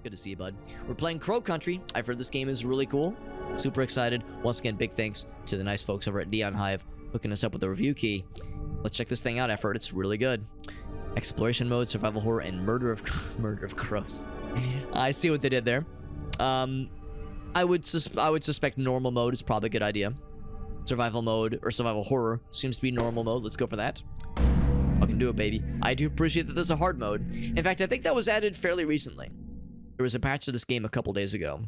Good to see you, bud. We're playing Crow Country. I've heard this game is really cool. Super excited. Once again, big thanks to the nice folks over at Neon Hive hooking us up with a review key. Let's check this thing out. I've heard it's really good. Exploration mode, survival horror, and murder of crows. I see what they did there. I would suspect normal mode is probably a good idea. Survival mode or survival horror seems to be normal mode. Let's go for that. Fucking do it, baby. I do appreciate that there's a hard mode. In fact, I think that was added fairly recently. There was a patch to this game a couple days ago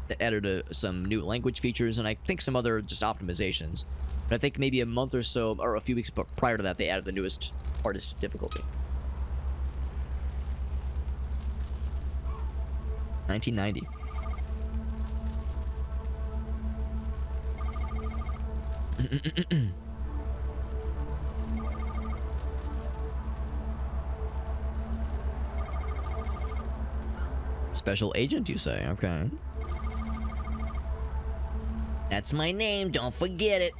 that added some new language features and I think some other just optimizations. But I think maybe a month or so, or a few weeks prior to that, they added the newest, hardest difficulty. 1990. Special agent, you say? Okay. That's my name, don't forget it.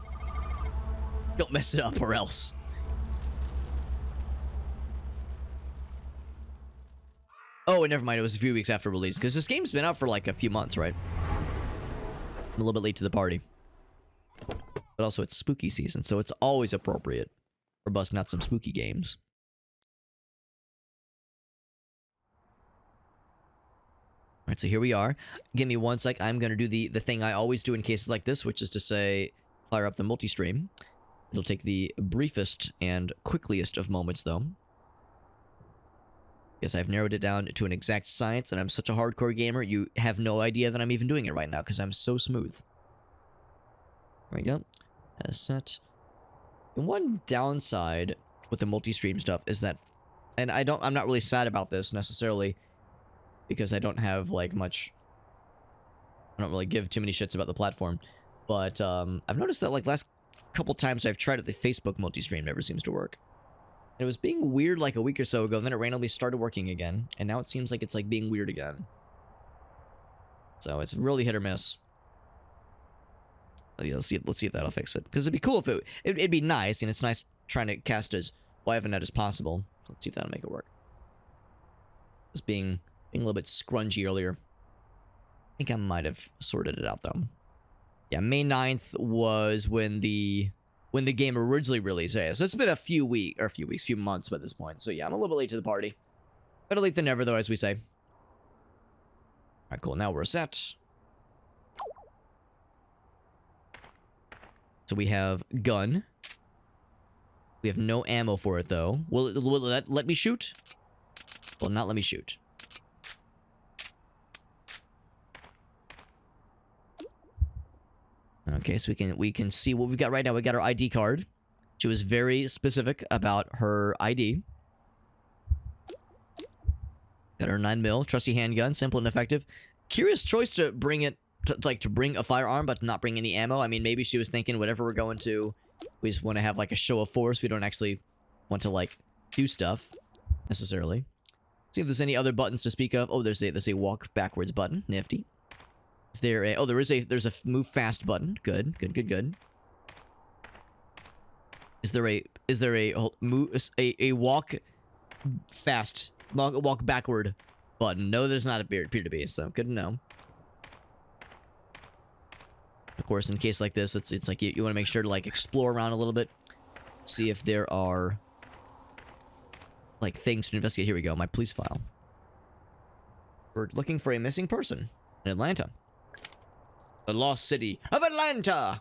Don't mess it up or else. Oh, and never mind, it was a few weeks after release, because this game's been out for like a few months, right? I'm a little bit late to the party. But also it's spooky season, so it's always appropriate for busting out some spooky games. Alright, so here we are. Give me one sec. I'm going to do the thing I always do in cases like this, which is to say, fire up the multi-stream. It'll take the briefest and quickliest of moments, though. Yes, I've narrowed it down to an exact science, and I'm such a hardcore gamer, you have no idea that I'm even doing it right now, because I'm so smooth. There we go. That is set. And one downside with the multi-stream stuff is that, and I'm not really sad about this necessarily, because I don't have like much, I don't really give too many shits about the platform, but I've noticed that like last couple times I've tried it, the Facebook multi-stream never seems to work. And it was being weird like a week or so ago, and then it randomly started working again, and now it seems like it's like being weird again. So it's really hit or miss. Yeah, let's see if that'll fix it. Because it'd be cool if it'd be nice, and it's nice trying to cast as live a net as possible. Let's see if that'll make it work. It's being a little bit scrungy earlier. I think I might have sorted it out though. Yeah, May 9th was when the game originally released. Yeah, so it's been a few months by this point. So yeah, I'm a little bit late to the party. Better late than never though, as we say. Alright, cool. Now we're set. So we have gun. We have no ammo for it though. Will it let me shoot? Will not let me shoot. Okay, so we can see what we've got right now. We got our ID card. She was very specific about her ID. Got her 9mm, trusty handgun, simple and effective. Curious choice to bring it, to bring a firearm, but not bring any ammo. I mean, maybe she was thinking whatever we're going to, we just want to have like a show of force. We don't actually want to like do stuff necessarily. See if there's any other buttons to speak of. Oh, there's a walk backwards button. Nifty. There's a move fast button. Good. Is there a walk fast, walk backward button? No, there's not appear to be, so good to know. Of course, in case like this, it's like you want to make sure to like explore around a little bit, see if there are like things to investigate. Here we go, my police file. We're looking for a missing person in Atlanta. The lost city of Atlanta!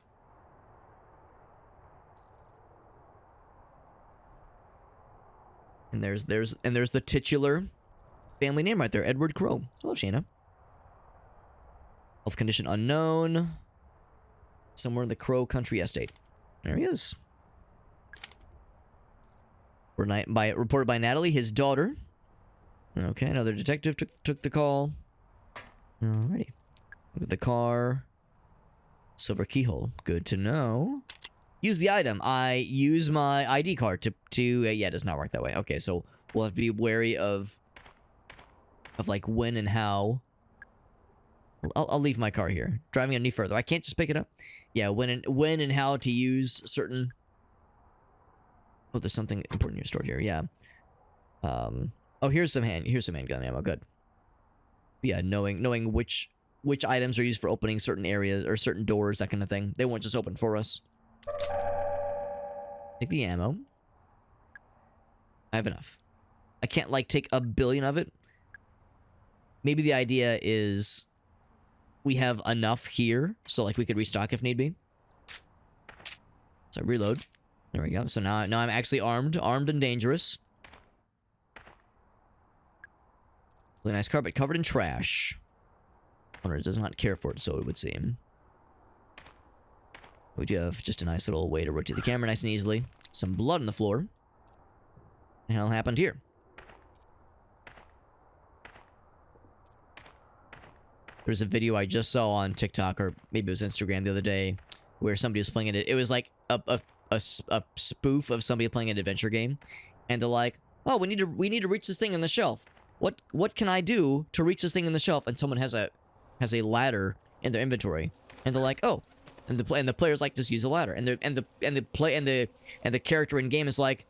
And there's the titular family name right there, Edward Crow. Hello, Shayna. Health condition unknown. Somewhere in the Crow Country estate. There he is. Reported by Natalie, his daughter. Okay, another detective took the call. Alrighty. Look at the car. Silver keyhole. Good to know. Use the item. I use my ID card to yeah, it does not work that way. Okay, so we'll have to be wary of like when and how. I'll leave my car here. Driving any further. I can't just pick it up. Yeah, when and how to use certain. Oh, there's something important here stored here. Yeah. Oh, here's some handgun ammo. Good. Yeah, knowing which items are used for opening certain areas or certain doors, that kind of thing. They won't just open for us. Take the ammo. I have enough. I can't, like, take a billion of it. Maybe the idea is we have enough here, so, like, we could restock if need be. So, reload. There we go. So now I'm actually armed and dangerous. Really nice carpet covered in trash. Owner does not care for it, so it would seem. We do have just a nice little way to rotate the camera nice and easily. Some blood on the floor. What the hell happened here? There's a video I just saw on TikTok, or maybe it was Instagram the other day, where somebody was playing it. It was like a spoof of somebody playing an adventure game, and they're like, "Oh, we need to reach this thing on the shelf. What can I do to reach this thing on the shelf?" And someone has a ladder in their inventory, and they're like, "Oh," and the player's like, "Just use the ladder," and the character in game is like,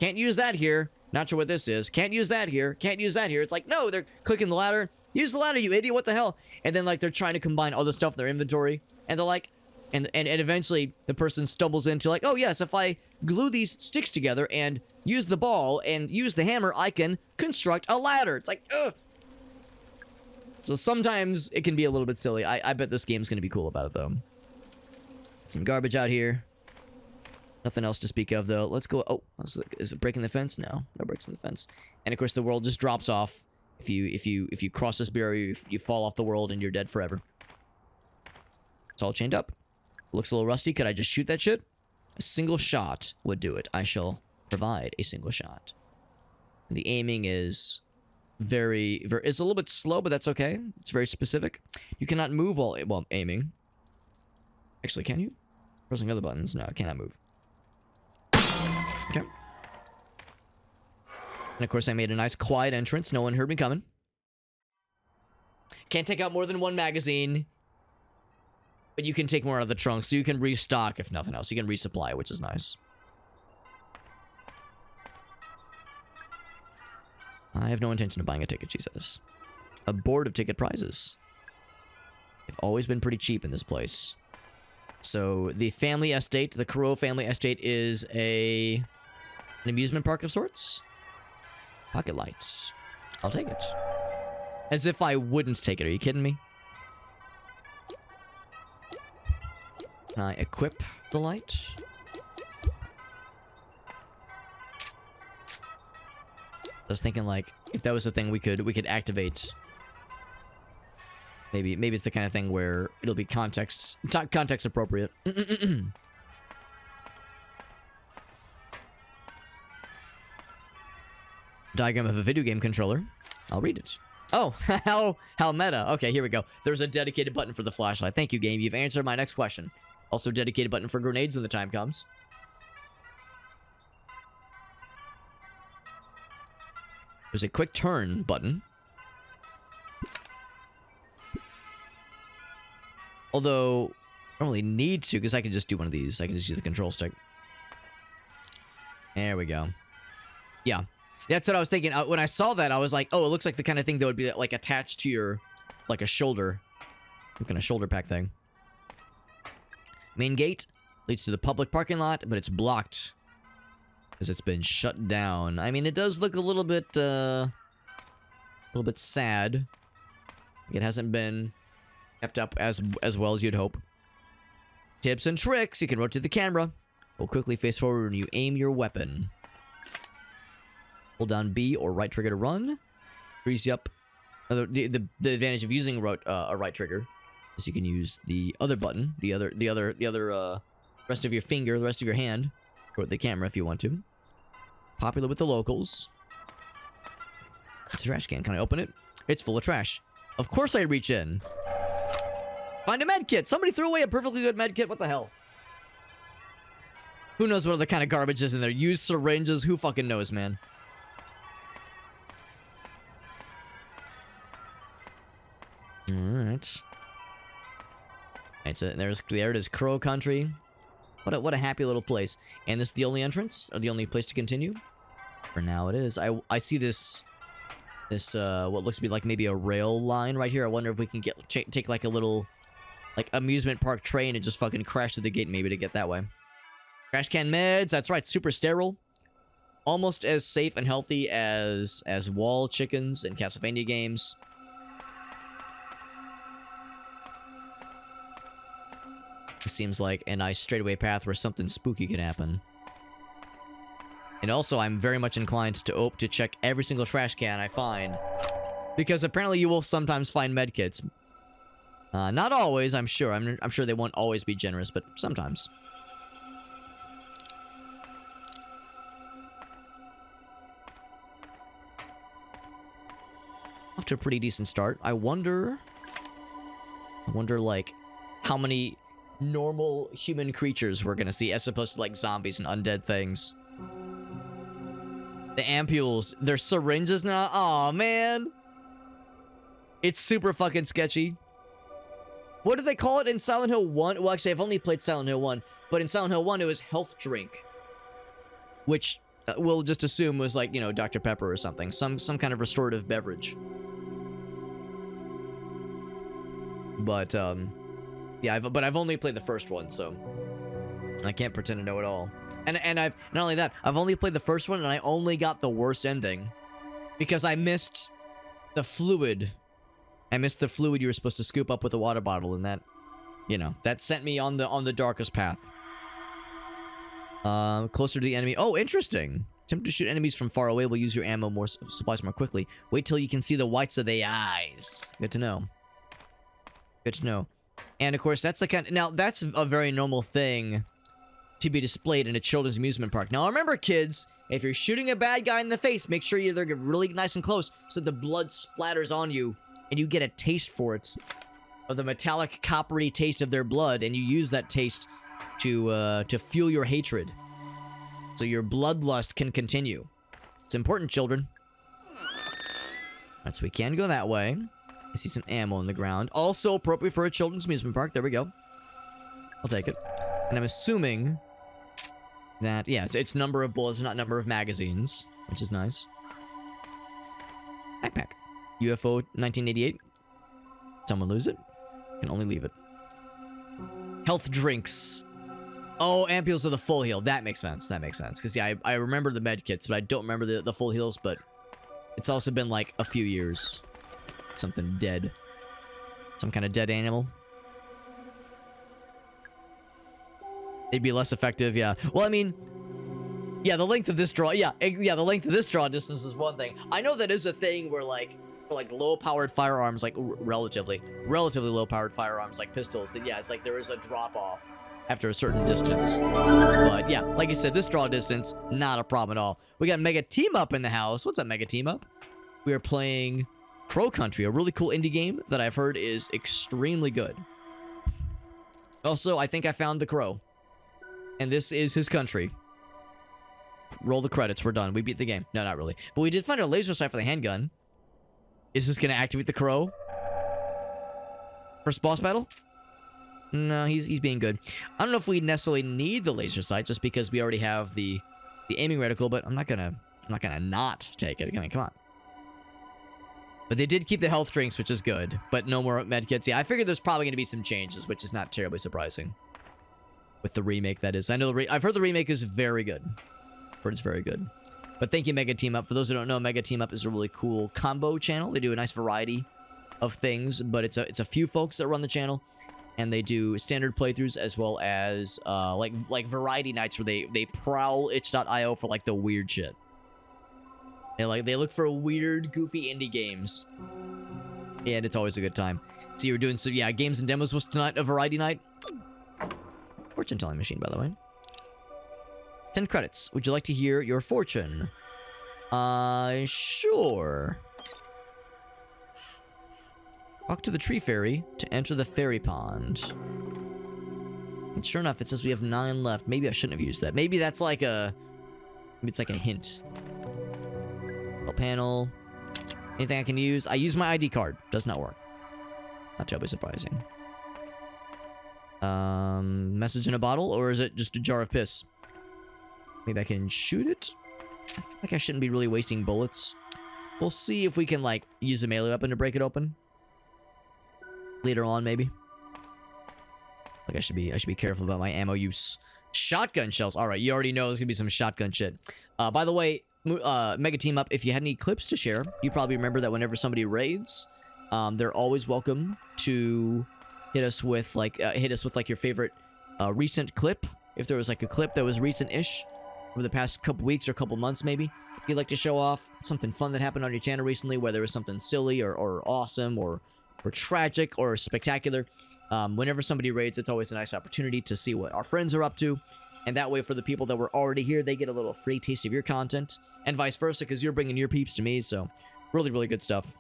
"Can't use that here. Not sure what this is. Can't use that here. Can't use that here." It's like, no, they're clicking the ladder. Use the ladder, you idiot. What the hell? And then, like, they're trying to combine all the stuff in their inventory, and they're like, and eventually the person stumbles into, like, "Oh yes, if I glue these sticks together and use the ball and use the hammer, I can construct a ladder." It's like, ugh. So sometimes it can be a little bit silly. I bet this game's gonna be cool about it, though. Some garbage out here. Nothing else to speak of, though. Let's go. Oh, is it breaking the fence? No breaks in the fence. And of course, the world just drops off. If you cross this barrier, you fall off the world and you're dead forever. It's all chained up. Looks a little rusty. Could I just shoot that shit? A single shot would do it. I shall provide a single shot. And the aiming is it's a little bit slow, but that's okay. It's very specific. You cannot move while aiming. Actually, can you? Pressing other buttons? No, I cannot move. Okay. And of course, I made a nice quiet entrance. No one heard me coming. Can't take out more than one magazine. But you can take more out of the trunk, so you can restock if nothing else. You can resupply, which is nice. I have no intention of buying a ticket, she says. A board of ticket prizes. They've always been pretty cheap in this place. So, the family estate, the Crow family estate, is an amusement park of sorts. Pocket lights. I'll take it. As if I wouldn't take it. Are you kidding me? Can I equip the light? I was thinking, like, if that was a thing we could activate. Maybe it's the kind of thing where it'll be context appropriate. Diagram of a video game controller. I'll read it. Oh, how meta. Okay, here we go. There's a dedicated button for the flashlight. Thank you, game. You've answered my next question. Also, dedicated button for grenades when the time comes. There's a quick turn button. Although, I don't really need to, because I can just do one of these. I can just use the control stick. There we go. Yeah. That's what I was thinking. When I saw that, I was like, oh, it looks like the kind of thing that would be, like, attached to your, like, a shoulder. Some kind of shoulder pack thing. Main gate leads to the public parking lot, but it's blocked. Because it's been shut down. I mean, it does look a little bit sad. It hasn't been kept up as well as you'd hope. Tips and tricks. You can rotate the camera. We'll quickly face forward when you aim your weapon. Hold down B or right trigger to run. Frees you up. The advantage of using a right trigger is you can use the other button, the other rest of your finger, the rest of your hand, or the camera if you want to. Popular with the locals. It's a trash can. Can I open it? It's full of trash. Of course I reach in. Find a med kit. Somebody threw away a perfectly good med kit. What the hell? Who knows what other kind of garbage is in there? Used syringes. Who fucking knows, man? Alright. There it is, Crow Country. What a happy little place. And this is the only entrance? Or the only place to continue? For now it is. I see this this what looks to be like maybe a rail line right here. I wonder if we can take like a little like amusement park train and just fucking crash to the gate maybe to get that way. Trash can meds. That's right. Super sterile. Almost as safe and healthy as wall chickens in Castlevania games. It seems like a nice straightaway path where something spooky can happen. And also, I'm very much inclined to check every single trash can I find, because apparently you will sometimes find medkits. Not always, I'm sure. I'm sure they won't always be generous, but sometimes. Off to a pretty decent start. I wonder like how many normal human creatures we're gonna see as opposed to like zombies and undead things. The ampules, they're syringes now. Aw, man. It's super fucking sketchy. What did they call it in Silent Hill 1? Well, actually, I've only played Silent Hill 1, but in Silent Hill 1 it was health drink, which we'll just assume was like, you know, Dr. Pepper or something, some kind of restorative beverage. But yeah, I've only played the first one, so I can't pretend to know it all. And I've not only that, I've only played the first one, and I only got the worst ending because I missed the fluid. I missed the fluid you were supposed to scoop up with a water bottle, and that, you know, that sent me on the darkest path. Closer to the enemy. Oh, interesting. Attempt to shoot enemies from far away will use your ammo more supplies more quickly. Wait till you can see the whites of the eyes. Good to know. Good to know. And of course, that's the kind. Now that's a very normal thing to be displayed in a children's amusement park. Now remember, kids, if you're shooting a bad guy in the face, make sure they're really nice and close so the blood splatters on you and you get a taste for it, of the metallic, coppery taste of their blood, and you use that taste to fuel your hatred, so your bloodlust can continue. It's important, children. Right, so we can go that way. I see some ammo on the ground. Also appropriate for a children's amusement park. There we go. I'll take it. And I'm assuming that, yeah, it's number of bullets, not number of magazines, which is nice. Backpack. UFO 1988. Someone lose it? Can only leave it. Health drinks. Oh, ampules are the full heal. That makes sense. That makes sense. Because, yeah, I remember the med kits, but I don't remember the full heals, but it's also been, like, a few years. Something dead. Some kind of dead animal. They'd be less effective, yeah. Well, I mean, yeah, the length of this draw, yeah, the length of this draw distance is one thing. I know that is a thing where, like, for, like, low-powered firearms, like, relatively low-powered firearms, like pistols, that, yeah, it's like there is a drop-off after a certain distance. But, yeah, like I said, this draw distance, not a problem at all. We got Mega Team Up in the house. What's up, Mega Team Up? We are playing Crow Country, a really cool indie game that I've heard is extremely good. Also, I think I found the crow. And this is his country. Roll the credits. We're done. We beat the game. No, not really. But we did find a laser sight for the handgun. Is this going to activate the crow? First boss battle? No, he's being good. I don't know if we necessarily need the laser sight just because we already have the aiming reticle, but I'm not gonna not take it. I mean, come on. But they did keep the health drinks, which is good. But no more medkits. Yeah, I figured there's probably going to be some changes, which is not terribly surprising. With the remake, that is. I know I've heard the remake is very good. Heard it's very good. But thank you, Mega Team Up. For those who don't know, Mega Team Up is a really cool combo channel. They do a nice variety of things, but it's a few folks that run the channel, and they do standard playthroughs as well as like variety nights where they prowl itch.io for like the weird shit. They look for weird, goofy indie games, and it's always a good time. So you're doing yeah, games and demos was tonight a variety night. Fortune telling machine, by the way. 10 credits. Would you like to hear your fortune? Sure. Talk to the tree fairy to enter the fairy pond. And sure enough, it says we have 9 left. Maybe I shouldn't have used that. Maybe that's like maybe it's like a hint. Little panel. Anything I can use? I use my ID card. Does not work. Not terribly surprising. Message in a bottle, or is it just a jar of piss? Maybe I can shoot it? I feel like I shouldn't be really wasting bullets. We'll see if we can, like, use a melee weapon to break it open. Later on, maybe. Like, I should be careful about my ammo use. Shotgun shells. All right, you already know there's gonna be some shotgun shit. By the way, Mega Team Up, if you had any clips to share, you probably remember that whenever somebody raids, they're always welcome to hit us with like your favorite recent clip. If there was like a clip that was recent-ish over the past couple weeks or couple months, maybe you'd like to show off something fun that happened on your channel recently, whether it was something silly or awesome or tragic or spectacular. Whenever somebody raids, it's always a nice opportunity to see what our friends are up to. And that way, for the people that were already here, they get a little free taste of your content. And vice versa, because you're bringing your peeps to me. So, really, really good stuff.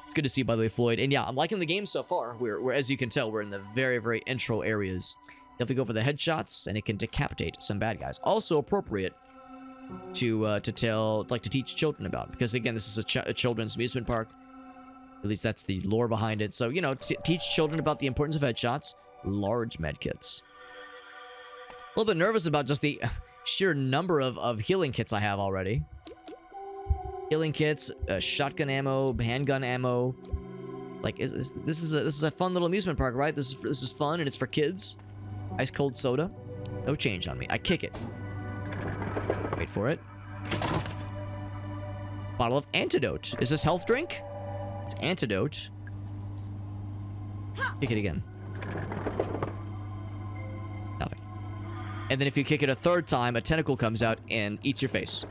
It's good to see you, by the way, Floyd. And yeah, I'm liking the game so far. We're as you can tell, we're in the very, very intro areas. Definitely go for the headshots, and it can decapitate some bad guys. Also appropriate to teach children about. Because, again, this is a children's amusement park. At least that's the lore behind it. So, you know, teach children about the importance of headshots. Large medkits. A little bit nervous about just the sheer number of healing kits I have already. Healing kits, shotgun ammo, handgun ammo. Like, this is a fun little amusement park, right? This is fun, and it's for kids. Ice cold soda. No change on me. I kick it. Wait for it. Bottle of antidote. Is this health drink? It's antidote. Kick it again. Nothing. And then if you kick it a third time, a tentacle comes out and eats your face.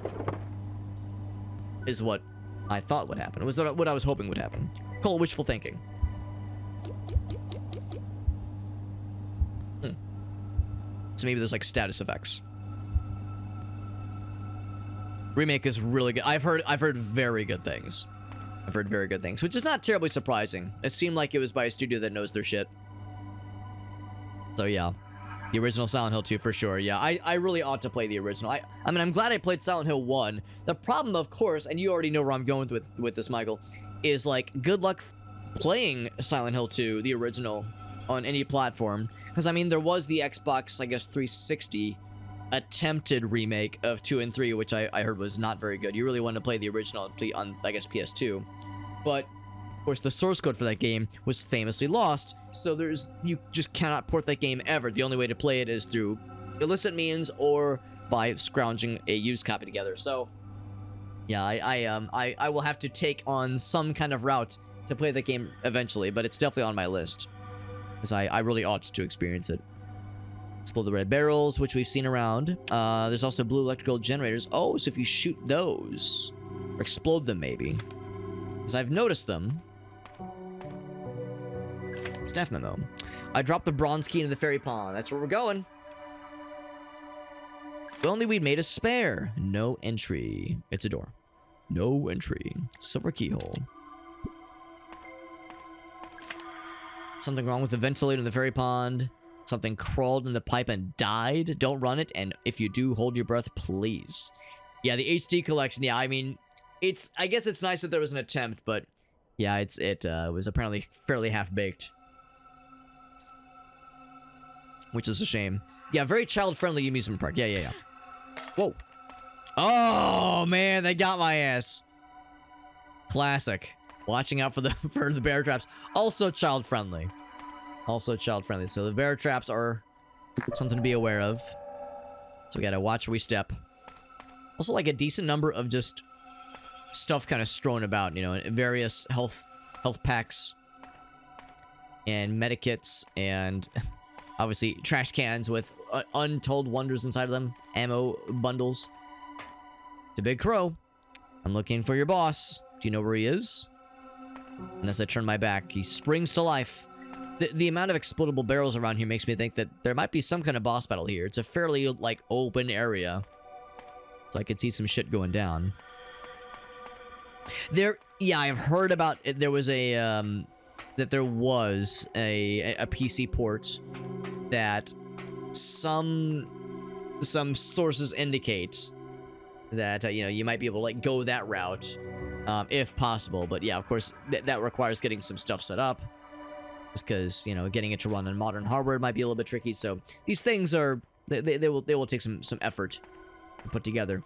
Is what I thought would happen. It was what I was hoping would happen. Call it wishful thinking. So maybe there's like status effects. Remake is really good. I've heard very good things. I've heard very good things, which is not terribly surprising. It seemed like it was by a studio that knows their shit. So yeah, the original Silent Hill 2 for sure. Yeah, I really ought to play the original. I mean, I'm glad I played Silent Hill 1. The problem, of course, and you already know where I'm going with this, Michael, is like good luck playing Silent Hill 2, the original, on any platform. Because I mean, there was the Xbox, I guess, 360 attempted remake of 2 and 3, which I heard was not very good. You really wanted to play the original on, I guess, PS2. But, of course, the source code for that game was famously lost, so you just cannot port that game ever. The only way to play it is through illicit means or by scrounging a used copy together. So, yeah, I will have to take on some kind of route to play that game eventually, but it's definitely on my list. Because I really ought to experience it. Explode the red barrels, which we've seen around. There's also blue electrical generators. Oh, so if you shoot those, or explode them maybe. Because I've noticed them. Staff memo. I dropped the bronze key into the fairy pond. That's where we're going. If only we'd made a spare. No entry. It's a door. No entry. Silver keyhole. Something wrong with the ventilator in the fairy pond. Something crawled in the pipe and died. Don't run it, and if you do, hold your breath, please. Yeah, the HD collection. Yeah, I mean, I guess it's nice that there was an attempt, but yeah, it was apparently fairly half-baked, which is a shame. Yeah, very child-friendly amusement park. Yeah. Whoa. Oh man, they got my ass. Classic. Watching out for the bear traps. Also child-friendly. So the bear traps are something to be aware of. So we gotta watch where we step. Also, like a decent number of just stuff kind of strewn about, you know, various health packs and medikits and obviously trash cans with untold wonders inside of them. Ammo bundles. It's a big crow. I'm looking for your boss. Do you know where he is? And as I turn my back, he springs to life. The amount of explodable barrels around here makes me think that there might be some kind of boss battle here. It's a fairly, like, open area. So I could see some shit going down. Yeah, I've heard about it. There was a PC port that some sources indicate that, you know, you might be able to, like, go that route. If possible, but yeah, of course, that requires getting some stuff set up. Just because, you know, getting it to run on modern hardware might be a little bit tricky. So these things are they will take some effort to put together.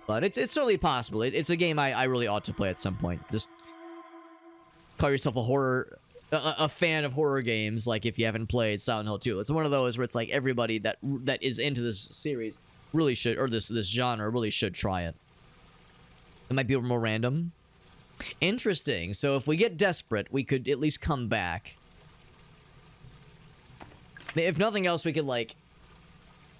But it's certainly possible. It's a game I really ought to play at some point. Just call yourself a fan of horror games, like if you haven't played Silent Hill 2. It's one of those where it's like everybody that is into this series really should, or this genre really should try it. It might be more random. Interesting. So if we get desperate, we could at least come back. If nothing else, we could, like,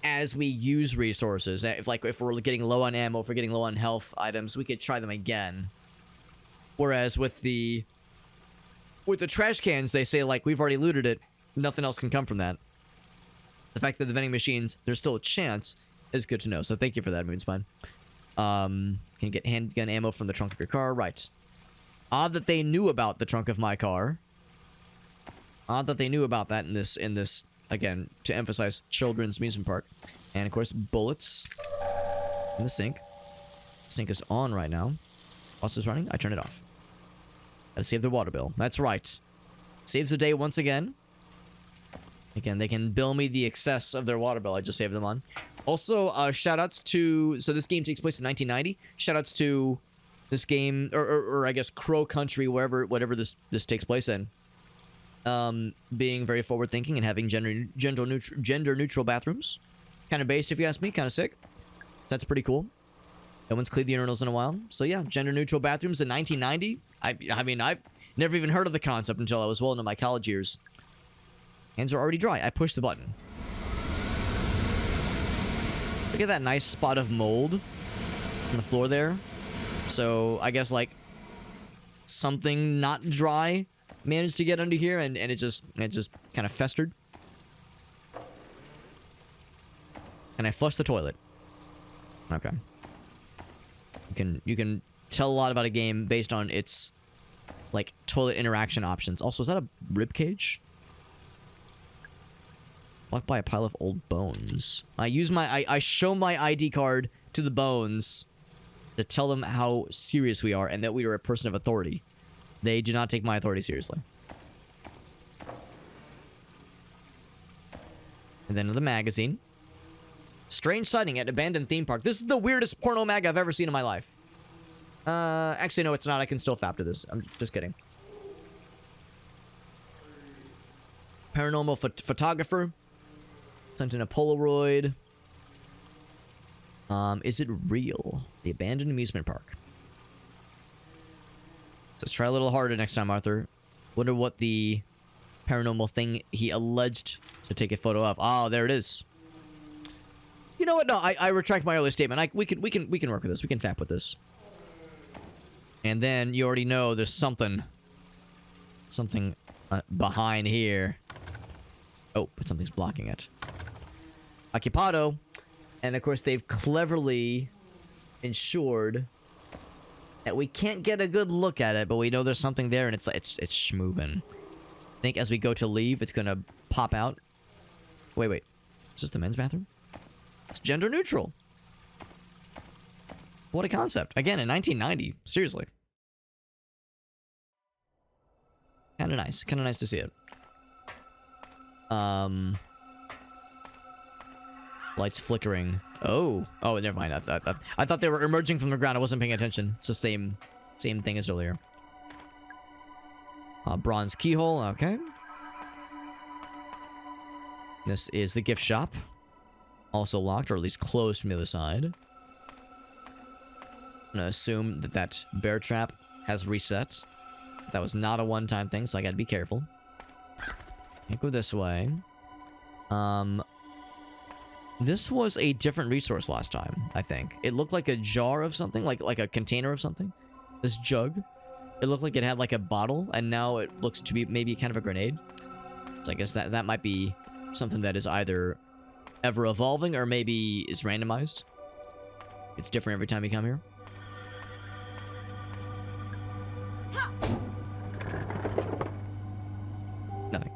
as we use resources, if we're getting low on ammo, if we're getting low on health items, we could try them again. Whereas with the trash cans, they say, like, we've already looted it, nothing else can come from that. The fact that the vending machines, there's still a chance, is good to know. So thank you for that, Moonspine. Can get handgun ammo from the trunk of your car. Right. Odd that they knew about the trunk of my car. Odd that they knew about that in this, again, to emphasize children's amusement park. And, of course, bullets in the sink. The sink is on right now. Whilst it's running, I turn it off. Gotta save the water bill. That's right. Saves the day once again. Again, they can bill me the excess of their water bill I just saved them on. Also, shoutouts to... So this game takes place in 1990. Shoutouts to this game, or I guess Crow Country, whatever this takes place in. Being very forward-thinking and having gender-neutral bathrooms. Kind of based, if you ask me. Kind of sick. That's pretty cool. No one's cleaned the urinals in a while. So yeah, gender-neutral bathrooms in 1990. I mean, I've never even heard of the concept until I was well into my college years. Hands are already dry. I push the button. Look at that nice spot of mold on the floor there. So, I guess, like, something not dry managed to get under here, and it just kind of festered. And I flushed the toilet. Okay. You can tell a lot about a game based on its, like, toilet interaction options. Also, is that a rib cage? Blocked by a pile of old bones. I show my ID card to the bones to tell them how serious we are and that we are a person of authority. They do not take my authority seriously. And then the magazine. Strange sighting at abandoned theme park. This is the weirdest porno mag I've ever seen in my life. Actually, no, it's not. I can still fap to this. I'm just kidding. Paranormal photographer. Sent in a Polaroid. Is it real? The abandoned amusement park. Let's try a little harder next time, Arthur. Wonder what the paranormal thing he alleged to take a photo of. Oh, there it is. You know what? No, I retract my earlier statement. We can work with this. We can fap with this. And then you already know there's something behind here. Oh, but something's blocking it. Occupado. And of course, they've cleverly ensured that we can't get a good look at it, but we know there's something there, and it's schmoovin'. I think as we go to leave, it's gonna pop out. Wait. Is this the men's bathroom? It's gender neutral. What a concept. Again, in 1990. Seriously. Kinda nice. Kinda nice to see it. Lights flickering. Oh, never mind. I thought they were emerging from the ground. I wasn't paying attention. It's the same thing as earlier. Bronze keyhole. Okay. This is the gift shop. Also locked, or at least closed from the other side. I'm gonna assume that bear trap has reset. That was not a one-time thing, so I gotta be careful. Can't go this way. This was a different resource last time, I think. It looked like a jar of something, like a container of something. This jug. It looked like it had like a bottle, and now it looks to be maybe kind of a grenade. So I guess that might be something that is either ever evolving or maybe is randomized. It's different every time you come here. Nothing.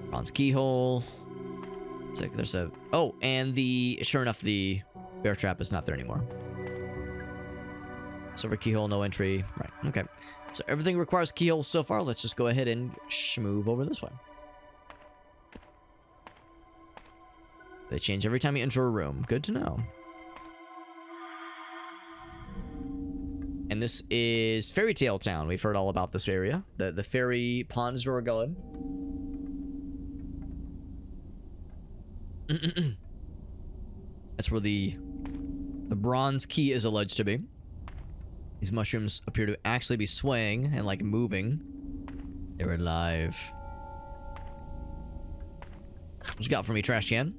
Bronze keyhole. It's like there's a... Oh, and sure enough, the bear trap is not there anymore. Silver keyhole, no entry. Right, okay. So everything requires keyholes so far. Let's just go ahead and schmoove over this way. They change every time you enter a room. Good to know. And this is Fairytale Town. We've heard all about this area. The fairy pond is where we're going. That's where the bronze key is alleged to be. These mushrooms appear to actually be swaying and like moving. They're alive. What you got for me, trash can?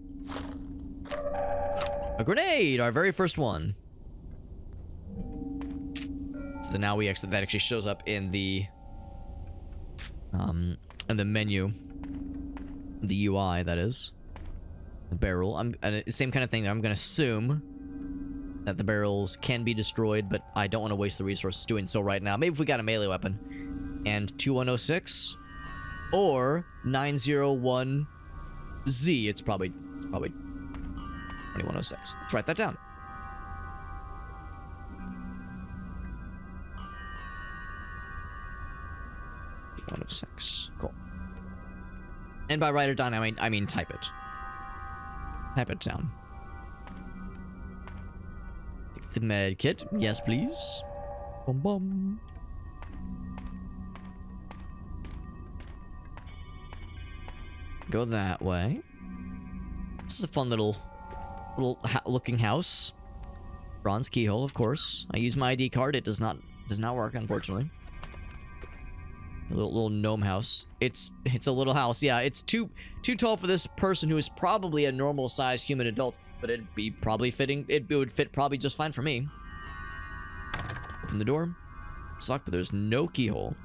A grenade! Our very first one. So now we actually, that actually shows up in the menu. The UI, that is. The barrel. And same kind of thing. I'm gonna assume that the barrels can be destroyed, but I don't want to waste the resources doing so right now. Maybe if we got a melee weapon. And 2106 or 901Z. It's probably 2106. Let's write that down. Cool. And by write it down, I mean type it. Type it down. Take the med kit. Yes, please. Boom, boom. Go that way. This is a fun little looking house. Bronze keyhole, of course. I use my ID card. It does not work, unfortunately. A little gnome house. It's a little house. Yeah, it's too tall for this person who is probably a normal sized human adult, but it'd be probably fitting. It would fit probably just fine for me. Open the door. It's locked, but there's no keyhole.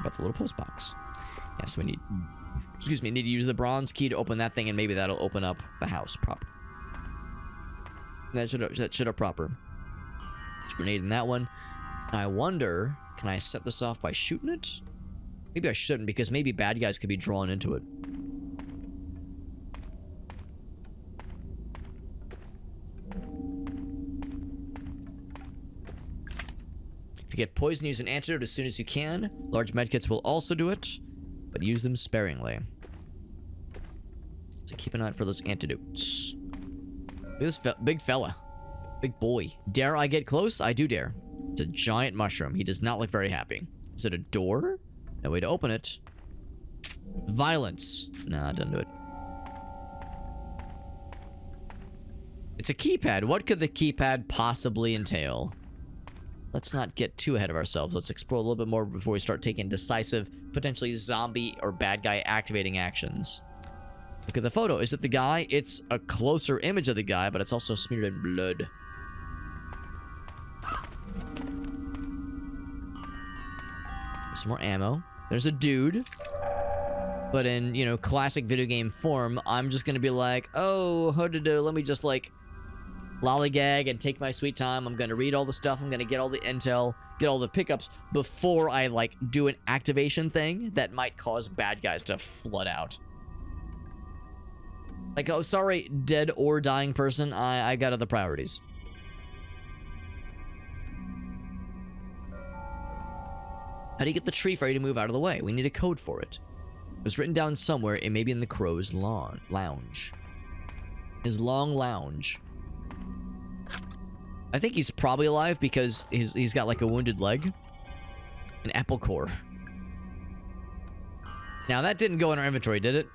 About the little post box. Yeah, so we need, need to use the bronze key to open that thing, and maybe that'll open up the house proper. That should have proper. There's a grenade in that one. I wonder, can I set this off by shooting it? Maybe I shouldn't, because maybe bad guys could be drawn into it. If you get poison, use an antidote as soon as you can. Large medkits will also do it, but use them sparingly. So keep an eye out for those antidotes. Look at this big fella. Big boy. Dare I get close? I do dare. It's a giant mushroom. He does not look very happy. Is it a door? No way to open it. Violence. Nah, it doesn't do it. It's a keypad. What could the keypad possibly entail? Let's not get too ahead of ourselves. Let's explore a little bit more before we start taking decisive, potentially zombie or bad guy activating actions. Look at the photo. Is it the guy? It's a closer image of the guy, but it's also smeared in blood. Some more ammo. There's a dude. But in, you know, classic video game form, I'm just gonna be like, oh, let me just, like, lollygag and take my sweet time. I'm gonna read all the stuff. I'm gonna get all the intel, get all the pickups before I, like, do an activation thing that might cause bad guys to flood out. Like, oh, sorry, dead or dying person. I got other priorities. How do you get the tree fairy to move out of the way? We need a code for it. It was written down somewhere. It may be in the crow's lounge. His long lounge. I think he's probably alive because he's got like a wounded leg. An apple core. Now that didn't go in our inventory, did it?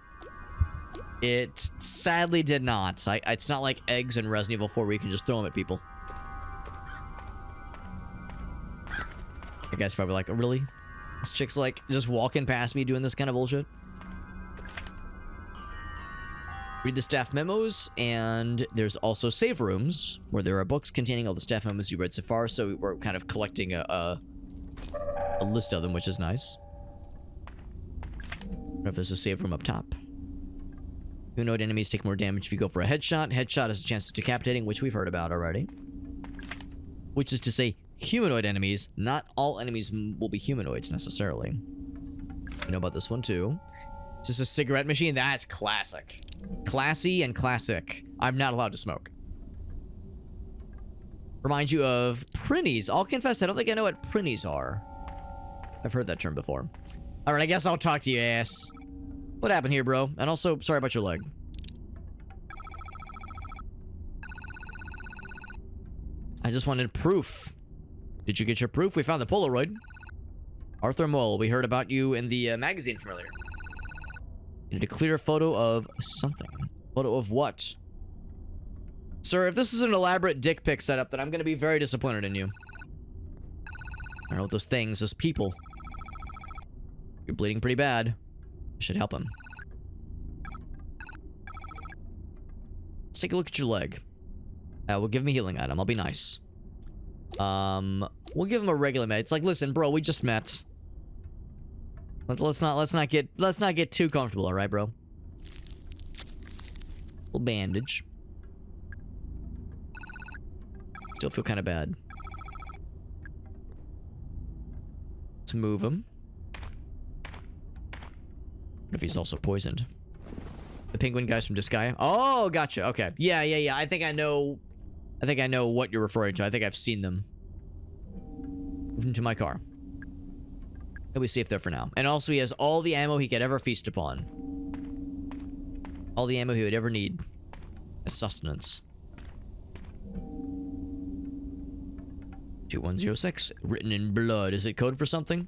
It sadly did not. It's not like eggs in Resident Evil 4 where you can just throw them at people. The guy's probably like, oh, really? This chick's like just walking past me doing this kind of bullshit. Read the staff memos, and there's also save rooms where there are books containing all the staff memos you read so far, so we're kind of collecting a list of them, which is nice. I wonder if there's a save room up top. Humanoid enemies take more damage if you go for a headshot. Headshot has a chance of decapitating, which we've heard about already. Which is to say, humanoid enemies. Not all enemies will be humanoids necessarily. You know about this one too. Is this a cigarette machine? That's classic. Classy and classic. I'm not allowed to smoke. Remind you of prinnies. I'll confess, I don't think I know what prinnies are. I've heard that term before. Alright, I guess I'll talk to you, ass. What happened here, bro? And also, sorry about your leg. I just wanted proof. Did you get your proof? We found the Polaroid. Arthur Mole, we heard about you in the magazine from earlier. You need a clear photo of something. Photo of what? Sir, if this is an elaborate dick pic setup, then I'm gonna be very disappointed in you. I don't know what those things, those people. You're bleeding pretty bad. You should help him. Let's take a look at your leg. Well, give him a healing item. I'll be nice. We'll give him a regular med. It's like, listen, bro, we just met. Let's not get too comfortable, all right, bro? Little bandage. Still feel kind of bad. Let's move him. What if he's also poisoned? The penguin guys from Disgaea? Oh, gotcha. Okay. Yeah. I think I know what you're referring to. I think I've seen them. Move him to my car. He'll be safe there for now. And also, he has all the ammo he could ever feast upon. All the ammo he would ever need as sustenance. 2106. Written in blood. Is it code for something?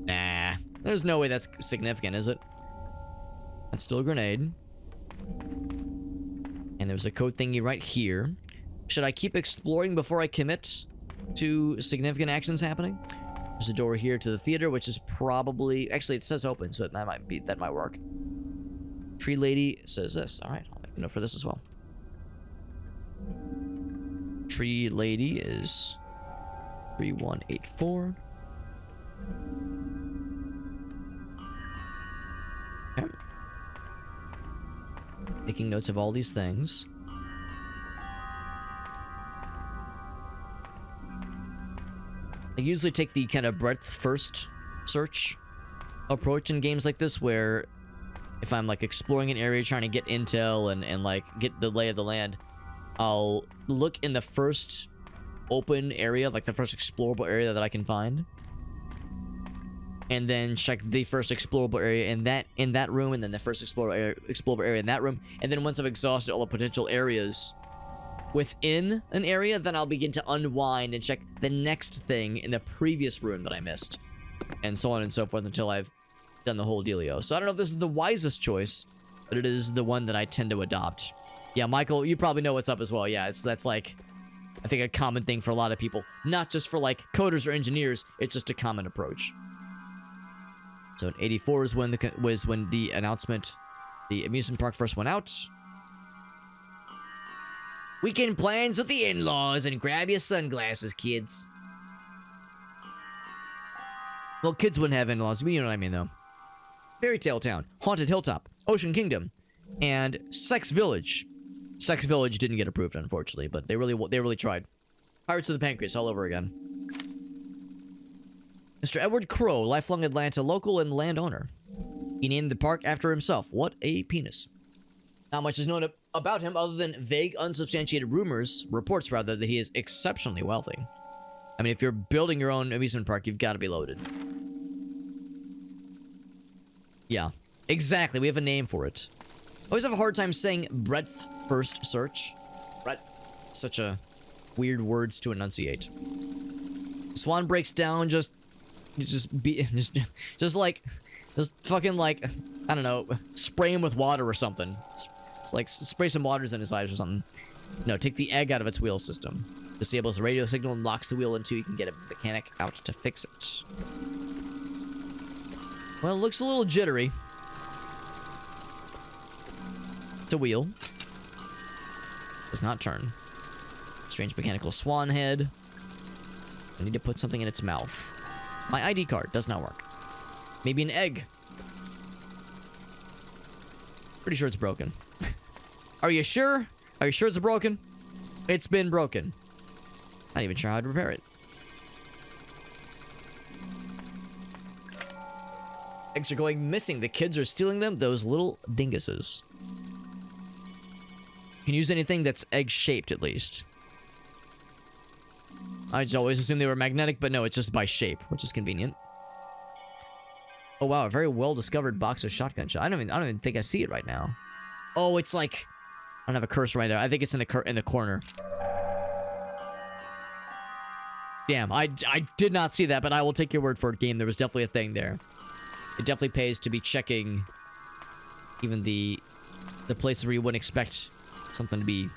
Nah. There's no way that's significant, is it? That's still a grenade. And there's a code thingy right here. Should I keep exploring before I commit to significant actions happening? There's a door here to the theater, which is probably... Actually, it says open, so that might work. Tree Lady says this. Alright, I'll make a note for this as well. Tree Lady is 3184. Okay. Making notes of all these things. I usually take the kind of breadth first search approach in games like this, where if I'm like exploring an area trying to get intel and like get the lay of the land, I'll look in the first open area, like the first explorable area that I can find, and then check the first explorable area in that room, and then the first explorable area in that room, and then once I've exhausted all the potential areas within an area, then I'll begin to unwind and check the next thing in the previous room that I missed, and so on and so forth until I've done the whole dealio. So I don't know if this is the wisest choice, but it is the one that I tend to adopt. Yeah, Michael, you probably know what's up as well. Yeah, that's like, I think, a common thing for a lot of people, not just for like coders or engineers. It's just a common approach. So in 84 is when the announcement, the amusement park first went out. Weekend plans with the in-laws, and grab your sunglasses, kids. Well, kids wouldn't have in-laws, but you know what I mean, though. Fairytale Town, Haunted Hilltop, Ocean Kingdom, and Sex Village. Sex Village didn't get approved, unfortunately, but they really tried. Pirates of the Pancreas all over again. Mr. Edward Crow, lifelong Atlanta local and landowner. He named the park after himself. What a penis. Not much is known about him other than vague, unsubstantiated reports rather, that he is exceptionally wealthy. I mean, if you're building your own amusement park, you've got to be loaded. Yeah, exactly. We have a name for it. I always have a hard time saying breadth first search. Breadth. Such a weird words to enunciate. Swan breaks down, just fucking like, I don't know, spray him with water or something. It's like spray some waters in his eyes or something. No, take the egg out of its wheel system. Disables the radio signal and locks the wheel until you can get a mechanic out to fix it. Well, it looks a little jittery. It's a wheel. Does not turn. Strange mechanical swan head. I need to put something in its mouth. My ID card does not work. Maybe an egg. Pretty sure it's broken. Are you sure? Are you sure it's broken? It's been broken. Not even sure how to repair it. Eggs are going missing. The kids are stealing them. Those little dinguses. You can use anything that's egg-shaped, at least. I just always assumed they were magnetic, but no, it's just by shape, which is convenient. Oh wow, a very well discovered box of shotgun shot. I don't even think I see it right now. Oh, it's like, I don't have a cursor right there. I think it's in the corner. Damn, I did not see that, but I will take your word for it, game. There was definitely a thing there. It definitely pays to be checking even the places where you wouldn't expect something to be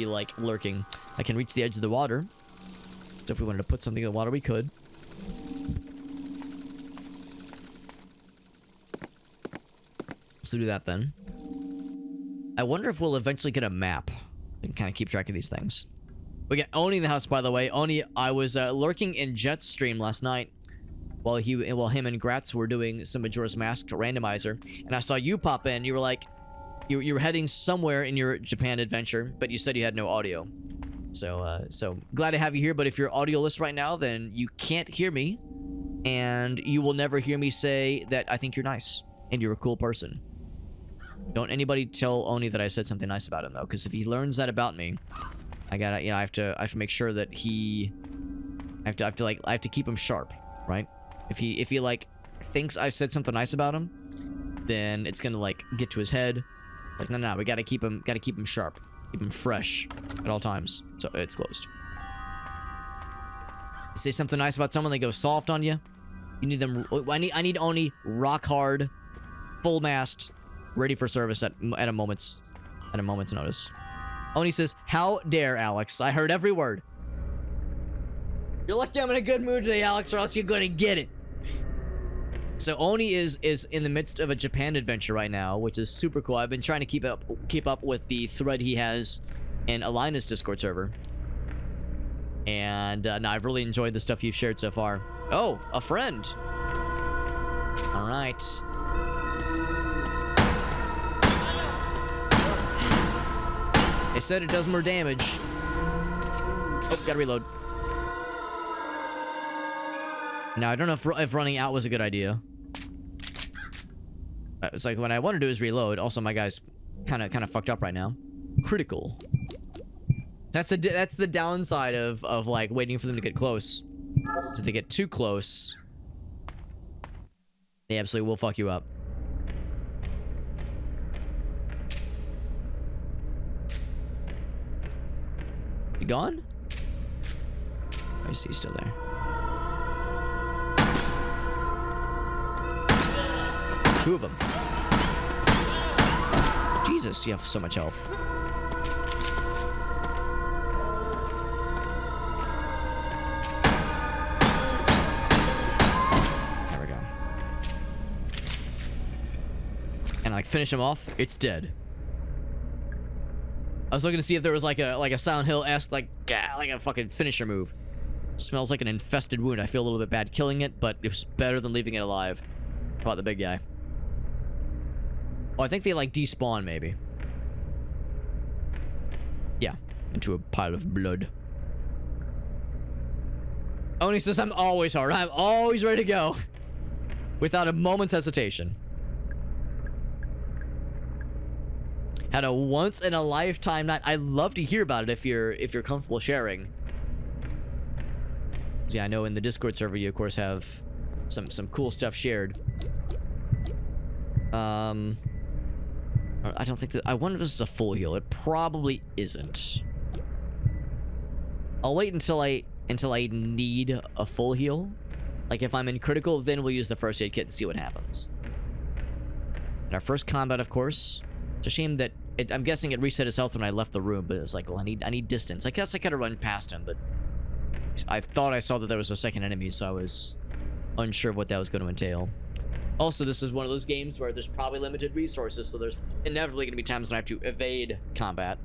like lurking. I can reach the edge of the water. So if we wanted to put something in the water, we could. So do that then. I wonder if we'll eventually get a map and kind of keep track of these things. We got Oni in the house, by the way. Oni, I was lurking in Jet's stream last night while him and Gratz were doing some Majora's Mask randomizer, and I saw you pop in. You were like, you were heading somewhere in your Japan adventure, but you said you had no audio. So glad to have you here. But if you're audioless right now, then you can't hear me, and you will never hear me say that I think you're nice and you're a cool person. Don't anybody tell Oni that I said something nice about him, though, because if he learns that about me, I gotta, I have to make sure that I have to keep him sharp, right? If he like thinks I said something nice about him, then it's gonna like get to his head. It's like, no, we gotta keep him sharp, keep him fresh at all times. So it's closed. Say something nice about someone, they go soft on you. You need them. I need Oni rock hard, full mast, ready for service at a moment's notice. Oni says, "How dare, Alex? I heard every word." You're lucky I'm in a good mood today, Alex, or else you're gonna get it. So Oni is in the midst of a Japan adventure right now, which is super cool. I've been trying to keep up with the thread he has in Alina's Discord server. And no, I've really enjoyed the stuff you've shared so far. Oh, a friend. All right. They said it does more damage. Oh, gotta reload. Now, I don't know if running out was a good idea. It's like what I want to do is reload. Also, my guy's kind of fucked up right now. Critical. That's the downside of like waiting for them to get close. So if they get too close, they absolutely will fuck you up. You gone? I see he's still there. Two of them. Jesus, you have so much health. There we go. And like finish him off, it's dead. I was looking to see if there was like a Silent Hill-esque like a fucking finisher move. Smells like an infested wound. I feel a little bit bad killing it, but it was better than leaving it alive. How about the big guy? Oh, I think they like despawn maybe. Yeah, into a pile of blood. Oni says, I'm always hard. I'm always ready to go. Without a moment's hesitation. Had a once in a lifetime night. I'd love to hear about it if you're comfortable sharing. See, I know in the Discord server you of course have some cool stuff shared. I don't think that. I wonder if this is a full heal. It probably isn't. I'll wait until I need a full heal. Like if I'm in critical, then we'll use the first aid kit and see what happens. And our first combat, of course. It's a shame that I'm guessing it reset its health when I left the room, but it's like, well, I need distance. I guess I could have run past him, but I thought I saw that there was a second enemy, so I was unsure of what that was going to entail. Also, this is one of those games where there's probably limited resources, so there's inevitably going to be times when I have to evade combat.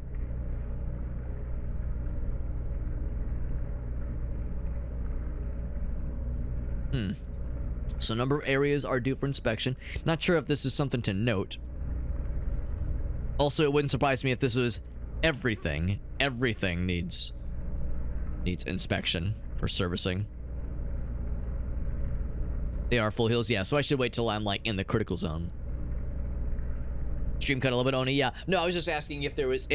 So a number of areas are due for inspection. Not sure if this is something to note. Also, it wouldn't surprise me if this was everything. Everything needs inspection or servicing. They are full heals, yeah, so I should wait till I'm like in the critical zone. Stream cut a little bit, Oni, yeah. No, I was just asking if there was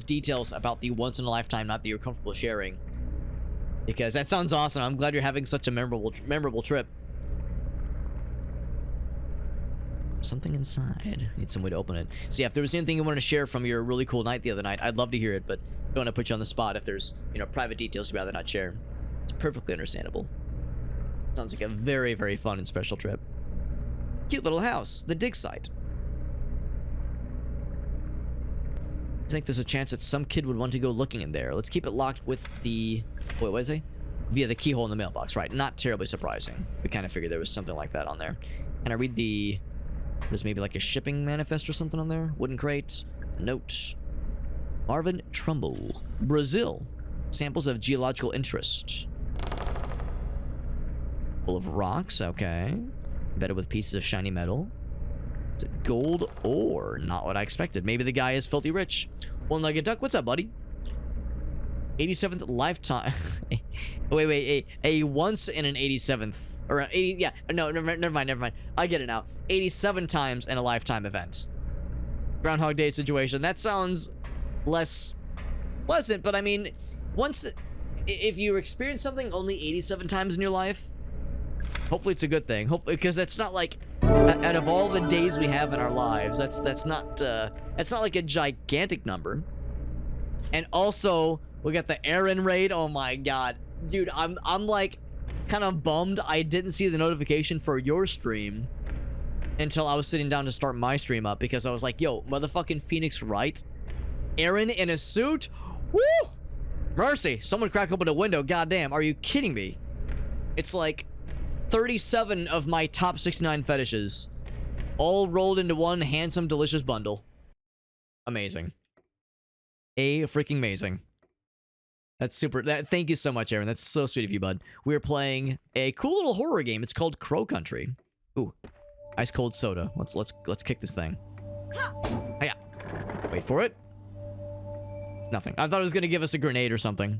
details about the once in a lifetime map that you're comfortable sharing. Because that sounds awesome. I'm glad you're having such a memorable trip. Something inside. Need some way to open it. So yeah, if there was anything you wanted to share from your really cool night the other night, I'd love to hear it, but don't want to put you on the spot if there's, you know, private details you'd rather not share. It's perfectly understandable. Sounds like a very, very fun and special trip. Cute little house. The dig site. I think there's a chance that some kid would want to go looking in there. Let's keep it locked with the... Wait, what is it? Via the keyhole in the mailbox. Right, not terribly surprising. We kind of figured there was something like that on there. Can I read the... There's maybe like a shipping manifest or something on there? Wooden crate. Note. Marvin Trumbull. Brazil. Samples of geological interest. Full of rocks, okay. Bedded with pieces of shiny metal. Is it gold ore? Not what I expected. Maybe the guy is filthy rich. One-legged duck, what's up, buddy? 87th lifetime. wait. A once in an 87th. Or 80, yeah. No, never mind. I get it now. 87 times in a lifetime event. Groundhog Day situation. That sounds less pleasant, but I mean, if you experience something only 87 times in your life, hopefully it's a good thing. Hopefully, because it's not like, out of all the days we have in our lives, that's not like a gigantic number. And also, we got the Aaron raid. Oh my god, dude, I'm like kind of bummed I didn't see the notification for your stream until I was sitting down to start my stream up, because I was like, yo, motherfucking Phoenix Wright, Aaron in a suit. Woo! Mercy, someone crack open a window. Goddamn, are you kidding me? It's like 37 of my top 69 fetishes all rolled into one handsome, delicious bundle. Amazing. Freaking amazing. That's super. Thank you so much, Aaron. That's so sweet of you, bud. We're playing a cool little horror game. It's called Crow Country. Ooh, ice cold soda. Let's kick this thing. Hiya. Wait for it. Nothing. I thought it was gonna give us a grenade or something.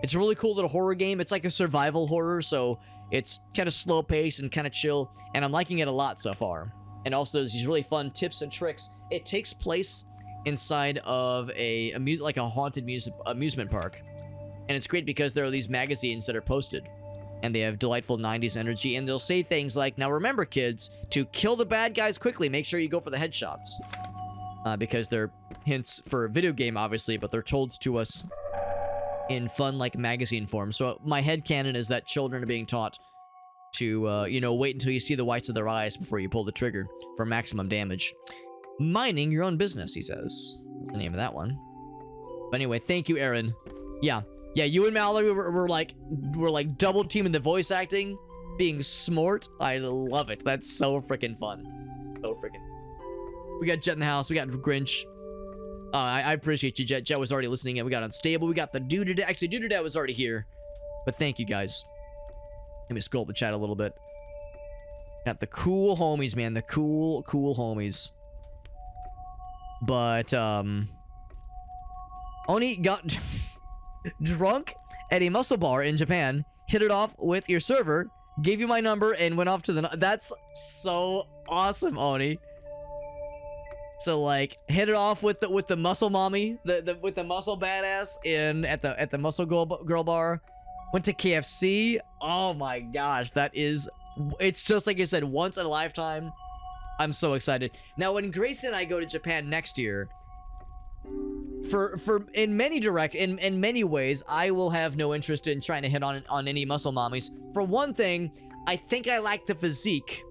It's a really cool little horror game. It's like a survival horror, so it's kind of slow paced and kind of chill, and I'm liking it a lot so far. And also there's these really fun tips and tricks. It takes place inside of a haunted amusement park. And it's great because there are these magazines that are posted, and they have delightful 90s energy, and they'll say things like, now remember kids, to kill the bad guys quickly, make sure you go for the headshots. Because they're hints for a video game, obviously, but they're told to us in fun, like, magazine form. So my headcanon is that children are being taught to, you know, wait until you see the whites of their eyes before you pull the trigger for maximum damage. Minding your own business, he says. That's the name of that one. But anyway, thank you, Aaron. Yeah, you and Mallory were like double teaming the voice acting, being smart. I love it. That's so freaking fun. So freaking. We got Jet in the house. We got Grinch. I appreciate you, Jet. Jet was already listening in. We got Unstable. We got the Dude. Actually, Dude was already here. But thank you, guys. Let me scroll up the chat a little bit. Got the cool homies, man. The cool homies. But, Oni got drunk at a muscle bar in Japan, hit it off with your server, gave you my number, and went off to the... That's so awesome, Oni. So, like, hit it off with the muscle mommy, with the muscle badass at the muscle girl bar. Went to KFC. Oh my gosh, it's just like you said, once in a lifetime. I'm so excited. Now, when Grace and I go to Japan next year, in many ways, I will have no interest in trying to hit on any muscle mommies. For one thing, I think I lack the physique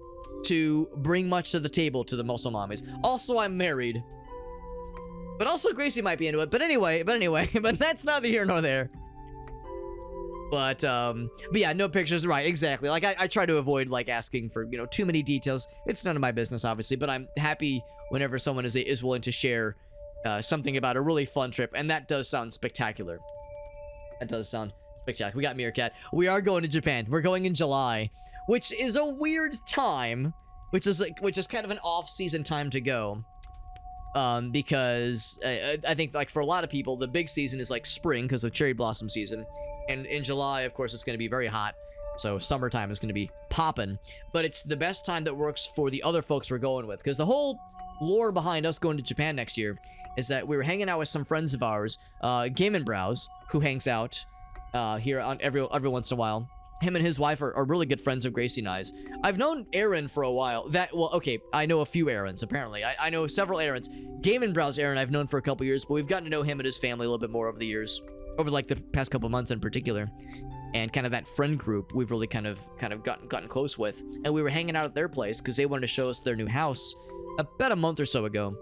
to bring much to the table to the muscle mommies. Also, I'm married. But also, Gracie might be into it. But anyway, but that's neither here nor there. But yeah, no pictures, right, exactly. Like, I try to avoid, like, asking for, you know, too many details. It's none of my business, obviously, but I'm happy whenever someone is willing to share something about a really fun trip, and that does sound spectacular. That does sound spectacular. We got Meerkat. We are going to Japan. We're going in July, which is a weird time, which is kind of an off-season time to go. Because I think, like, for a lot of people, the big season is, like, spring, because of cherry blossom season. And in July, of course, it's going to be very hot. So summertime is going to be popping. But it's the best time that works for the other folks we're going with. Because the whole lore behind us going to Japan next year is that we were hanging out with some friends of ours, Game and Browse, who hangs out here on every once in a while, him and his wife are really good friends of Gracie and I's. I've known Aaron for a while. Well, okay, I know a few Aarons, apparently. I know several Aarons. Game and Browse Aaron I've known for a couple years, but we've gotten to know him and his family a little bit more over the years. Over, like, the past couple months in particular. And kind of that friend group we've really kind of gotten close with. And we were hanging out at their place because they wanted to show us their new house about a month or so ago.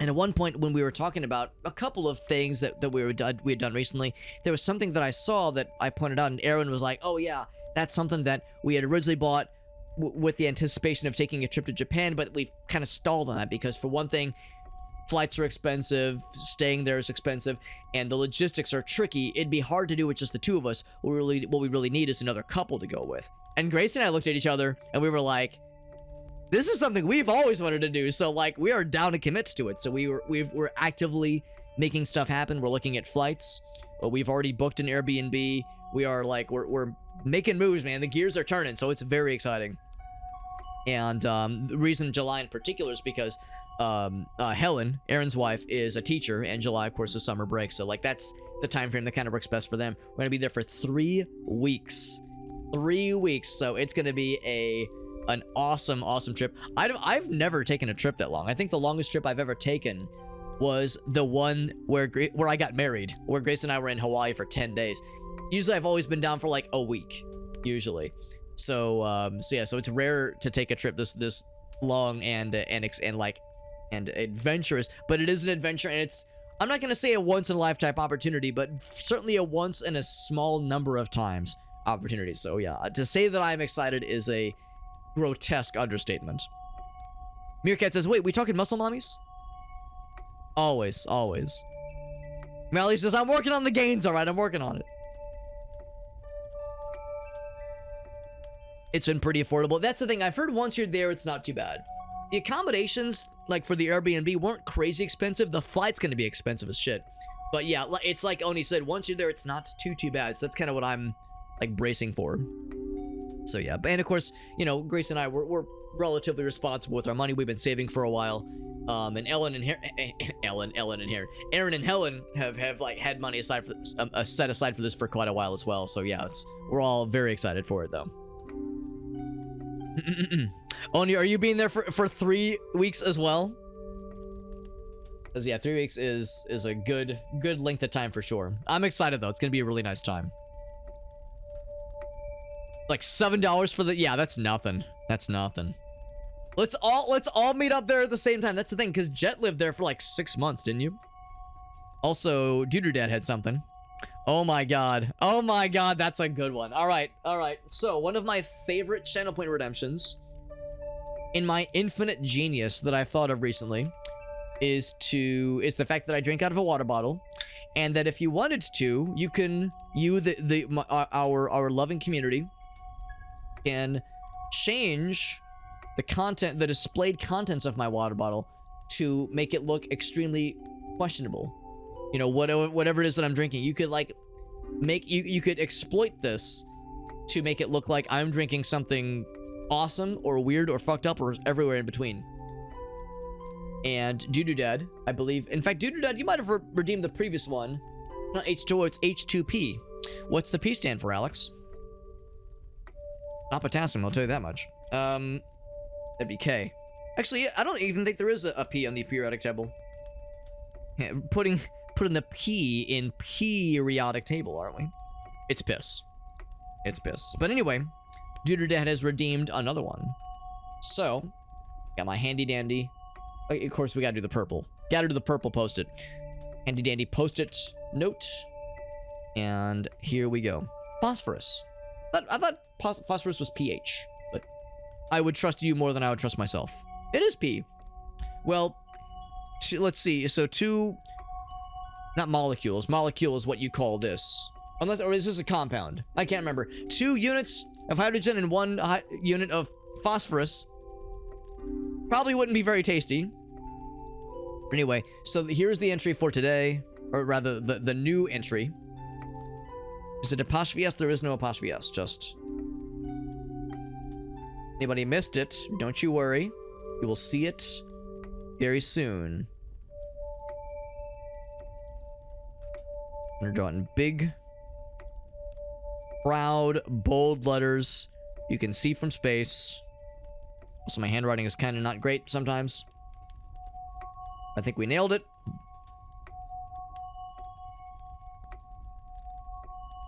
And at one point when we were talking about a couple of things that we had done recently, there was something that I saw that I pointed out, and Aaron was like, oh yeah, that's something that we had originally bought with the anticipation of taking a trip to Japan, but we kind of stalled on that because, for one thing, flights are expensive, staying there is expensive, and the logistics are tricky. It'd be hard to do with just the two of us. What we really need is another couple to go with. And Grace and I looked at each other, and we were like, this is something we've always wanted to do, so, like, we are down to commit to it. So we're actively making stuff happen. We're looking at flights. We've already booked an Airbnb. We are, like, we're making moves, man. The gears are turning, so it's very exciting. And the reason July in particular is because Helen, Aaron's wife, is a teacher, and July, of course, is summer break. So, like, that's the time frame that kind of works best for them. We're going to be there for 3 weeks. 3 weeks, so it's going to be an awesome trip. I've never taken a trip that long. I think the longest trip I've ever taken was the one where I got married, where Grace and I were in Hawaii for 10 days. Usually I've always been down for like a week, usually. So it's rare to take a trip this long and adventurous, but it is an adventure, and I'm not gonna say a once in a lifetime opportunity, but certainly a once in a small number of times opportunity. So yeah, to say that I'm excited is a grotesque understatement. Meerkat says, wait, we talking muscle mommies? Always. Mally says, I'm working on the gains, alright, I'm working on it. It's been pretty affordable. That's the thing, I've heard once you're there, it's not too bad. The accommodations, like for the Airbnb, weren't crazy expensive. The flight's gonna be expensive as shit. But yeah, it's like Oni said, once you're there, it's not too bad. So that's kind of what I'm, like, bracing for. So yeah, and of course, you know, Grace and I, we're relatively responsible with our money. We've been saving for a while. And Aaron and Helen have like had money aside for set aside for this for quite a while as well. So yeah, we're all very excited for it though. Oni, are you being there for 3 weeks as well? Because yeah, 3 weeks is a good length of time for sure. I'm excited though. It's gonna be a really nice time. Like $7 for yeah, that's nothing. That's nothing. Let's all meet up there at the same time. That's the thing, because Jet lived there for like 6 months, didn't you? Also, Duder Dad had something. Oh my god, that's a good one. All right. So one of my favorite channel point redemptions, in my infinite genius that I've thought of recently, is the fact that I drink out of a water bottle, and that if you wanted to, our loving community can change the displayed contents of my water bottle to make it look extremely questionable. You know, whatever it is that I'm drinking, you could like you could exploit this to make it look like I'm drinking something awesome or weird or fucked up or everywhere in between. And Dudu Dad, I believe, in fact, Dudu Dad, you might have redeemed the previous one. Not H2O, it's H2P. What's the P stand for, Alex? Not potassium, I'll tell you that much. That'd be K. Actually, I don't even think there is a P on the periodic table. Yeah, putting the P in periodic table, aren't we? It's piss. It's piss. But anyway, Duder Dad has redeemed another one. So, got my handy dandy. Of course, we gotta do the purple. Gotta do the purple post-it. Handy dandy post-it note. And here we go. Phosphorus. I thought phosphorus was pH, but I would trust you more than I would trust myself. It is P. Well, let's see. So not molecules. Molecule is what you call this. Or is this a compound? I can't remember. 2 units of hydrogen and 1 unit of phosphorus. Probably wouldn't be very tasty. Anyway, so here's the entry for today. Or rather, the new entry. Is it apostrophe S? There is no apostrophe S, just... Anybody missed it, don't you worry. You will see it very soon. I'm gonna draw it in big Proud, bold letters you can see from space. Also, my handwriting is kind of not great sometimes. I think we nailed it.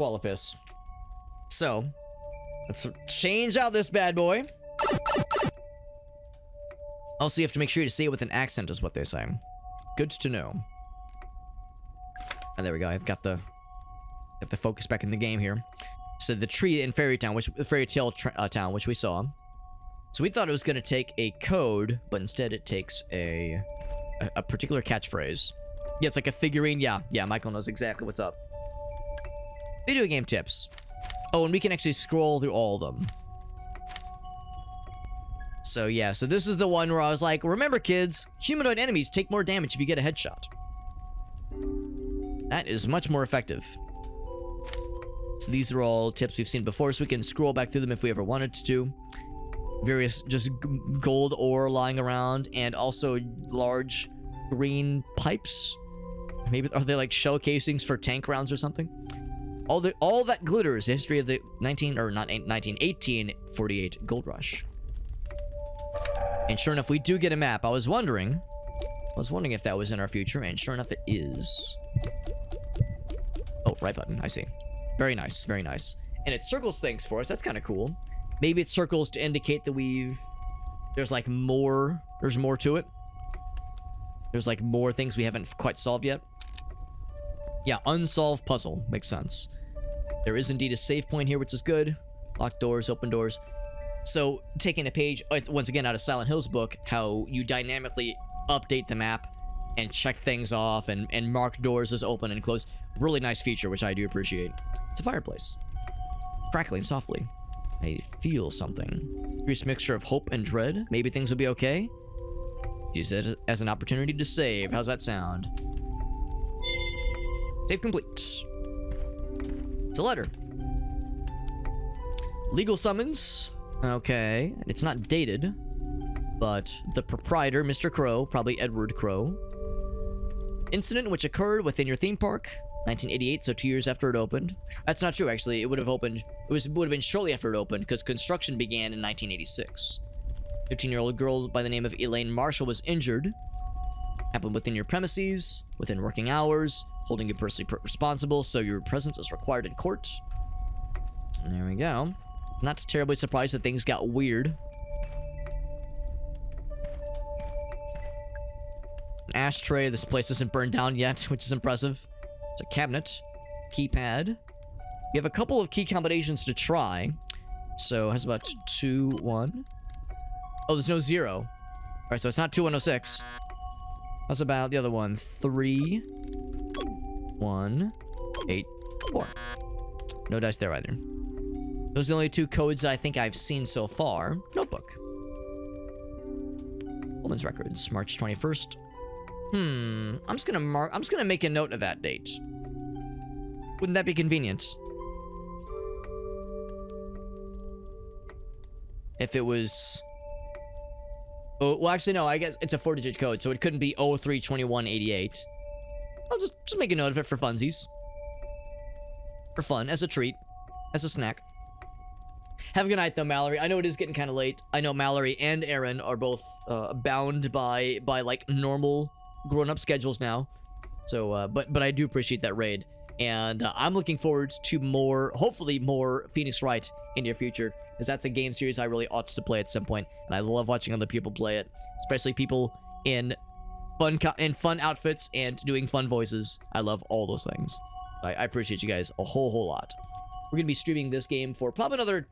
Qualifis. So, let's change out this bad boy. Also, you have to make sure to say it with an accent, is what they say. Good to know. And there we go. I've got the focus back in the game here. So the tree in Fairytale, town, which we saw. So we thought it was going to take a code, but instead it takes a particular catchphrase. Yeah, it's like a figurine. Yeah, Michael knows exactly what's up. Video game tips. Oh, and we can actually scroll through all of them. So yeah, so this is the one where I was like, remember kids, humanoid enemies take more damage if you get a headshot. That is much more effective. So these are all tips we've seen before, so we can scroll back through them if we ever wanted to. Various just gold ore lying around, and also large green pipes. Maybe are they like shell casings for tank rounds or something? All that glitters. The history of the 1848 gold rush. And sure enough, we do get a map. I was wondering if that was in our future, and sure enough, it is. Oh, right button. I see. Very nice, very nice. And it circles things for us. That's kind of cool. Maybe it circles to indicate that there's like more. There's more to it. There's like more things we haven't quite solved yet. Yeah, unsolved puzzle. Makes sense. There is indeed a save point here, which is good. Locked doors, open doors. So, taking a page, once again, out of Silent Hill's book, how you dynamically update the map and check things off and mark doors as open and closed. Really nice feature, which I do appreciate. It's a fireplace. Crackling softly. I feel something. Curious mixture of hope and dread. Maybe things will be okay. Use it as an opportunity to save. How's that sound? Save complete. It's a letter. Legal summons. Okay. It's not dated. But the proprietor, Mr. Crow, probably Edward Crow. Incident which occurred within your theme park. 1988, so 2 years after it opened. That's not true, actually. It would have opened. It would have been shortly after it opened, because construction began in 1986. 15-year-old girl by the name of Elaine Marshall was injured. Happened within your premises, within working hours, holding you personally responsible, so your presence is required in court. And there we go. Not terribly surprised that things got weird. An ashtray. This place isn't burned down yet, which is impressive. It's a cabinet. Keypad. You have a couple of key combinations to try. So, it has about 2, 1. Oh, there's no 0. Alright, so it's not 2106. How's about the other one? 3, 1, 8, 4. No dice there either. Those are the only 2 codes that I think I've seen so far. Notebook. Woman's records. March 21st. I'm just gonna make a note of that date. Wouldn't that be convenient? If it was... Oh, well, actually, no, I guess it's a 4-digit code, so it couldn't be 032188. I'll just make a note of it for funsies. For fun, as a treat. As a snack. Have a good night, though, Mallory. I know it is getting kind of late. I know Mallory and Aaron are both bound by like normal grown-up schedules now. So, but I do appreciate that raid. And I'm looking forward to more, hopefully more Phoenix Wright in your future. Because that's a game series I really ought to play at some point. And I love watching other people play it. Especially people in fun outfits and doing fun voices. I love all those things. I appreciate you guys a whole lot. We're going to be streaming this game for probably another,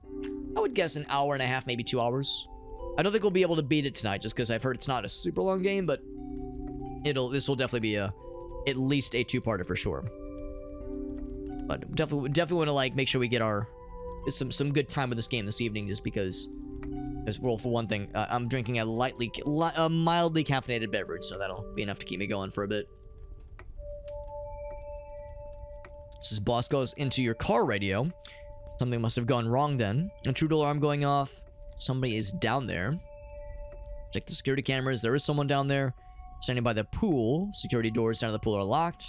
I would guess, an hour and a half, maybe 2 hours. I don't think we'll be able to beat it tonight, just because I've heard it's not a super long game, but this will definitely be at least a 2-parter for sure. But definitely want to like make sure we get some good time with this game this evening, just because. Well, for one thing, I'm drinking a mildly caffeinated beverage, so that'll be enough to keep me going for a bit. This boss goes into your car radio. Something must have gone wrong then. Intruder alarm going off. Somebody is down there. Check the security cameras. There is someone down there. Standing by the pool. Security doors down to the pool are locked.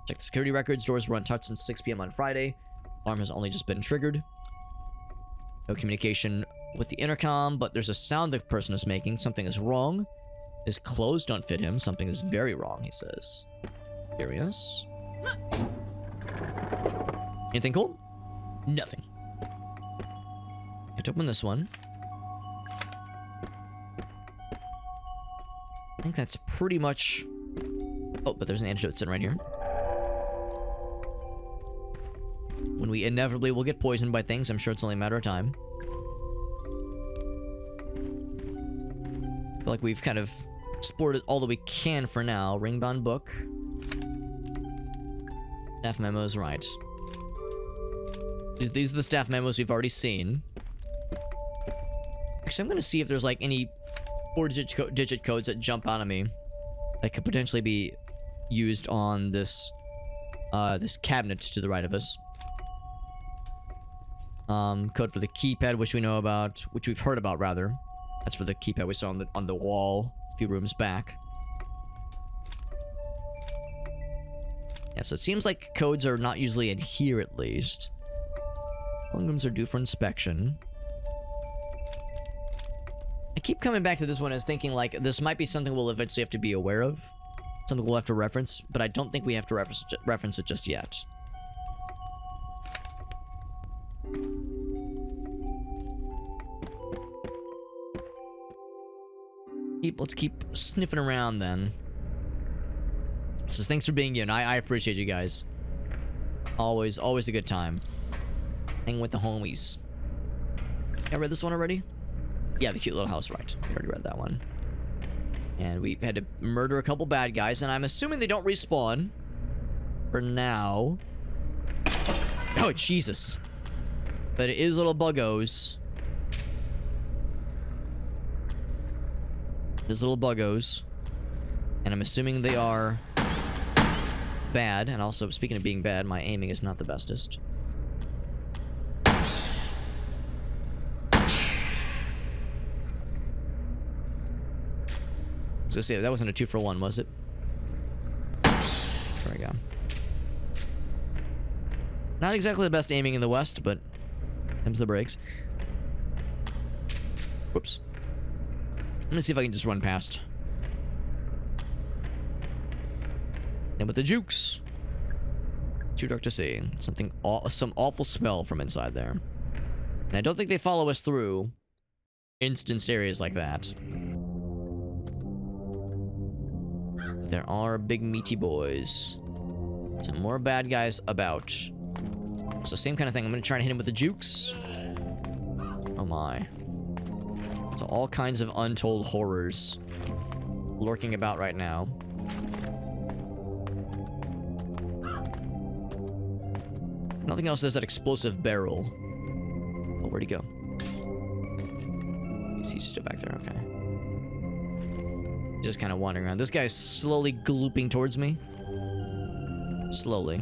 Check the security records. Doors were untouched since 6 p.m. on Friday. Alarm has only just been triggered. No communication with the intercom, but there's a sound the person is making. Something is wrong. His clothes don't fit him. Something is very wrong, he says. Curious. Anything cool? Nothing. Can't open this one. I think that's pretty much... Oh, but there's an antidote sitting right here. When we inevitably will get poisoned by things, I'm sure it's only a matter of time. I feel like we've kind of sported all that we can for now. Ringbound book. Staff memos, right. These are the staff memos we've already seen. Actually, I'm gonna see if there's like any 4-digit codes that jump out at me that could potentially be used on this this cabinet to the right of us. Code for the keypad, which we know about, which we've heard about rather. That's for the keypad we saw on the wall a few rooms back. Yeah, so it seems like codes are not usually in here at least. Long rooms are due for inspection. I keep coming back to this one as thinking like this might be something we'll eventually have to be aware of. Something we'll have to reference, but I don't think we have to reference it just yet. Let's keep sniffing around then. So thanks for being you, and I appreciate you guys. Always a good time. Hang with the homies. I read this one already? Yeah, the cute little house, right. I already read that one. And we had to murder a couple bad guys, and I'm assuming they don't respawn. For now. Oh, Jesus. But it is little buggos. There's little buggos. And I'm assuming they are bad. And also, speaking of being bad, my aiming is not the bestest. I was gonna say, that wasn't a 2-for-1, was it? There we go. Not exactly the best aiming in the West, but comes the breaks. Whoops. I'm gonna see if I can just run past. And with the jukes. Too dark to see. Some awful smell from inside there. And I don't think they follow us through instanced areas like that. There are big meaty boys. Some more bad guys about. So same kind of thing. I'm gonna try to hit him with the jukes. Oh my. So all kinds of untold horrors lurking about right now. Nothing else does that explosive barrel. Oh, where'd he go? He's still back there, okay. Just kind of wandering around. This guy's slowly glooping towards me. Slowly.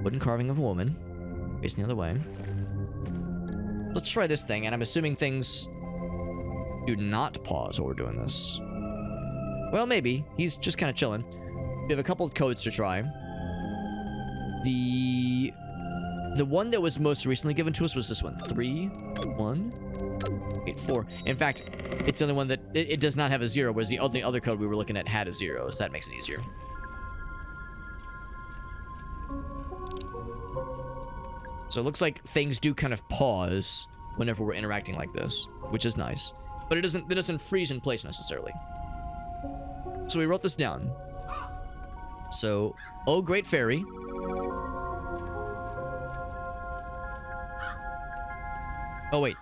Wooden carving of a woman. Facing the other way. Let's try this thing, and I'm assuming things do not pause while we're doing this. Well, maybe. He's just kind of chilling. We have a couple of codes to try. The one that was most recently given to us was this one. 3, 1, 8, 4. In fact, it's the only one that it does not have a 0, whereas the other code we were looking at had a 0, so that makes it easier. So it looks like things do kind of pause whenever we're interacting like this, which is nice. But it doesn't freeze in place necessarily. So we wrote this down. So, oh great fairy. Oh wait.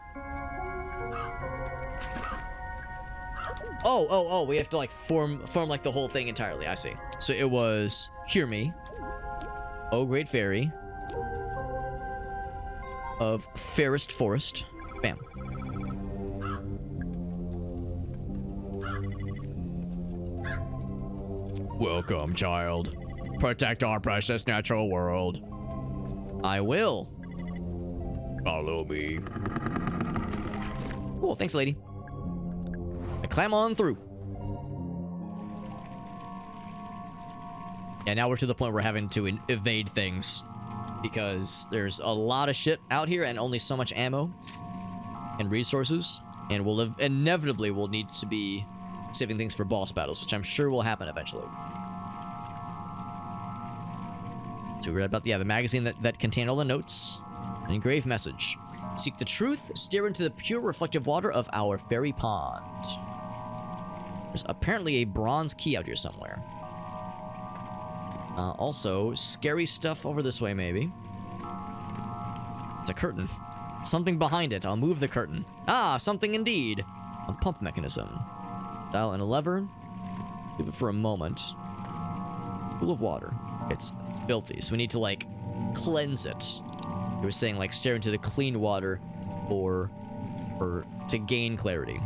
Oh, we have to like form like the whole thing entirely. I see. So it was hear me. Oh great fairy of fairest forest. Bam. Welcome, child. Protect our precious natural world. I will. Follow me. Cool, thanks, lady. I climb on through. Yeah, now we're to the point where we're having to evade things. Because there's a lot of shit out here and only so much ammo and resources. And inevitably we'll need to be saving things for boss battles, which I'm sure will happen eventually. So we read about the magazine that contained all the notes. An engraved message. Seek the truth, steer into the pure reflective water of our fairy pond. There's apparently a bronze key out here somewhere. Also, scary stuff over this way, maybe. It's a curtain. Something behind it. I'll move the curtain. Ah, something indeed. A pump mechanism. Dial and a lever. Leave it for a moment. Pool of water. It's filthy, so we need to, like, cleanse it. They were saying, like, stare into the clean water or to gain clarity.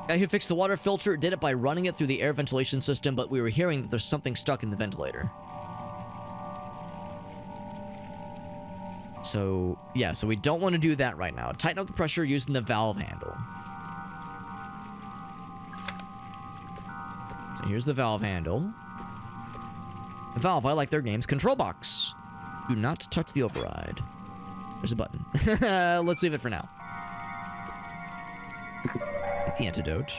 Guy who fixed the water filter did it by running it through the air ventilation system, but we were hearing that there's something stuck in the ventilator. So, yeah, so we don't want to do that right now. Tighten up the pressure using the valve handle. So here's the valve handle. Valve, I like their games. Control box. Do not touch the override. There's a button. Let's leave it for now. The antidote.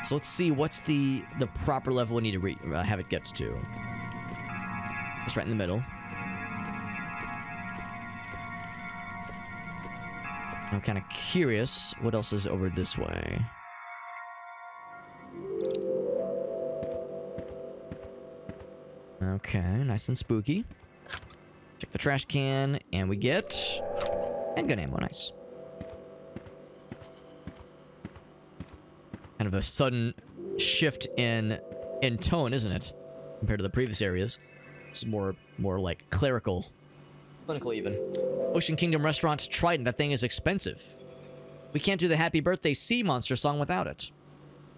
So let's see what's the proper level we need to have it get to. It's right in the middle. I'm kind of curious what else is over this way. Okay, nice and spooky. Check the trash can, and we get handgun ammo. Nice. Kind of a sudden shift in tone, isn't it? Compared to the previous areas. It's more like clerical. Clinical even. Ocean Kingdom Restaurant Trident. That thing is expensive. We can't do the Happy Birthday Sea Monster song without it.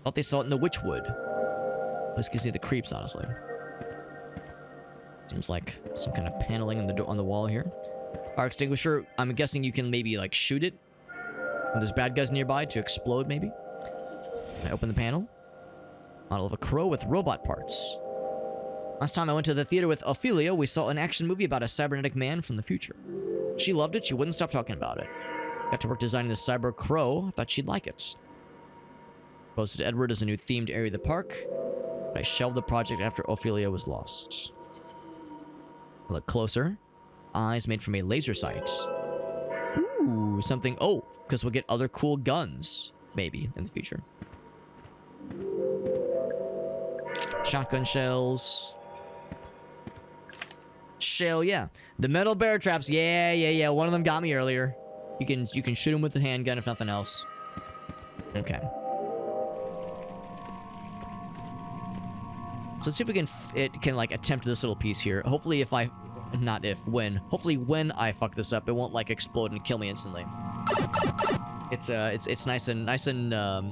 Thought they saw it in the Witchwood. This gives me the creeps, honestly. Seems like some kind of paneling on the wall here. Fire extinguisher. I'm guessing you can maybe like shoot it when there's bad guys nearby to explode, maybe. I open the panel. Model of a crow with robot parts. Last time I went to the theater with Ophelia, we saw an action movie about a cybernetic man from the future. She loved it. She wouldn't stop talking about it. Got to work designing the cyber crow. I thought she'd like it. Proposed to Edward as a new themed area of the park. But I shelved the project after Ophelia was lost. Look closer. Eyes made from a laser sight. Ooh, something. Oh, because we'll get other cool guns, maybe, in the future. Shotgun shells. Shell, yeah. The metal bear traps. Yeah. One of them got me earlier. You can shoot him with the handgun if nothing else. Okay. So let's see if we can like attempt this little piece here. Hopefully Hopefully when I fuck this up, it won't like explode and kill me instantly. It's nice and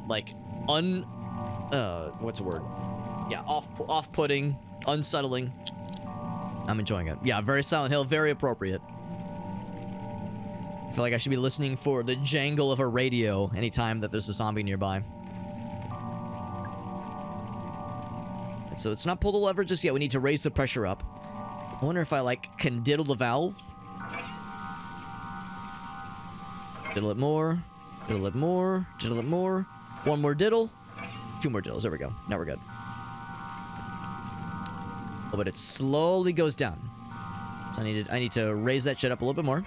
like what's the word? Yeah, off-putting, unsettling. I'm enjoying it. Yeah, very Silent Hill, very appropriate. I feel like I should be listening for the jangle of a radio anytime that there's a zombie nearby. So let's not pull the lever just yet. We need to raise the pressure up. I wonder if I, like, can diddle the valve. Diddle it more. Diddle it more. Diddle it more. One more diddle. Two more diddles. There we go. Now we're good. Oh, but it slowly goes down. So I need to raise that shit up a little bit more.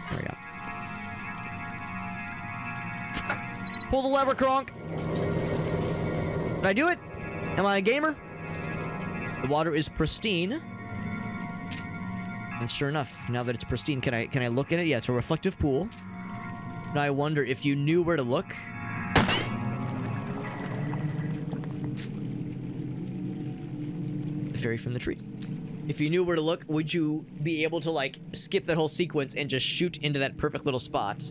There we go. Pull the lever, Kronk. Did I do it? Am I a gamer? The water is pristine. And sure enough, now that it's pristine, can I look at it? Yeah, it's a reflective pool. Now I wonder if you knew where to look. The fairy from the tree. If you knew where to look, would you be able to, like, skip that whole sequence and just shoot into that perfect little spot?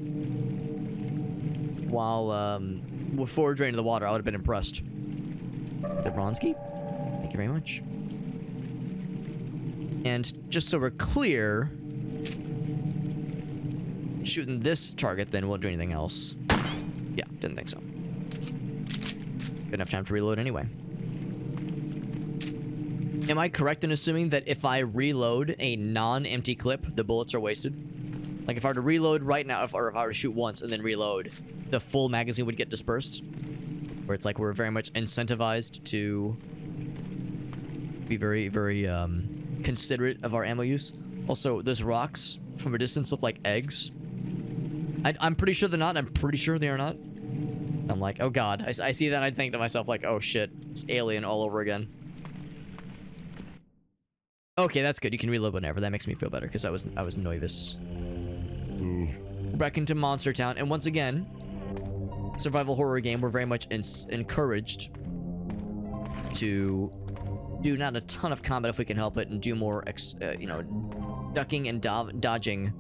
While, before draining the water, I would have been impressed. The bronze key. Thank you very much. And just so we're clear, shooting this target then won't do anything else. Yeah, didn't think so. Didn't have time to reload anyway. Am I correct in assuming that if I reload a non-empty clip, the bullets are wasted? Like if I were to reload right now, or if I were to shoot once and then reload, the full magazine would get dispersed? Where it's like we're very much incentivized to be very, very considerate of our ammo use. Also, those rocks from a distance look like eggs. I'm pretty sure they're not. I'm pretty sure they are not. I'm like, oh god. I see that and I think to myself like, oh shit. It's Alien all over again. Okay, that's good. You can reload whenever. That makes me feel better because I was nervous. Back into Monster Town, and once again, survival horror game. We're very much encouraged to do not a ton of combat if we can help it, and do more, you know, ducking and dodging,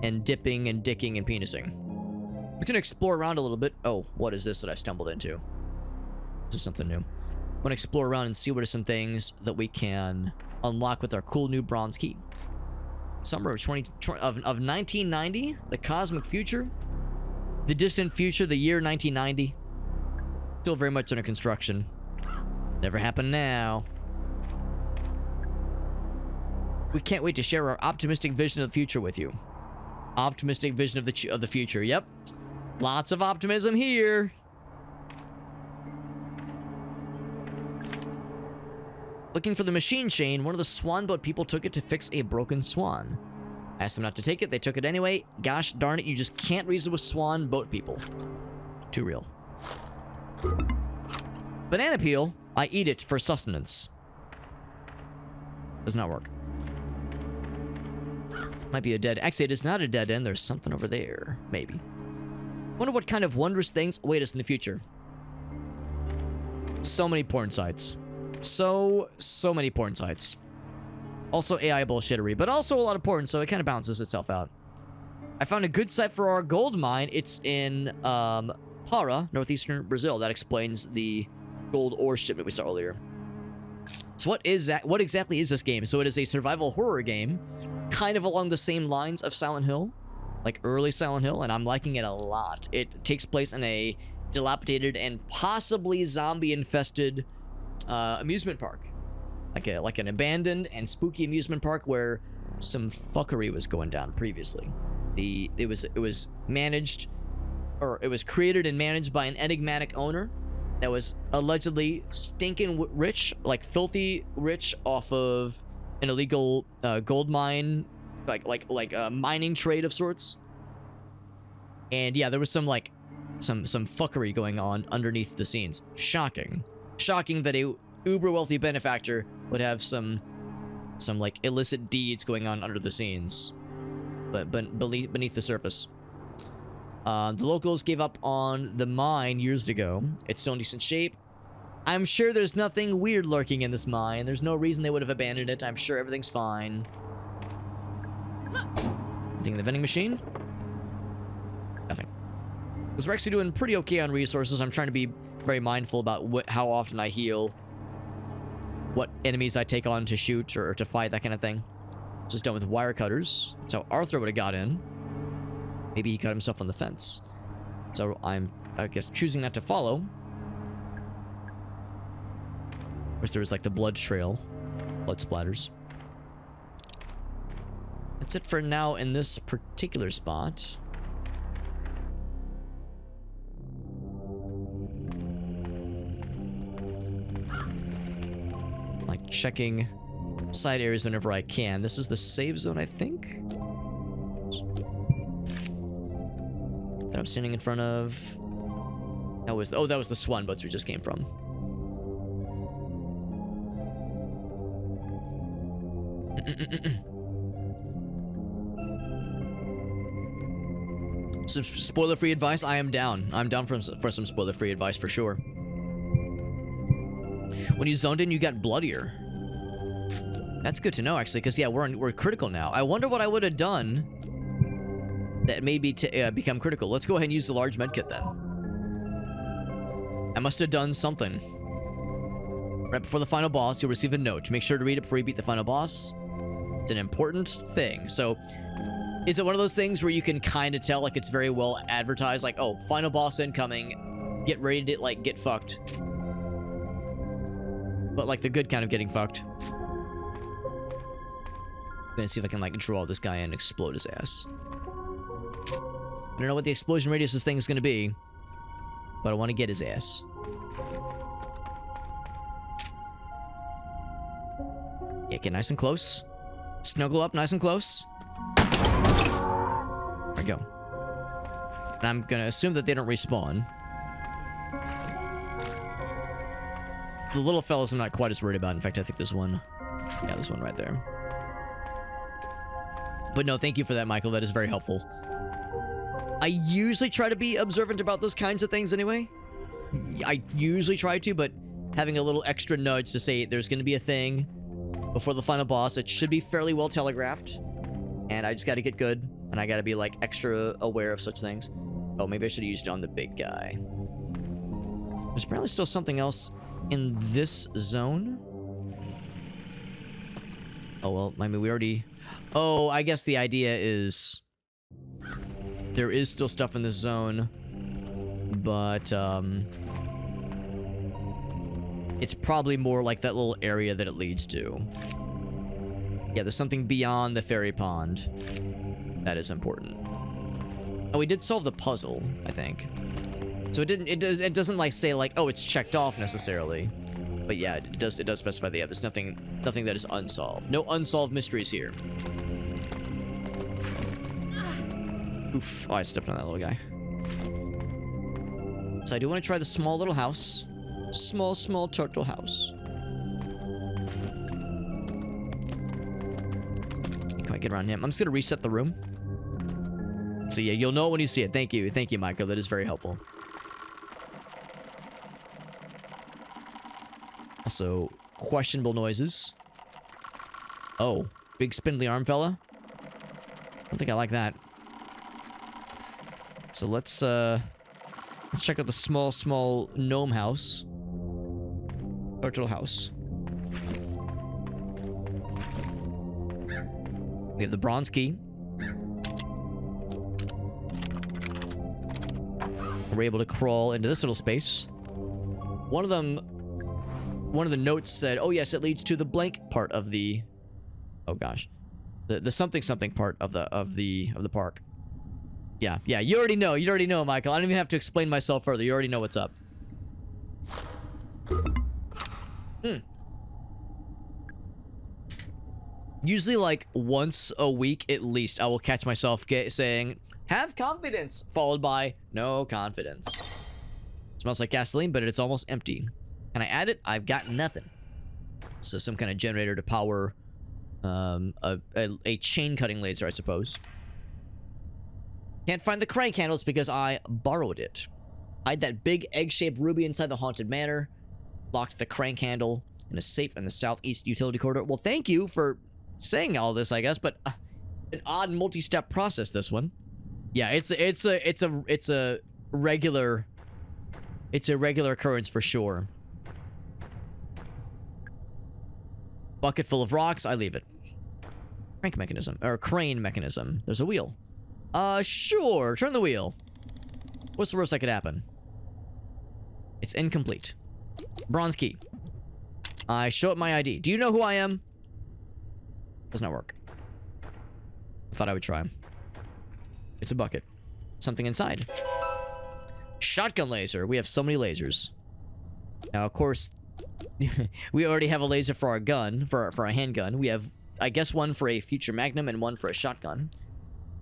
and dipping and dicking and penising. We're gonna explore around a little bit. Oh, what is this that I've stumbled into? This is something new. I'm gonna explore around and see what are some things that we can unlock with our cool new bronze key. Summer of 1990, the cosmic future, the distant future, the year 1990. Still very much under construction. Never happened now. We can't wait to share our optimistic vision of the future with you. Optimistic vision of the future. Yep. Lots of optimism here. Looking for the machine chain, one of the swan boat people took it to fix a broken swan. I asked them not to take it, they took it anyway. Gosh darn it, you just can't reason with swan boat people. Too real. Banana peel, I eat it for sustenance. Does not work. Might be a dead... Actually, it is not a dead end, there's something over there. Maybe. Wonder what kind of wondrous things await us in the future. So many porn sites. So many porn sites. Also AI bullshittery, but also a lot of porn, so it kind of balances itself out. I found a good site for our gold mine. It's in Para, northeastern Brazil. That explains the gold ore shipment we saw earlier. So what is that? What exactly is this game? So it is a survival horror game, kind of along the same lines of Silent Hill, like early Silent Hill, and I'm liking it a lot. It takes place in a dilapidated and possibly zombie-infested amusement park, like an abandoned and spooky amusement park where some fuckery was going down previously. It was managed, or it was created and managed by an enigmatic owner that was allegedly stinking rich, like filthy rich, off of an illegal gold mine, like a mining trade of sorts. And yeah, there was some fuckery going on underneath the scenes. Shocking that a uber wealthy benefactor would have some like illicit deeds going on under the scenes, but beneath the surface. The locals gave up on the mine years ago. It's still in decent shape. I'm sure there's nothing weird lurking in this mine. There's no reason they would have abandoned it. I'm sure everything's fine. Anything in the vending machine? Nothing. Because we're actually doing pretty okay on resources. I'm trying to be very mindful about how often I heal, what enemies I take on to shoot or to fight, that kind of thing. Just done with wire cutters. That's how Arthur would have got in. Maybe he cut himself on the fence. So I'm, I guess, choosing not to follow. Of course, there was like the blood trail. Blood splatters. That's it for now in this particular spot. Like checking side areas whenever I can. This is the save zone, I think. That I'm standing in front of. That was the swan boats we just came from. Some spoiler-free advice. I am down. I'm down for some spoiler-free advice for sure. When you zoned in, you got bloodier. That's good to know, actually, because yeah, we're critical now. I wonder what I would have done that made me become critical. Let's go ahead and use the large medkit then. I must have done something. Right before the final boss, you'll receive a note. Make sure to read it before you beat the final boss. It's an important thing. So, is it one of those things where you can kind of tell, like, it's very well advertised, like, oh, final boss incoming, get ready to, like, get fucked. But, like, the good kind of getting fucked. I'm gonna see if I can, like, draw this guy and explode his ass. I don't know what the explosion radius of this thing is gonna be, but I want to get his ass. Yeah, get nice and close. Snuggle up nice and close. There we go. And I'm gonna assume that they don't respawn. The little fellas I'm not quite as worried about. In fact, I think there's one. Yeah, there's one right there. But no, thank you for that, Michael. That is very helpful. I usually try to be observant about those kinds of things anyway. I usually try to, but having a little extra nudge to say there's going to be a thing before the final boss, it should be fairly well telegraphed. And I just got to get good, and I got to be, like, extra aware of such things. Oh, maybe I should have used it on the big guy. There's apparently still something else in this zone. Oh, well, I mean, we already... Oh, I guess the idea is... There is still stuff in this zone, but, it's probably more like that little area that it leads to. Yeah, there's something beyond the fairy pond that is important. Oh, we did solve the puzzle, I think. So it doesn't like say like, oh, it's checked off necessarily. But yeah, it does specify that yeah, there's nothing that is unsolved. No unsolved mysteries here. Oof, oh, I stepped on that little guy. So I do want to try the small little house. Small turtle house. Can I get around him? I'm just gonna reset the room. So yeah, you'll know it when you see it. Thank you, Michael. That is very helpful. Also, questionable noises. Oh, big spindly arm fella. I don't think I like that. So let's check out the small gnome house. Turtle house. We have the bronze key. We're able to crawl into this little space. One of the notes said, "Oh yes, it leads to the blank part of the." Oh gosh, the something part of the park. Yeah, you already know, Michael. I don't even have to explain myself further. You already know what's up. Usually, like, once a week at least, I will catch myself saying, "Have confidence," followed by, "No confidence." Smells like gasoline, but it's almost empty. Can I add it? I've got nothing. So some kind of generator to power a chain cutting laser, I suppose. Can't find the crank handles because I borrowed it. Hide that big egg-shaped ruby inside the haunted manor. Locked the crank handle in a safe in the southeast utility corridor. Well, thank you for saying all this, I guess, but an odd multi-step process, this one. Yeah, it's a regular occurrence for sure. Bucket full of rocks, I leave it. Crank mechanism, or crane mechanism. There's a wheel. Sure, turn the wheel. What's the worst that could happen? It's incomplete. Bronze key. I show up my ID. Do you know who I am? Does not work. I thought I would try. It's a bucket. Something inside. Shotgun laser. We have so many lasers. Now, of course, we already have a laser for our gun, for our handgun. We have, I guess, one for a future magnum and one for a shotgun.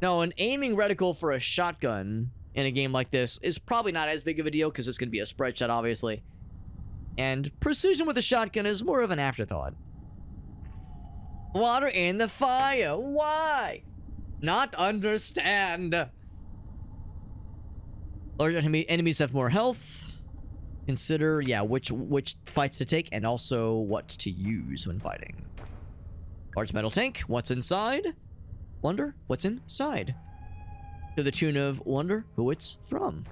Now, an aiming reticle for a shotgun in a game like this is probably not as big of a deal because it's going to be a spread shot, obviously. And precision with a shotgun is more of an afterthought. Water in the fire. Why? Not understand. Large enemies have more health. Consider, yeah, which fights to take and also what to use when fighting. Large metal tank. What's inside? Wonder what's inside. To the tune of wonder who it's from.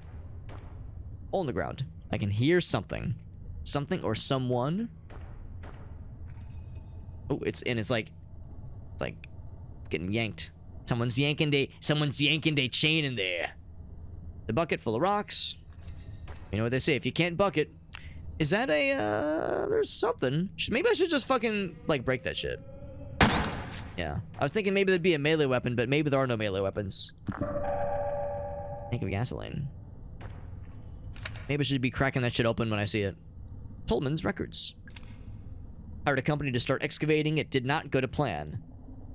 Hole in the ground. I can hear something. Something or someone. Oh, it's like it's getting yanked. Someone's yanking a chain in there. The bucket full of rocks. You know what they say, if you can't buck it. Is that a, there's something. Maybe I should just fucking, like, break that shit. Yeah. I was thinking maybe there'd be a melee weapon, but maybe there are no melee weapons. Think of gasoline. Maybe I should be cracking that shit open when I see it. Tolman's Records. Hired a company to start excavating. It did not go to plan.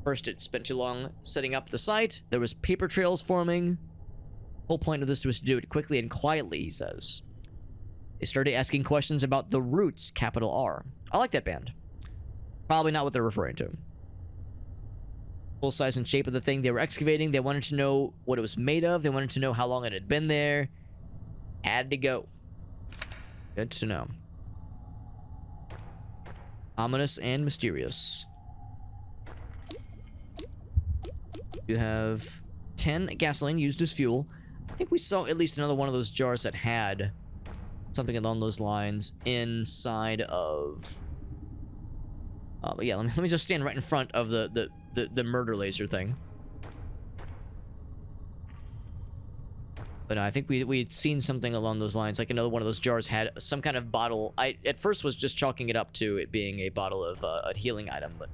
First, it spent too long setting up the site. There was paper trails forming. Whole point of this was to do it quickly and quietly, he says. They started asking questions about the Roots, capital R. I like that band. Probably not what they're referring to. Full size and shape of the thing they were excavating. They wanted to know what it was made of. They wanted to know how long it had been there. Had to go. Good to know. Ominous and mysterious. You have 10 gasoline used as fuel. I think we saw at least another one of those jars that had something along those lines inside of... but yeah, let me just stand right in front of the murder laser thing. But I think we'd seen something along those lines. Like another one of those jars had some kind of bottle. I at first was just chalking it up to it being a bottle of a healing item, but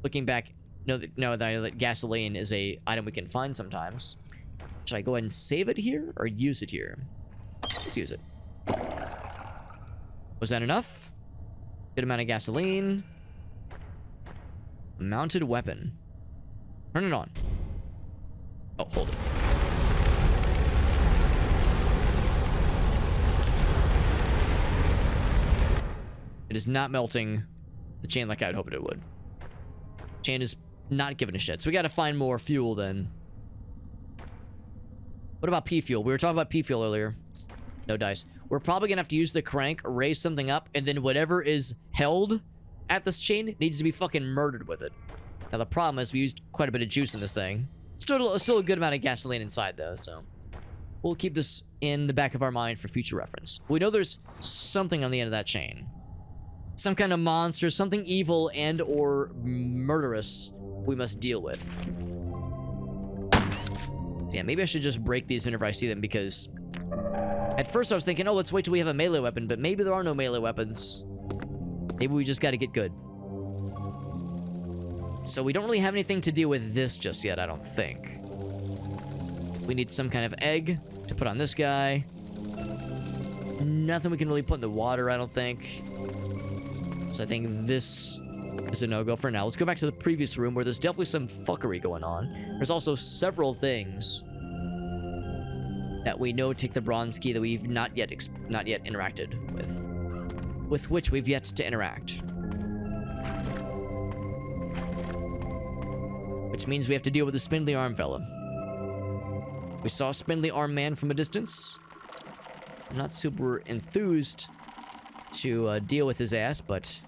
looking back, know that I know that gasoline is a item we can find sometimes. Should I go ahead and save it here or use it here? Let's use it. Was that enough? Good amount of gasoline. Mounted weapon. Turn it on. Oh, hold it. It is not melting the chain like I would hoped it would. Chain is not giving a shit. So we gotta find more fuel then. What about P-fuel? We were talking about P-fuel earlier. No dice. We're probably gonna have to use the crank, raise something up, and then whatever is held at this chain needs to be fucking murdered with it. Now the problem is we used quite a bit of juice in this thing. Still a good amount of gasoline inside though, so we'll keep this in the back of our mind for future reference. We know there's something on the end of that chain. Some kind of monster, something evil and or murderous we must deal with. Yeah, maybe I should just break these whenever I see them, because at first I was thinking, oh, let's wait till we have a melee weapon, but maybe there are no melee weapons. Maybe we just gotta get good. So we don't really have anything to deal with this just yet, I don't think. We need some kind of egg to put on this guy. Nothing we can really put in the water, I don't think. So I think this is a no-go for now. Let's go back to the previous room where there's definitely some fuckery going on. There's also several things that we know take the bronze key that we've not yet interacted with which we've yet to interact. Which means we have to deal with the spindly arm fella. We saw a spindly arm man from a distance. I'm not super enthused to deal with his ass, but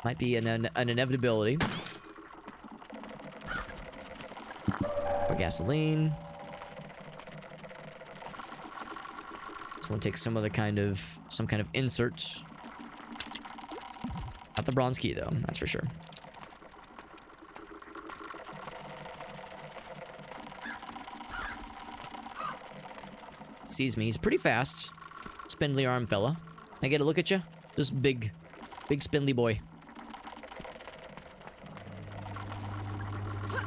might be an inevitability. Or gasoline. Someone takes some kind of insert. Not the bronze key though, that's for sure. Sees me. He's pretty fast. Spindly arm fella. Can I get a look at you? This big spindly boy.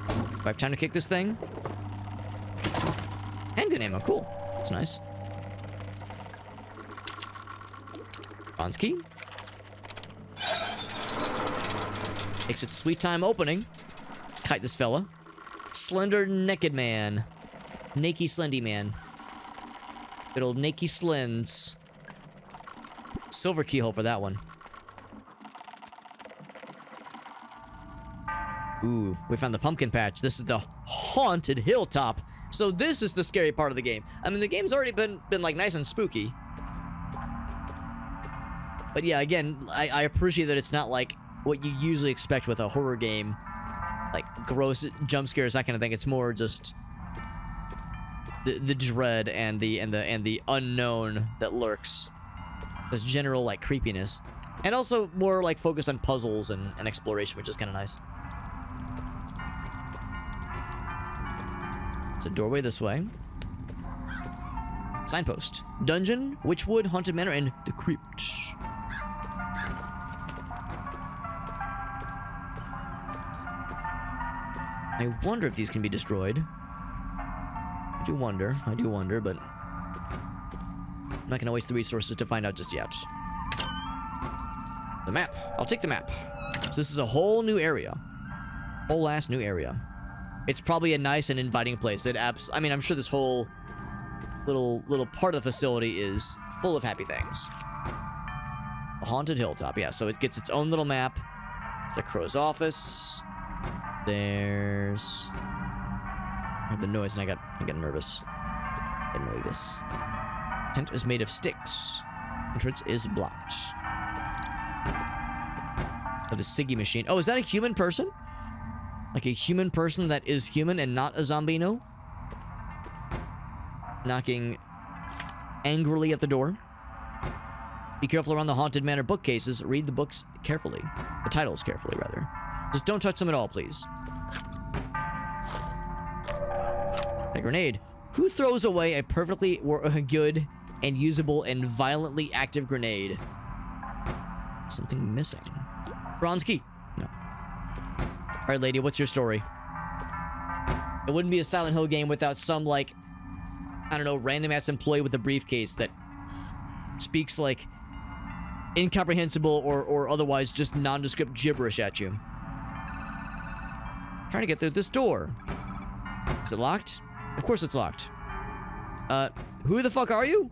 Do I have time to kick this thing? Handgun ammo, cool. That's nice. Bronze key. Takes its sweet time opening. Kite this fella. Slender naked man. Nakey slendy man. Good old nakey slends. Silver keyhole for that one. Ooh, we found the pumpkin patch. This is the haunted hilltop. So this is the scary part of the game. I mean, the game's already been like nice and spooky. But yeah, again, I appreciate that it's not like what you usually expect with a horror game. Like gross jump scares, that kind of thing. It's more just the dread and the unknown that lurks. This general like creepiness, and also more like focus on puzzles and exploration, which is kind of nice. It's a doorway this way. Signpost. Dungeon, Witchwood, Haunted Manor, and the Crypt. I wonder if these can be destroyed. I do wonder, but I'm not gonna waste the resources to find out just yet. The map. I'll take the map. So this is a whole new area. Whole ass new area. It's probably a nice and inviting place. I mean, I'm sure this whole little part of the facility is full of happy things. A haunted hilltop, yeah. So it gets its own little map. The crow's office. There's... I heard the noise and I got nervous. I didn't know this. Tent is made of sticks. Entrance is blocked. Oh, the Siggy machine. Oh, is that a human person? Like a human person that is human and not a zombino? Knocking angrily at the door. Be careful around the Haunted Manor bookcases. Read the books carefully. The titles carefully, rather. Just don't touch them at all, please. A grenade. Who throws away a perfectly good and usable and violently active grenade? Something missing. Bronze key. No. Alright, lady, what's your story? It wouldn't be a Silent Hill game without some, like, I don't know, random-ass employee with a briefcase that speaks, like, incomprehensible or otherwise just nondescript gibberish at you. Trying to get through this door. Is it locked? Of course it's locked. Who the fuck are you?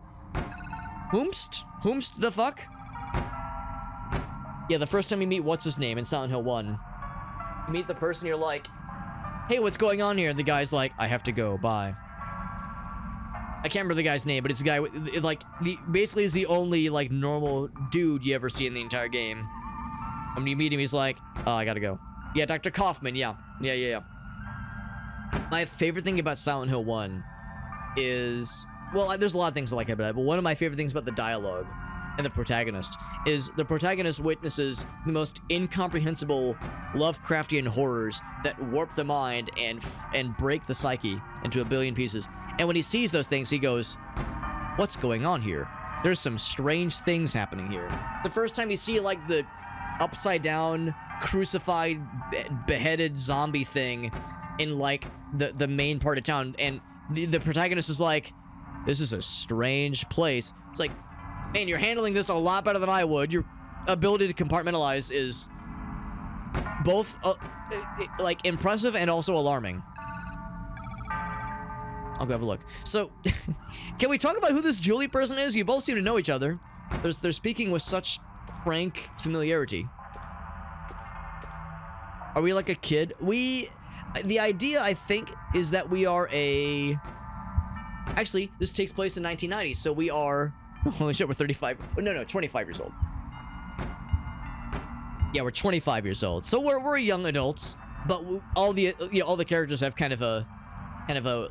Whomst? Whomst the fuck? Yeah, the first time you meet what's-his-name in Silent Hill 1. You meet the person, you're like, hey, what's going on here? And the guy's like, I have to go, bye. I can't remember the guy's name, but it's a guy with, like, basically is the only, like, normal dude you ever see in the entire game. And when you meet him, he's like, oh, I gotta go. Yeah, Dr. Kaufman, yeah. Yeah. My favorite thing about Silent Hill 1 is... Well, there's a lot of things I like about it, but one of my favorite things about the dialogue and the protagonist is the protagonist witnesses the most incomprehensible Lovecraftian horrors that warp the mind and break the psyche into a billion pieces. And when he sees those things, he goes, what's going on here? There's some strange things happening here. The first time you see, like, the upside-down, crucified, beheaded zombie thing in, like, the main part of town, and the protagonist is like, this is a strange place. It's like, man, you're handling this a lot better than I would. Your ability to compartmentalize is both, like, impressive and also alarming. I'll go have a look. So, can we talk about who this Julie person is? You both seem to know each other. They're speaking with such frank familiarity. Are we like a kid? The idea, I think, is that we are a... Actually, this takes place in 1990, so we are... Holy shit, we're 35... No, 25 years old. Yeah, we're 25 years old. So we're young adults, but all the characters have kind of a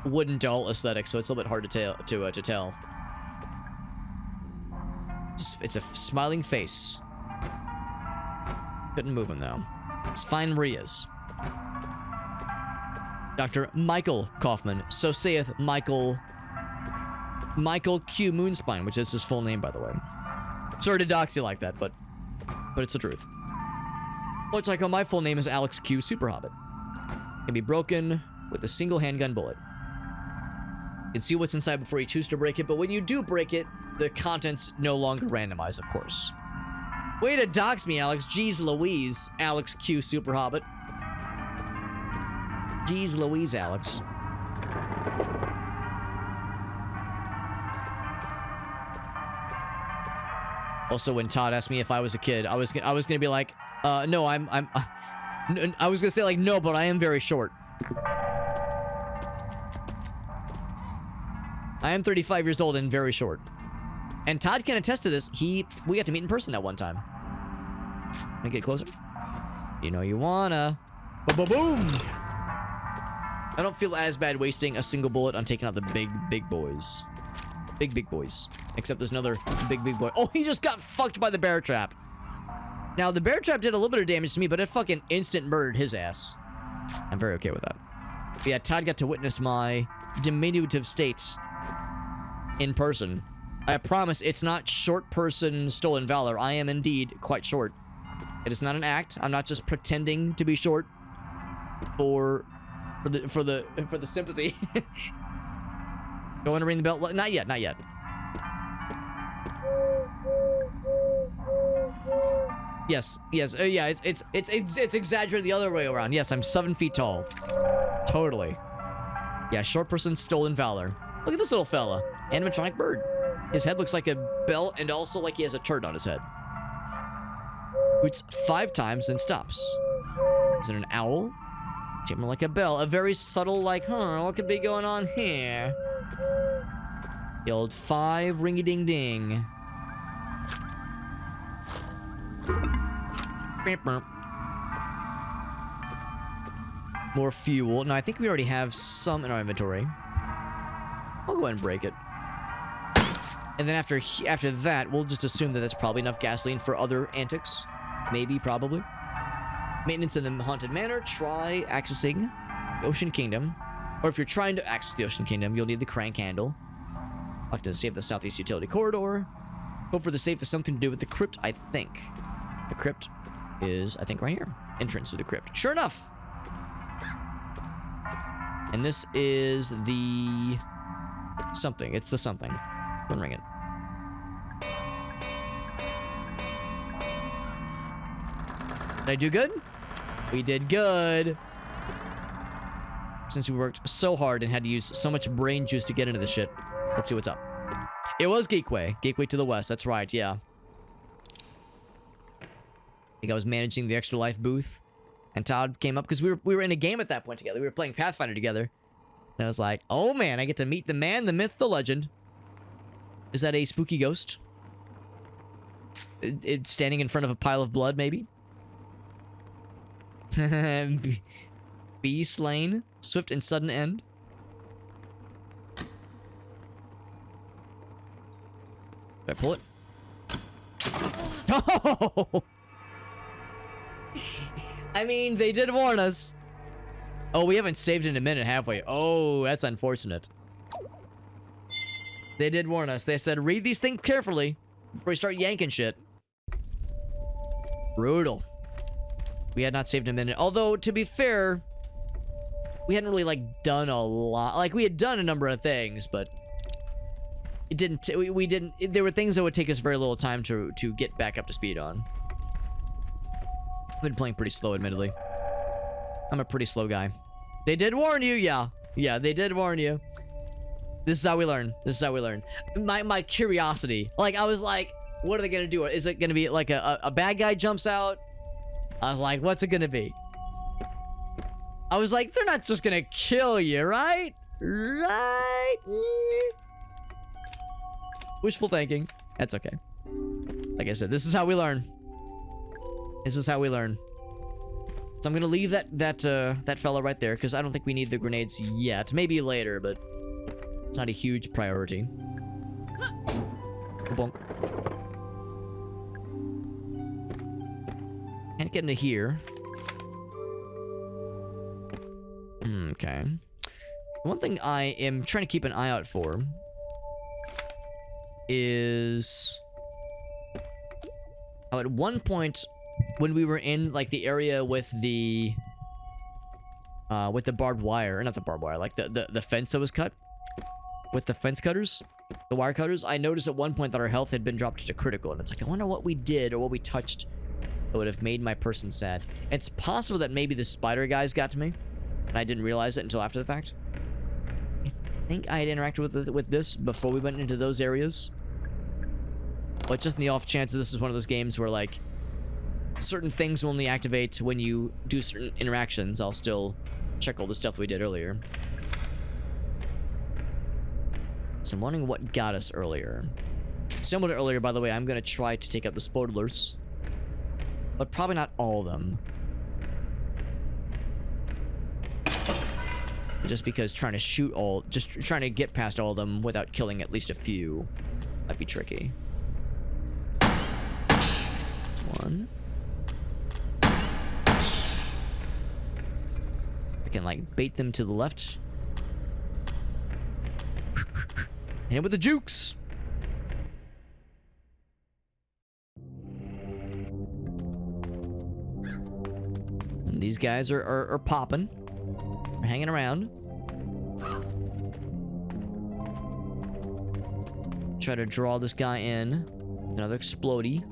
wooden doll aesthetic, so it's a little bit hard to tell. It's a smiling face. Couldn't move him though. It's fine where he is. Dr. Michael Kaufman. So saith Michael Q. Moonspine, which is his full name, by the way. Sorry to dox you like that, but it's the truth. Looks like my full name is Alex Q. Super Hobbit. Can be broken with a single handgun bullet. You can see what's inside before you choose to break it, but when you do break it, the contents no longer randomize, of course. Way to dox me, Alex. Jeez Louise, Alex Q. Super Hobbit. Jeez Louise, Alex. Also, when Todd asked me if I was a kid, I was gonna be like, no, I was gonna say like, no, but I am very short. I am 35 years old and very short. And Todd can attest to this. We got to meet in person that one time. Can I get closer? You know you wanna. Ba-ba-boom! I don't feel as bad wasting a single bullet on taking out the big boys. Big boys. Except there's another big boy. Oh, he just got fucked by the bear trap. Now, the bear trap did a little bit of damage to me, but it fucking instant murdered his ass. I'm very okay with that. But yeah, Todd got to witness my diminutive state. in person. I promise it's not short person stolen valor. I am indeed quite short. It is not an act. I'm not just pretending to be short for the sympathy. Going to ring the bell? Not yet, not yet. Yes, yes, yeah. It's exaggerated the other way around. Yes, I'm 7 feet tall. Totally. Yeah, short person, stolen valor. Look at this little fella. Animatronic bird. His head looks like a bell, and also like he has a turd on his head. Hoots 5 times, then stops. Is it an owl? Shaped like a bell. A very subtle, like, what could be going on here? The old 5 ringy-ding-ding. More fuel. No, I think we already have some in our inventory. I'll go ahead and break it. And then after that, we'll just assume that that's probably enough gasoline for other antics. Maybe, probably. Maintenance in the Haunted Manor. Try accessing the Ocean Kingdom. Or if you're trying to access the Ocean Kingdom, you'll need the crank handle. Like to save the Southeast Utility Corridor. Hope for the safe has something to do with the crypt, I think. The crypt is, I think, right here. Entrance to the crypt. Sure enough. And this is the something. It's the something. Don't ring it. Did I do good? We did good. Since we worked so hard and had to use so much brain juice to get into this shit. Let's see what's up. It was Gateway. Gateway to the west. That's right, yeah. I think I was managing the Extra Life booth. And Todd came up because we were in a game at that point together. We were playing Pathfinder together. And I was like, oh man, I get to meet the man, the myth, the legend. Is that a spooky ghost? It's standing in front of a pile of blood, maybe? Be slain. Swift and sudden end. Did I pull it? Oh! I mean, they did warn us. Oh, we haven't saved in a minute, have we? Oh, that's unfortunate. They did warn us. They said, read these things carefully before you start yanking shit. Brutal. We had not saved in a minute. Although, to be fair, we hadn't really, like, done a lot. Like, we had done a number of things, but it didn't... We didn't... There were things that would take us very little time to get back up to speed on. I've been playing pretty slow, admittedly. I'm a pretty slow guy. They did warn you, yeah. Yeah, they did warn you. This is how we learn. This is how we learn. My curiosity. Like, I was like, what are they gonna do? Is it gonna be like a bad guy jumps out? I was like, what's it gonna be? I was like, they're not just gonna kill you, right? Right? Wishful thinking. That's okay. Like I said, this is how we learn. This is how we learn. So I'm gonna leave that fella right there because I don't think we need the grenades yet. Maybe later, but it's not a huge priority. Bonk. Can't get into here. Okay. One thing I am trying to keep an eye out for is at one point when we were in like the area with the barbed wire, or not the barbed wire, like the fence that was cut with the fence cutters, the wire cutters, I noticed at one point that our health had been dropped to critical, and it's like, I wonder what we did or what we touched that would have made my person sad. It's possible that maybe the spider guys got to me and I didn't realize it until after the fact. I think I had interacted with this before we went into those areas, but just in the off chance that this is one of those games where like certain things will only activate when you do certain interactions, I'll still check all the stuff we did earlier. So I'm wondering what got us earlier. Similar to earlier, by the way, I'm going to try to take out the spoilers, but probably not all of them. Just because trying to get past all of them without killing at least a few might be tricky. One. I can like bait them to the left. And with the jukes. And these guys are popping. They're hanging around. Try to draw this guy in. Another explodey.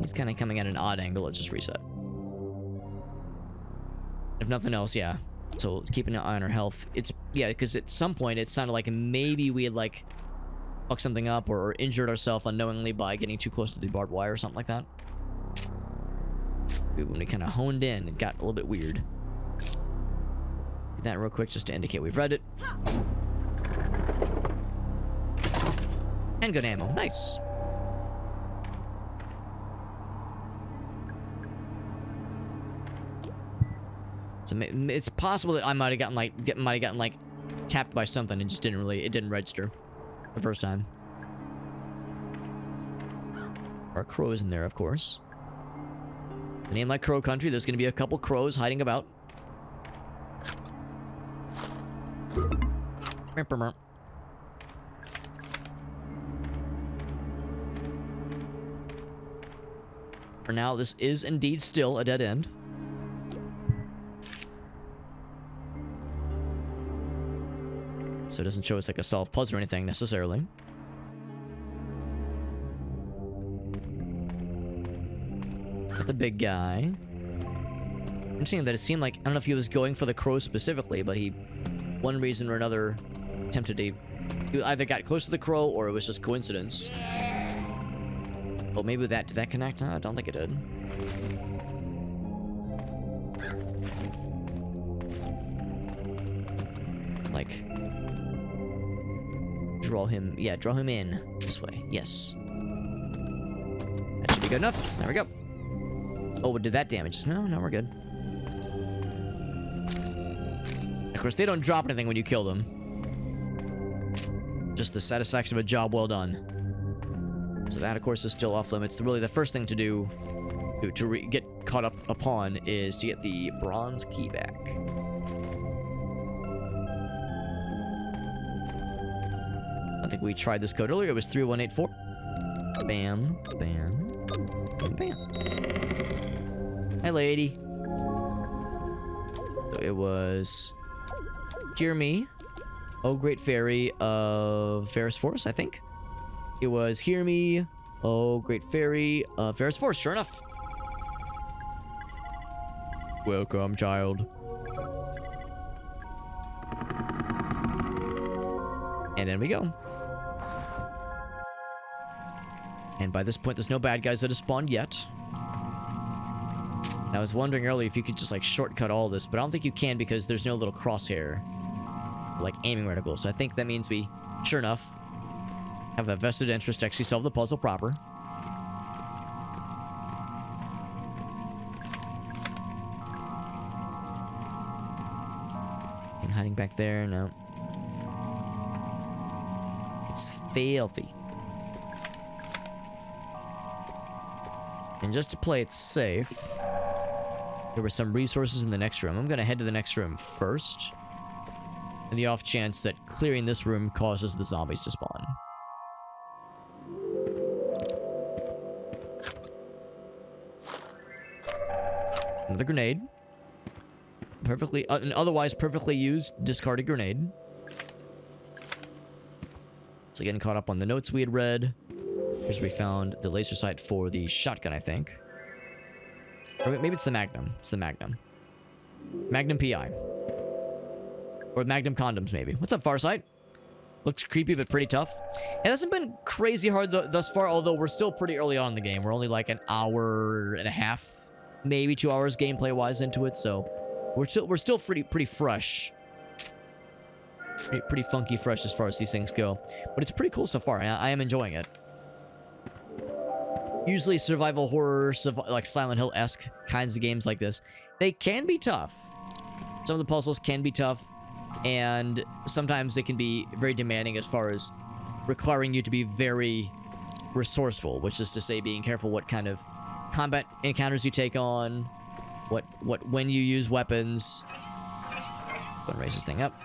He's kind of coming at an odd angle. Let's just reset. If nothing else, yeah. So keeping an eye on our health. It's, yeah, because at some point it sounded like maybe we had like fucked something up or injured ourselves unknowingly by getting too close to the barbed wire or something like that. When we kind of honed in, it got a little bit weird. Hit that real quick just to indicate we've read it. And good ammo. Nice. So it's possible that I might have gotten like tapped by something and just it didn't register the first time. Our crows in there, of course. A name like Crow Country, there's gonna be a couple crows hiding about. For now, this is indeed still a dead end. So it doesn't show us like a solved puzzle or anything necessarily. Got the big guy. Interesting that it seemed like, I don't know if he was going for the crow specifically, but he, one reason or another, attempted to, he either got close to the crow or it was just coincidence. Well, maybe did that connect? No, I don't think it did. Like, draw him in this way. Yes. That should be good enough. There we go. Oh, did that damage us? No, we're good. Of course, they don't drop anything when you kill them. Just the satisfaction of a job well done. So that, of course, is still off limits. Really, the first thing to do to get caught up upon is to get the bronze key back. I think we tried this code earlier. It was 3184. Bam, bam, bam, bam. Hi, lady. So it was Hear Me, Oh Great Fairy of Ferris Force, I think. It was Hear Me, Oh Great Fairy of Ferris Force, sure enough. Welcome, child. And then we go. And by this point, there's no bad guys that have spawned yet. And I was wondering earlier if you could just, like, shortcut all this, but I don't think you can because there's no little crosshair, like, aiming reticle. So I think that means we, sure enough, have a vested interest to actually solve the puzzle proper. And hiding back there, no. It's filthy. And just to play it safe, there were some resources in the next room. I'm gonna head to the next room first. In the off chance that clearing this room causes the zombies to spawn. Another grenade. Perfectly, an otherwise perfectly used discarded grenade. So getting caught up on the notes we had read. Here's where we found the laser sight for the shotgun, I think. Or maybe it's the Magnum. It's the Magnum. Magnum PI. Or Magnum condoms, maybe. What's up, Farsight? Looks creepy, but pretty tough. It hasn't been crazy hard thus far, although we're still pretty early on in the game. We're only like an hour and a half, maybe 2 hours gameplay-wise into it, so we're still pretty fresh. Pretty funky fresh as far as these things go. But it's pretty cool so far. I am enjoying it. Usually survival horror, like Silent Hill-esque kinds of games like this, they can be tough. Some of the puzzles can be tough, and sometimes they can be very demanding as far as requiring you to be very resourceful, which is to say being careful what kind of combat encounters you take on, when you use weapons. Go and raise this thing up.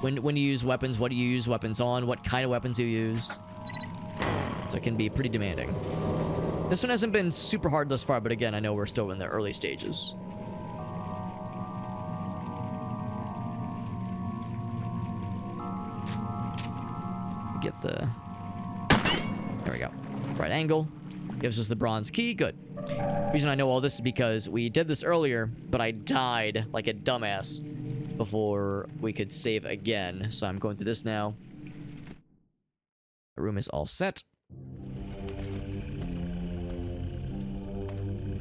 when you use weapons, what do you use weapons on, what kind of weapons you use. So it can be pretty demanding. This one hasn't been super hard thus far, but again, I know we're still in the early stages. Get the... There we go. Right angle. Gives us the bronze key. Good. The reason I know all this is because we did this earlier, but I died like a dumbass before we could save again. So I'm going through this now. The room is all set.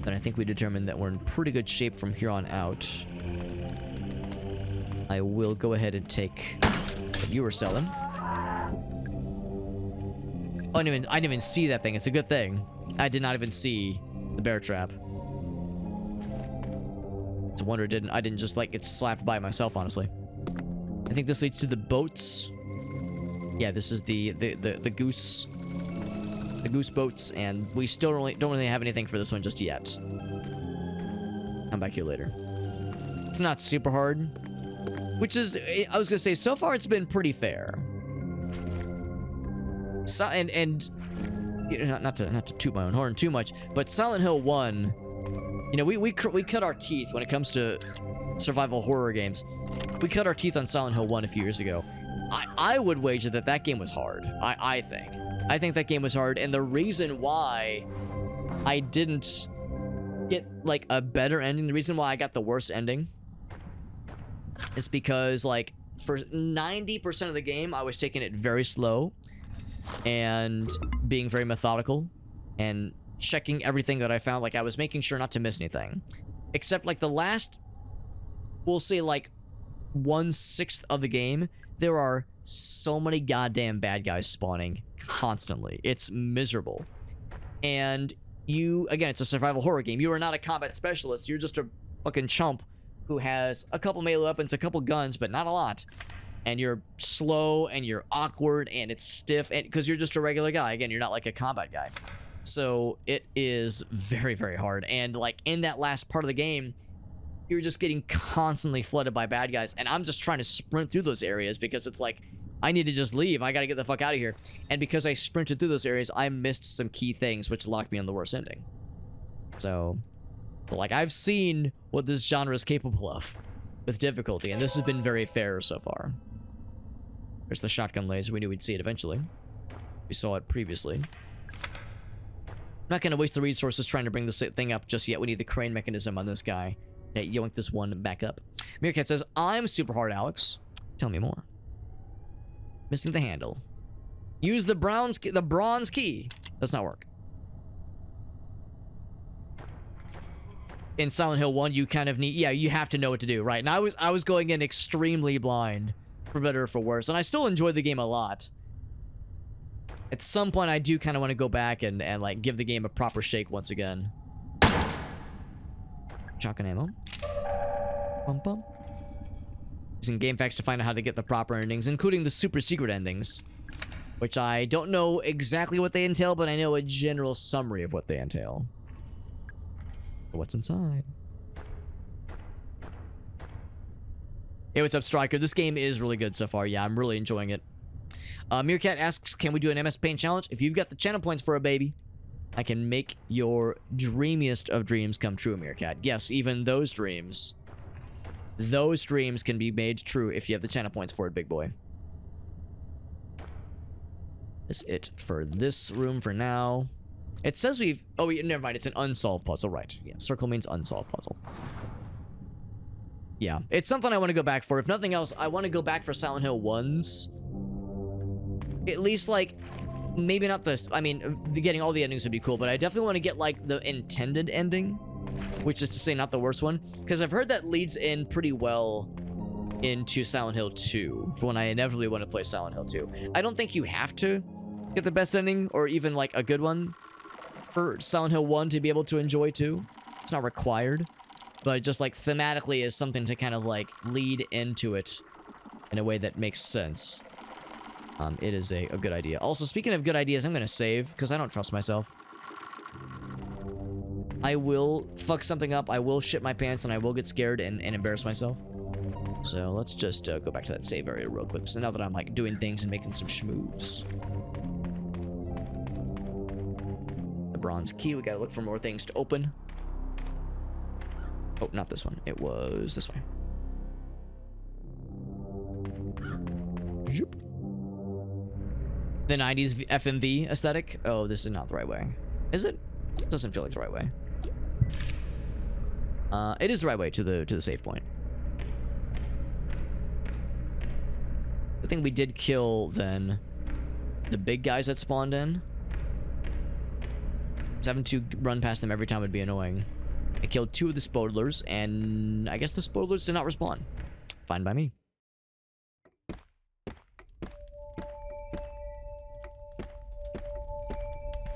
Then I think we determined that we're in pretty good shape from here on out. I will go ahead and take what you were selling. Oh, I didn't even see that thing. It's a good thing. I did not even see the bear trap. It's a wonder I didn't just like get slapped by myself, honestly. I think this leads to the boats. Yeah, this is the goose. The goose boats, and we still don't really have anything for this one just yet. Come back here later. It's not super hard, which is, I was gonna say, so far it's been pretty fair. So, and you know, not to toot my own horn too much, but Silent Hill 1, you know, we cut our teeth when it comes to survival horror games. We cut our teeth on Silent Hill 1 a few years ago. I would wager that game was hard. I think that game was hard, and the reason why I didn't get like a better ending, the reason why I got the worst ending, is because like for 90% of the game I was taking it very slow and being very methodical and checking everything that I found. Like I was making sure not to miss anything, except like the last, we'll say like 1/6 of the game, there are so many goddamn bad guys spawning constantly. It's miserable. And you, again, it's a survival horror game. You are not a combat specialist. You're just a fucking chump who has a couple melee weapons, a couple guns, but not a lot. And you're slow and you're awkward and it's stiff, and because you're just a regular guy. Again, you're not like a combat guy. So it is very, very hard. And like in that last part of the game, you're just getting constantly flooded by bad guys, and I'm just trying to sprint through those areas because it's like, I need to just leave. I gotta get the fuck out of here. And because I sprinted through those areas, I missed some key things, which locked me on the worst ending. So like, I've seen what this genre is capable of with difficulty, and this has been very fair so far. There's the shotgun laser. We knew we'd see it eventually. We saw it previously. I'm not gonna waste the resources trying to bring this thing up just yet. We need the crane mechanism on this guy. Hey, yoink this one back up. Meerkat says, I'm super hard, Alex. Tell me more. Missing the handle. Use the bronze key. Does not work. In Silent Hill 1, you kind of need, yeah, you have to know what to do, right? And I was going in extremely blind, for better or for worse, and I still enjoyed the game a lot. At some point, I do kind of want to go back and like give the game a proper shake once again. Shotgun ammo. Bum bum. Using game facts to find out how to get the proper endings, including the super secret endings, which I don't know exactly what they entail, but I know a general summary of what they entail. What's inside? Hey, what's up, Striker? This game is really good so far. Yeah, I'm really enjoying it. Meerkat asks, can we do an MS Paint challenge? If you've got the channel points for a baby, I can make your dreamiest of dreams come true, Meerkat. Yes, even those dreams. Those dreams can be made true if you have the channel points for it, big boy. That's it for this room for now. It says we've... Oh, never mind. It's an unsolved puzzle, right. Yeah, circle means unsolved puzzle. Yeah, it's something I want to go back for. If nothing else, I want to go back for Silent Hill 1's. At least, like... Maybe not the... I mean, getting all the endings would be cool, but I definitely want to get, like, the intended ending. Which is to say, not the worst one. Because I've heard that leads in pretty well into Silent Hill 2. For when I inevitably want to play Silent Hill 2. I don't think you have to get the best ending, or even, like, a good one for Silent Hill 1 to be able to enjoy 2. It's not required. But just, like, thematically is something to kind of, like, lead into it in a way that makes sense. It is a good idea. Also, speaking of good ideas, I'm gonna save, because I don't trust myself. I will fuck something up, I will shit my pants, and I will get scared and embarrass myself. So let's just go back to that save area real quick. So now that I'm like doing things and making some schmoves. The bronze key, we gotta look for more things to open. Oh, not this one. It was this way. Zoop. The 90s FMV aesthetic. Oh, this is not the right way. Is it? Doesn't feel like the right way. It is the right way to the save point. I think we did kill then the big guys that spawned in. 'Cause having to run past them every time would be annoying. I killed 2 of the spodlers, and I guess the spodlers did not respawn. Fine by me.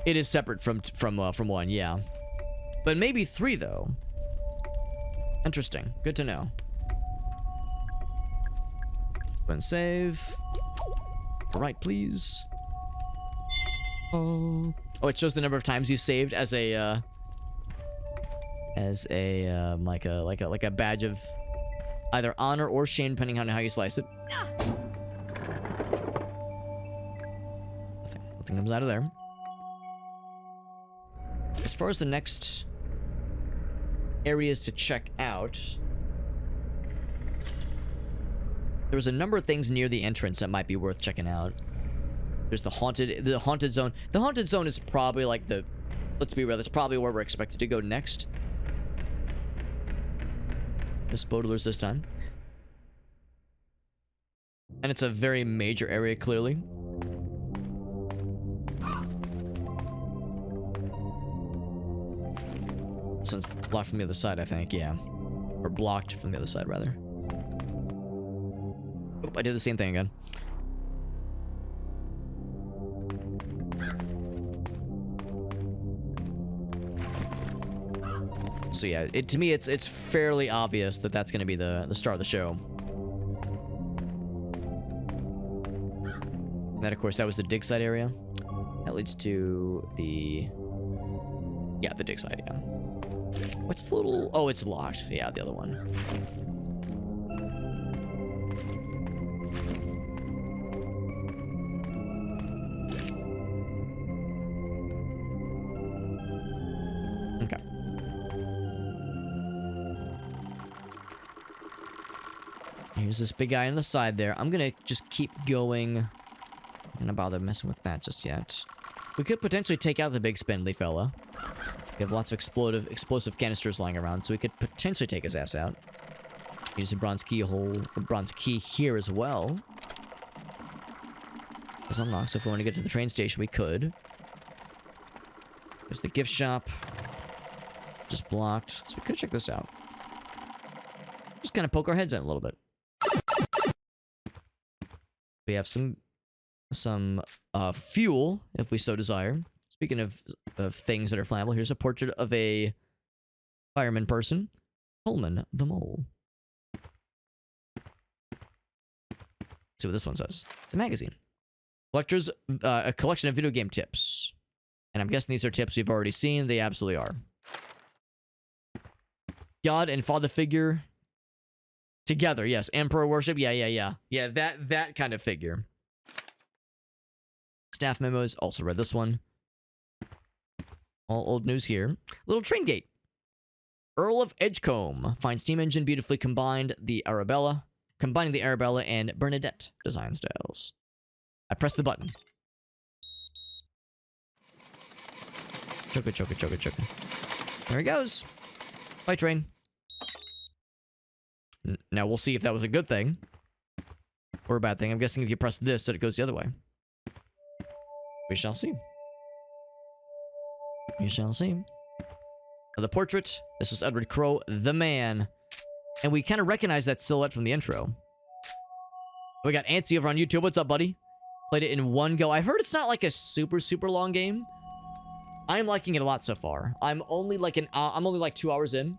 It is separate from 1, yeah. But maybe 3 though. Interesting. Good to know. Go and save. Alright, please. Oh, it shows the number of times you saved as a like a badge of either honor or shame, depending on how you slice it. Nothing comes out of there. As far as the next areas to check out, there's a number of things near the entrance that might be worth checking out. There's the haunted zone. The haunted zone is probably like the, let's be real, that's probably where we're expected to go next. The spodlers this time. And it's a very major area, clearly. This one's blocked from the other side, I think, yeah. Or blocked from the other side, rather. Oh, I did the same thing again. So yeah, to me, it's fairly obvious that that's going to be the start of the show. And then, of course, that was the dig site area. That leads to the... yeah, the dig site, yeah. What's the little... oh, it's locked. Yeah, the other one. Okay. Here's this big guy on the side there. I'm gonna just keep going. I'm not gonna bother messing with that just yet. We could potentially take out the big spindly fella. We have lots of explosive canisters lying around, so we could potentially take his ass out. Use a bronze key here as well. It's unlocked, so if we want to get to the train station, we could. There's the gift shop. Just blocked. So we could check this out. Just kind of poke our heads in a little bit. We have some fuel, if we so desire. Speaking of things that are flammable, here's a portrait of a fireman person. Coleman the Mole. Let's see what this one says. It's a magazine. Collectors, a collection of video game tips. And I'm guessing these are tips we've already seen. They absolutely are. God and father figure together. Yes. Emperor worship. Yeah. Yeah, that kind of figure. Staff memos. Also read this one. All old news here. Little train gate. Earl of Edgecombe finds steam engine beautifully combining the Arabella and Bernadette design styles. I press the button. Choka. There he goes. Bye, train. Now we'll see if that was a good thing or a bad thing. I'm guessing if you press this, that it goes the other way. We shall see. We shall see. Now the portrait. This is Edward Crowe, the man. And we kind of recognize that silhouette from the intro. We got Antsy over on YouTube. What's up, buddy? Played it in one go. I've heard it's not like a super long game. I'm liking it a lot so far. I'm only like 2 hours in.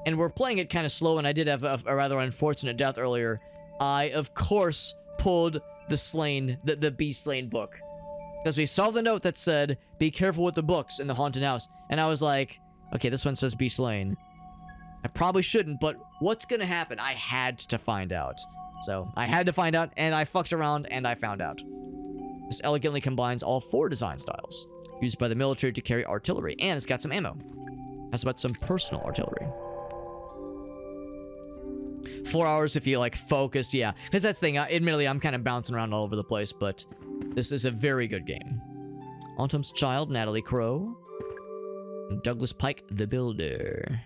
And we're playing it kind of slow, and I did have a rather unfortunate death earlier. I, of course, pulled the Be Slain book. Because we saw the note that said, be careful with the books in the haunted house. And I was like, okay, this one says Be Slain. I probably shouldn't, but what's gonna happen? I had to find out. So, I had to find out, and I fucked around, and I found out. This elegantly combines all 4 design styles, used by the military to carry artillery, and it's got some ammo. That's about some personal artillery. 4 hours if you, like, focus, yeah. Because that's the thing, admittedly, I'm kind of bouncing around all over the place, but this is a very good game. Autumn's Child, Natalie Crow. And Douglas Pike, the Builder.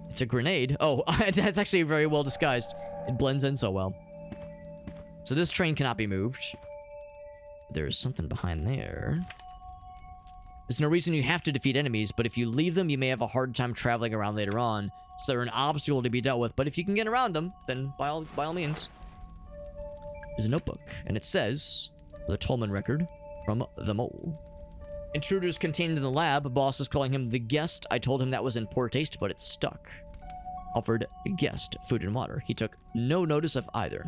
It's a grenade. Oh, that's actually very well disguised. It blends in so well. So this train cannot be moved. There's something behind there. There's no reason you have to defeat enemies, but if you leave them, you may have a hard time traveling around later on. So they're an obstacle to be dealt with, but if you can get around them, then by all means. There's a notebook, and it says, the Tolman record from the mole. Intruders contained in the lab. Boss is calling him the guest. I told him that was in poor taste, but it stuck. Offered guest food and water. He took no notice of either.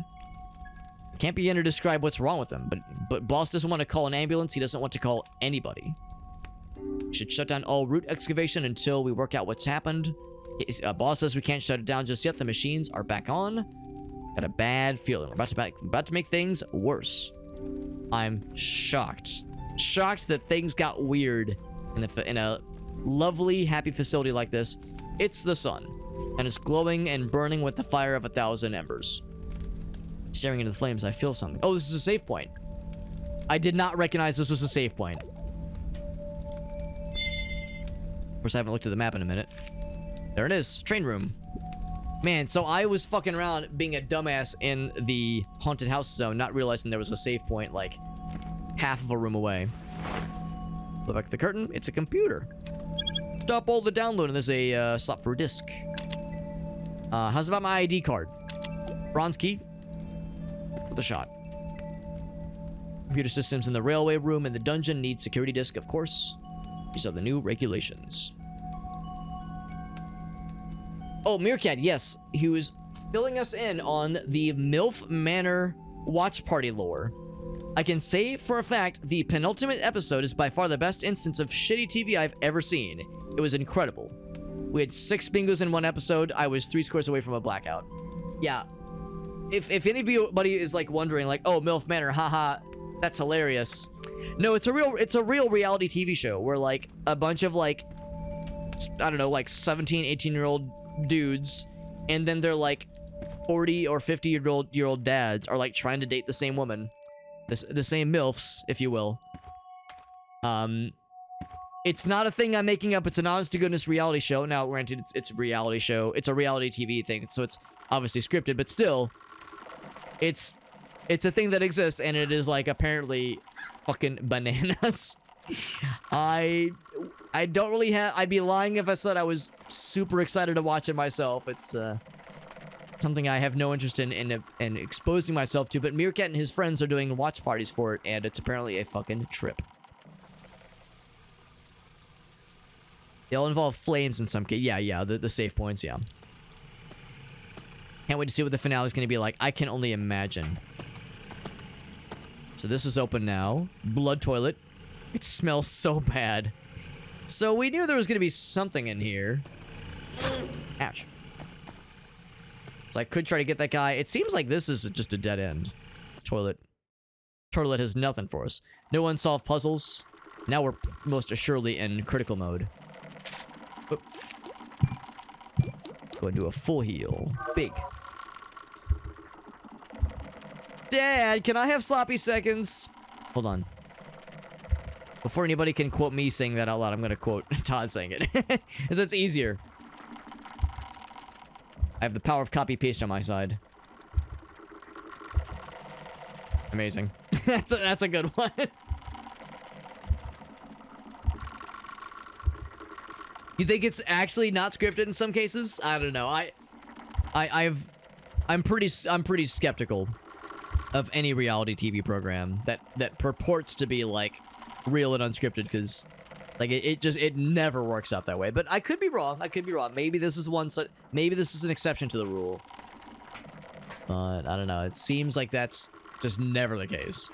Can't begin to describe what's wrong with him, but boss doesn't want to call an ambulance. He doesn't want to call anybody. We should shut down all route excavation until we work out what's happened. Boss says we can't shut it down just yet. The machines are back on. Got a bad feeling. We're about to make things worse. I'm shocked. Shocked that things got weird in a lovely, happy facility like this. It's the sun, and it's glowing and burning with the fire of 1,000 embers. Staring into the flames, I feel something. Oh, this is a save point. I did not recognize this was a save point. Of course, I haven't looked at the map in a minute. There it is. Train room. Man, so I was fucking around being a dumbass in the haunted house zone, not realizing there was a save point, like, half of a room away. Pull back the curtain. It's a computer. Stop all the downloading. There's a slot for a disc. How's about my ID card? Bronze key. With a shot. Computer systems in the railway room and the dungeon need security disc, of course. These are the new regulations. Oh, Meerkat, yes. He was filling us in on the MILF Manor watch party lore. I can say for a fact the penultimate episode is by far the best instance of shitty TV I've ever seen. It was incredible. We had 6 bingos in one episode. I was 3 scores away from a blackout. Yeah. If anybody is like wondering, like, oh, MILF Manor, haha, that's hilarious. No, it's a real reality TV show where like a bunch of like, I don't know, like 17, 18-year-old dudes, and then they're like 40 or 50-year-old dads are like trying to date the same woman, the same MILFs, if you will. It's not a thing I'm making up. It's an honest to goodness reality show. Now, granted, it's a reality show. It's a reality TV thing, so it's obviously scripted, but still, it's a thing that exists, and it is like apparently fucking bananas. I don't really have. I'd be lying if I said I was super excited to watch it myself. It's something I have no interest in exposing myself to. But Meerkat and his friends are doing watch parties for it, and it's apparently a fucking trip. They all involve flames in some case. Yeah, the save points, yeah. Can't wait to see what the finale is going to be like. I can only imagine. So this is open now. Blood toilet. It smells so bad. So we knew there was going to be something in here. Ouch. So I could try to get that guy. It seems like this is just a dead end. This toilet. Toilet has nothing for us. No unsolved puzzles. Now we're most assuredly in critical mode. Oop. Go and do a full heal. Big. Dad, can I have sloppy seconds? Hold on. Before anybody can quote me saying that out loud, I'm gonna quote Todd saying it. Because it's easier. I have the power of copy-paste on my side. Amazing. That's a good one. You think it's actually not scripted in some cases? I don't know. I'm pretty skeptical of any reality TV program that purports to be like real and unscripted, because like it never works out that way. But I could be wrong. Maybe this is maybe this is an exception to the rule. But I don't know. It seems like that's just never the case.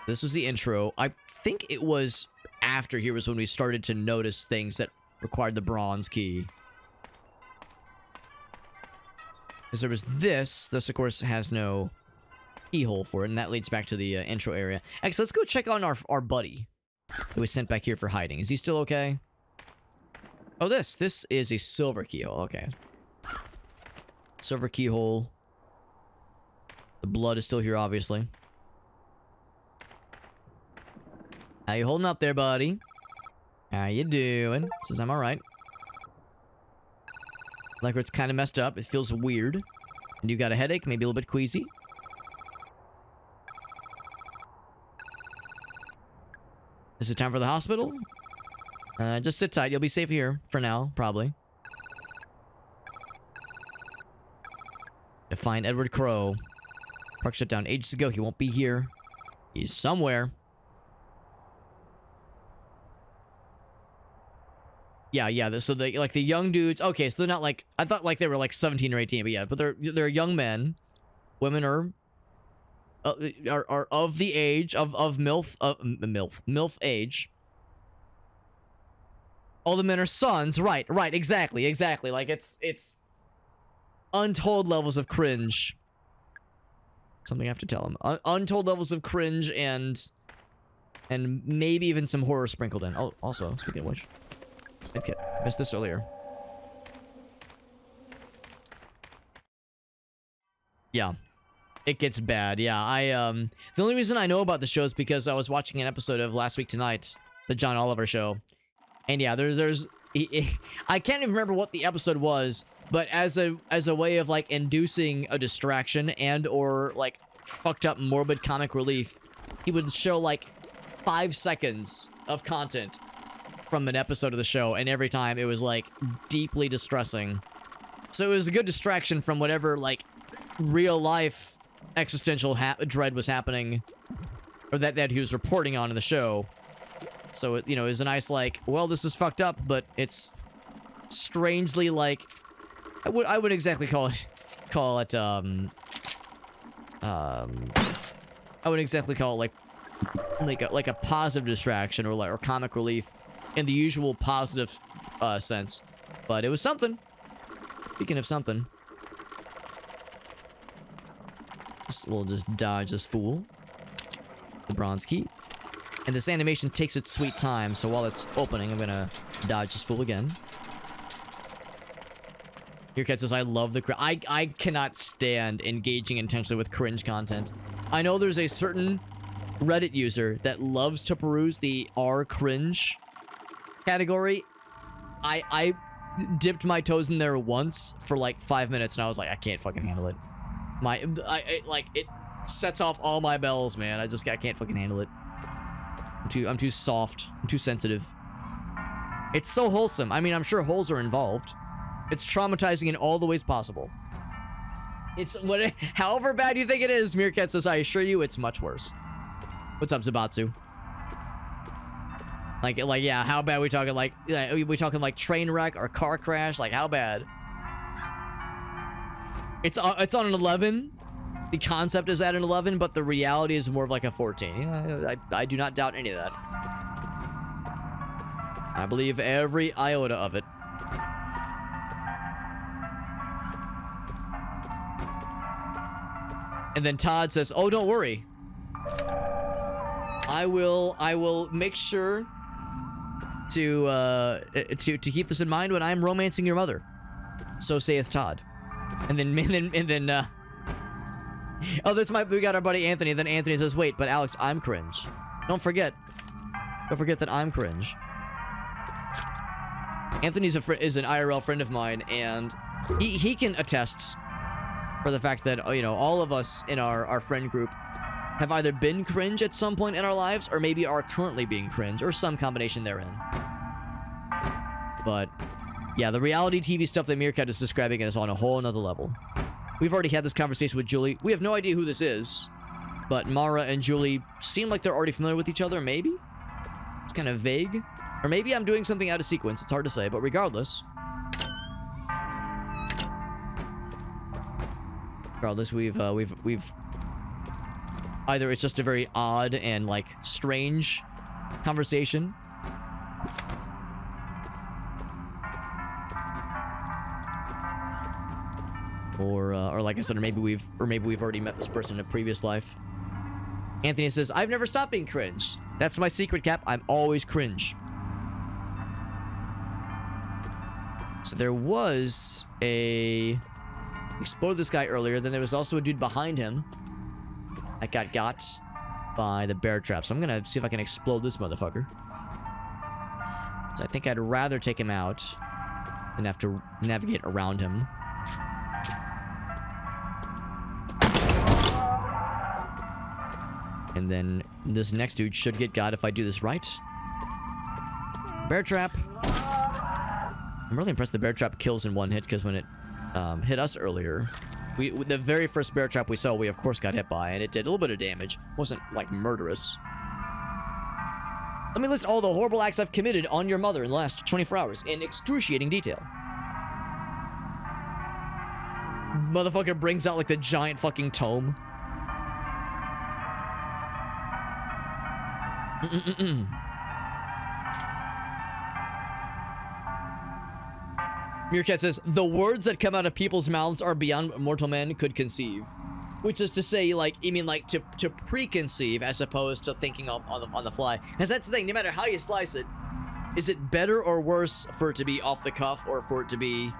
This was the intro. I think it was after here was when we started to notice things that required the bronze key. Because there was this. This, of course, has no keyhole for it, and that leads back to the intro area. Actually, let's go check on our buddy that we sent back here for hiding. Is he still okay? Oh, this is a silver keyhole. Okay. Silver keyhole. The blood is still here, obviously. How you holding up there, buddy? How you doing? Says I'm alright. Like it's kind of messed up. It feels weird. And you got a headache, maybe a little bit queasy. Is it time for the hospital? Just sit tight. You'll be safe here for now, probably. To find Edward Crow. Park shut down ages ago. He won't be here. He's somewhere. Yeah. So they like the young dudes. Okay, so they're not like I thought like they were like 17 or 18, but yeah, but they're young men. Women are of the age of MILF age. All the men are sons. Right, exactly. Like it's untold levels of cringe. Something I have to tell him. Untold levels of cringe and maybe even some horror sprinkled in. Oh, also, speaking of which, okay, missed this earlier. Yeah. It gets bad. Yeah, the only reason I know about the show is because I was watching an episode of Last Week Tonight, the John Oliver show. And yeah, I can't even remember what the episode was, but as a way of like inducing a distraction and or like fucked up morbid comic relief, he would show like 5 seconds of content from an episode of the show, and every time it was like deeply distressing. So it was a good distraction from whatever like real life existential dread was happening, or that he was reporting on in the show. So it, it was a nice like, well, this is fucked up, but it's strangely like I wouldn't exactly call it I wouldn't exactly call it like a positive distraction or comic relief in the usual positive sense, but it was something. Speaking of something, we'll just dodge this fool. The bronze key. And this animation takes its sweet time, so while it's opening, I'm gonna dodge this fool again. Meerkat says, I love the cringe. I cannot stand engaging intentionally with cringe content. I know there's a certain Reddit user that loves to peruse the R cringe category. I dipped my toes in there once for like 5 minutes, and I was like, I can't fucking handle it. It sets off all my bells, man. I can't fucking handle it. I'm too soft. I'm too sensitive. It's so wholesome. I mean, I'm sure holes are involved. It's traumatizing in all the ways possible. However bad you think it is, Meerkat says, I assure you, it's much worse. What's up, Zabatsu? Like, yeah, how bad we talking? Like, we talking like train wreck or car crash? Like, how bad? It's on an 11. The concept is at an 11, but the reality is more of like a 14. Yeah, I do not doubt any of that. I believe every iota of it. And then Todd says, "Oh, don't worry. I will make sure to keep this in mind when I'm romancing your mother. So saith Todd." And then oh, we got our buddy Anthony. Then Anthony says, "Wait, but Alex, I'm cringe. Don't forget that I'm cringe." Anthony's is an IRL friend of mine, and he can attest for the fact that, all of us in our friend group have either been cringe at some point in our lives, or maybe are currently being cringe, or some combination therein. But yeah, the reality TV stuff that Meerkat is describing is on a whole nother level. We've already had this conversation with Julie. We have no idea who this is, but Mara and Julie seem like they're already familiar with each other, maybe? It's kind of vague. Or maybe I'm doing something out of sequence. It's hard to say, but regardless, we've either it's just a very odd and like strange conversation, Or like I said, or maybe we've already met this person in a previous life. Anthony says, I've never stopped being cringe. That's my secret, Cap. I'm always cringe. So there was a... exploded this guy earlier. Then there was also a dude behind him that got by the bear trap. So I'm gonna see if I can explode this motherfucker. So I think I'd rather take him out than have to navigate around him. And then this next dude should get got if I do this right. Bear trap. I'm really impressed the bear trap kills in one hit, because when it hit us earlier, the very first bear trap we saw, we of course got hit by, and it did a little bit of damage. It wasn't like murderous. Let me list all the horrible acts I've committed on your mother in the last 24 hours in excruciating detail. Motherfucker brings out like the giant fucking tome. Meerkat says, the words that come out of people's mouths are beyond what mortal man could conceive. Which is to say, like, you mean like to preconceive as opposed to thinking on the fly. Because that's the thing, no matter how you slice it, is it better or worse for it to be off the cuff or for it to be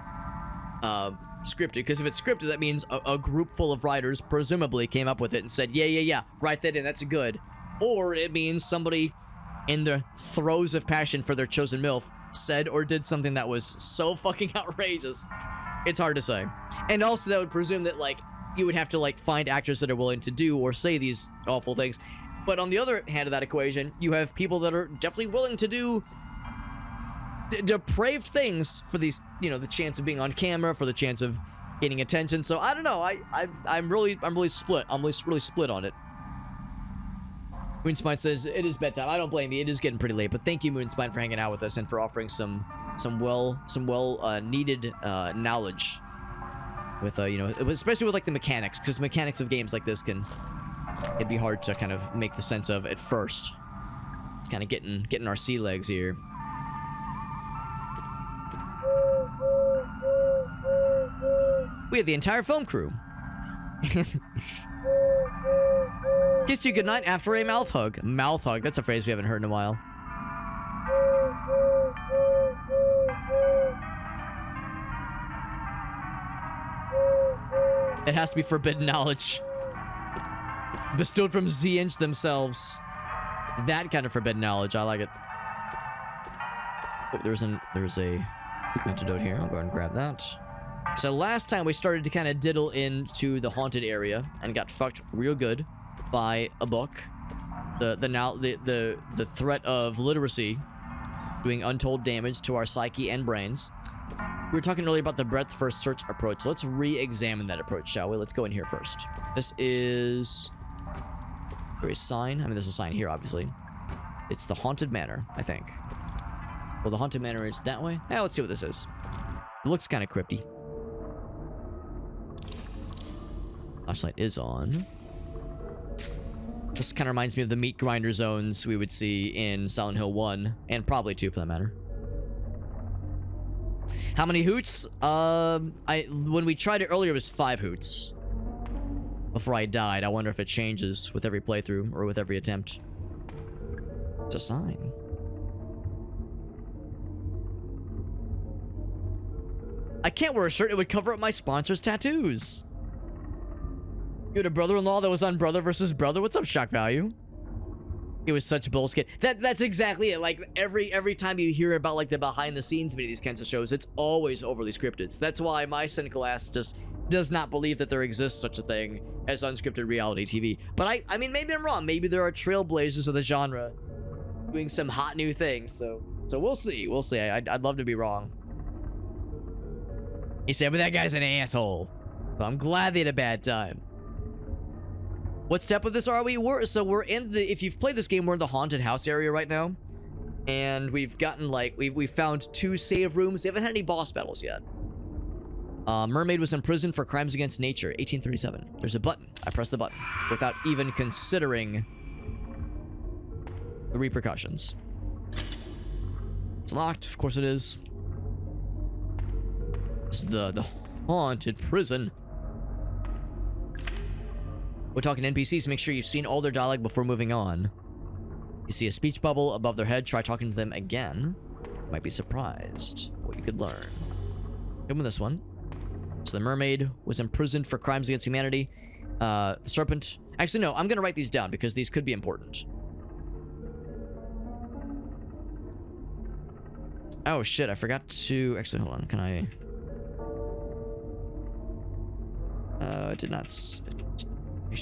scripted? Because if it's scripted, that means a group full of writers presumably came up with it and said, yeah, write that in, that's good. Or it means somebody in the throes of passion for their chosen MILF said or did something that was so fucking outrageous. It's hard to say. And also that would presume that, like, you would have to, like, find actors that are willing to do or say these awful things. But on the other hand of that equation, you have people that are definitely willing to do depraved things for these, you know, the chance of being on camera, for the chance of getting attention. So I don't know. I'm really split. I'm really split on it. Moonspine says, it is bedtime. I don't blame you. It is getting pretty late, but thank you, Moonspine, for hanging out with us and for offering some well needed knowledge with you know, especially with like the mechanics, because mechanics of games like this it'd be hard to kind of make the sense of at first. It's kind of getting our sea legs here. We have the entire film crew. Kiss you goodnight after a mouth hug. Mouth hug, that's a phrase we haven't heard in a while. It has to be forbidden knowledge. Bestowed from Z-Inch themselves. That kind of forbidden knowledge, I like it. Oh, there's a antidote here. I'll go ahead and grab that. So last time we started to kind of diddle into the haunted area and got fucked real good by a book. The threat of literacy doing untold damage to our psyche and brains. We were talking earlier about the breadth first search approach. Let's re-examine that approach, shall we? Let's go in here first. This is... there is a sign. I mean, there's a sign here, obviously. It's the Haunted Manor, I think. Well, the Haunted Manor is that way. Now, let's see what this is. It looks kind of crypty. Flashlight is on. This kind of reminds me of the meat grinder zones we would see in Silent Hill 1, and probably 2 for that matter. How many hoots? When we tried it earlier, it was 5 hoots. Before I died. I wonder if it changes with every playthrough or with every attempt. It's a sign. I can't wear a shirt. It would cover up my sponsor's tattoos. You had a brother-in-law that was on Brother versus Brother. What's up, Shock Value? It was such bullshit. That's exactly it. Like every time you hear about like the behind the scenes video of these kinds of shows, it's always overly scripted. So that's why my cynical ass just does not believe that there exists such a thing as unscripted reality TV. But I mean, maybe I'm wrong. Maybe there are trailblazers of the genre doing some hot new things. So we'll see. We'll see. I'd love to be wrong. He said, but that guy's an asshole. So I'm glad they had a bad time. What step of this are we? We're in the, if you've played this game, we're in the haunted house area right now. And we've gotten like, we've found 2 save rooms. We haven't had any boss battles yet. Mermaid was imprisoned for crimes against nature, 1837. There's a button. I press the button without even considering the repercussions. It's locked. Of course it is. This is the haunted prison. We're talking NPCs. Make sure you've seen all their dialogue before moving on. You see a speech bubble above their head. Try talking to them again. You might be surprised what you could learn. Come with this one. So the mermaid was imprisoned for crimes against humanity. The serpent... Actually, no. I'm going to write these down because these could be important. Oh, shit. I forgot to... Actually, hold on. Can I... I did not...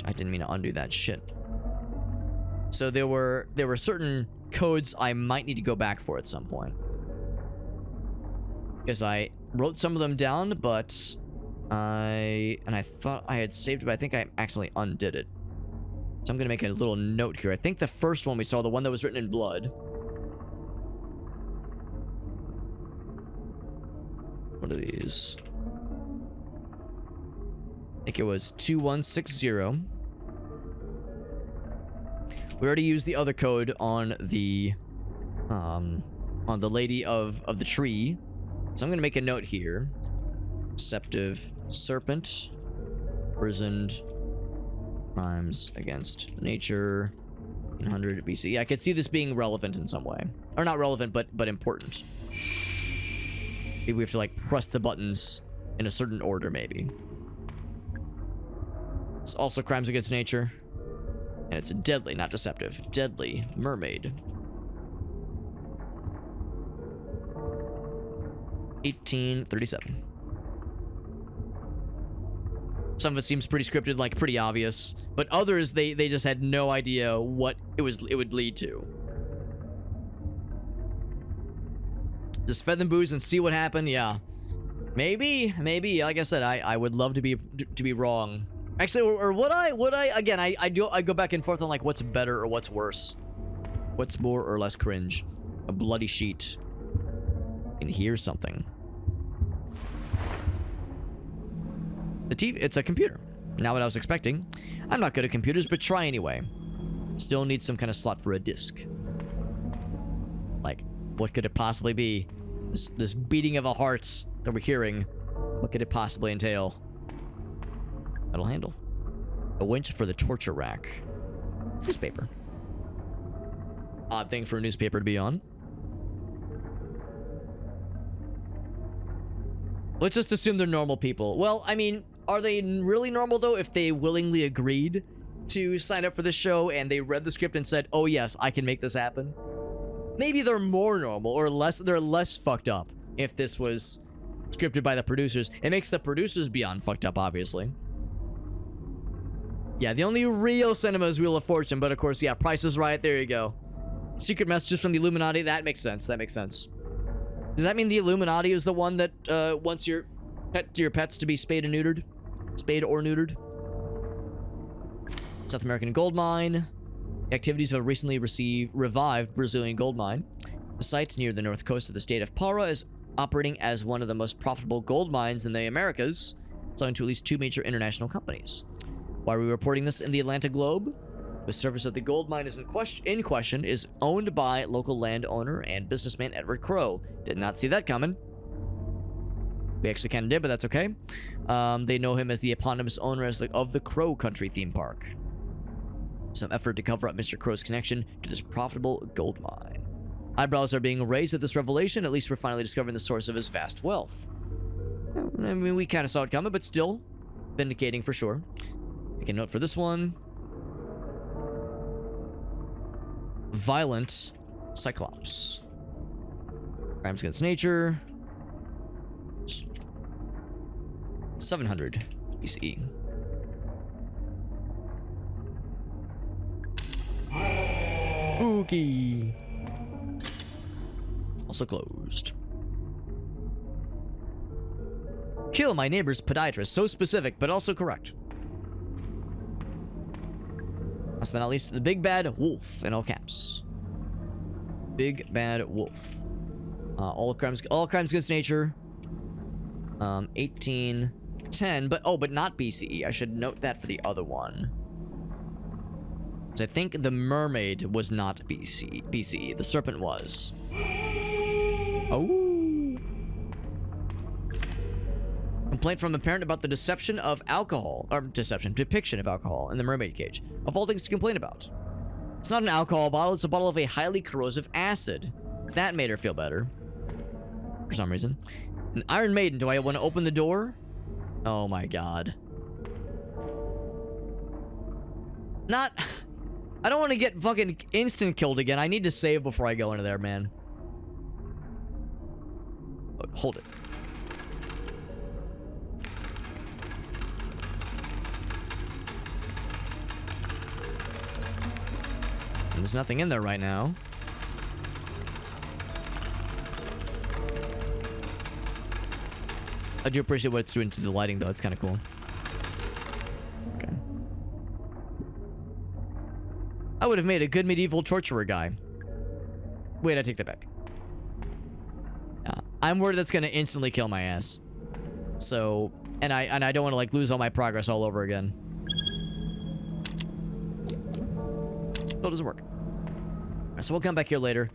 I didn't mean to undo that shit. So there were certain codes I might need to go back for at some point. Because I wrote some of them down, but I thought I had saved it, but I think I accidentally undid it. So I'm going to make a little note here. I think the first one we saw, the one that was written in blood. What are these? I think it was 2160. We already used the other code on the lady of the tree. So I'm going to make a note here. Deceptive serpent. Imprisoned. Crimes against nature. 100 BC. Yeah, I could see this being relevant in some way. Or not relevant, but important. Maybe we have to, like, press the buttons in a certain order, maybe. It's also crimes against nature. And it's deadly, not deceptive. Deadly mermaid. 1837. Some of it seems pretty scripted, like pretty obvious, but others they just had no idea what it would lead to. Just fed them booze and see what happened. Yeah, maybe. Like I said, I would love to be wrong. Actually, or would I? Again, I go back and forth on like what's better or what's worse, what's more or less cringe. A bloody sheet. And here's something. The TV, it's a computer. Not what I was expecting. I'm not good at computers, but try anyway. Still need some kind of slot for a disc. Like, what could it possibly be? This beating of a heart that we're hearing. What could it possibly entail? Metal handle. A winch for the torture rack. Newspaper. Odd thing for a newspaper to be on. Let's just assume they're normal people. Well, I mean, are they really normal, though, if they willingly agreed to sign up for this show and they read the script and said, oh, yes, I can make this happen? Maybe they're more normal or they're less fucked up if this was scripted by the producers. It makes the producers beyond fucked up, obviously. Yeah, the only real cinema is Wheel of Fortune, but of course, yeah, Price is Right. There you go. Secret messages from the Illuminati. That makes sense. That makes sense. Does that mean the Illuminati is the one that wants your pets to be spayed and neutered? Spayed or neutered? South American gold mine. Activities of a recently revived Brazilian gold mine. The site near the north coast of the state of Para is operating as one of the most profitable gold mines in the Americas, selling to at least 2 major international companies. Why are we reporting this in the Atlanta Globe? The surface of the gold mine is in question is owned by local landowner and businessman Edward Crowe. Did not see that coming. We actually kind of did, but that's okay. They know him as the eponymous owner of the Crow Country theme park. Some effort to cover up Mr. Crow's connection to this profitable gold mine. Eyebrows are being raised at this revelation. At least we're finally discovering the source of his vast wealth. I mean, we kind of saw it coming, but still vindicating for sure. Make a note for this one. Violent Cyclops. Crimes against nature. 700 BCE. Spooky. Also closed. Kill my neighbor's podiatrist. So specific, but also correct. Last but not least, the big bad wolf in all caps. Big bad wolf. All crimes against nature. 1810, but not BCE. I should note that for the other one. So I think the mermaid was not BCE. The serpent was. Oh. Complaint from a parent about the depiction of alcohol in the mermaid cage. Of all things to complain about. It's not an alcohol bottle, it's a bottle of a highly corrosive acid. That made her feel better. For some reason. An Iron Maiden, do I want to open the door? Oh my god. I don't want to get fucking instant killed again. I need to save before I go into there, man. Oh, hold it. And there's nothing in there right now. I do appreciate what it's doing to the lighting, though. It's kind of cool. Okay. I would have made a good medieval torturer guy. Wait, I take that back. I'm worried that's gonna instantly kill my ass. So, and I don't want to like lose all my progress all over again. So it doesn't work. Alright, so we'll come back here later.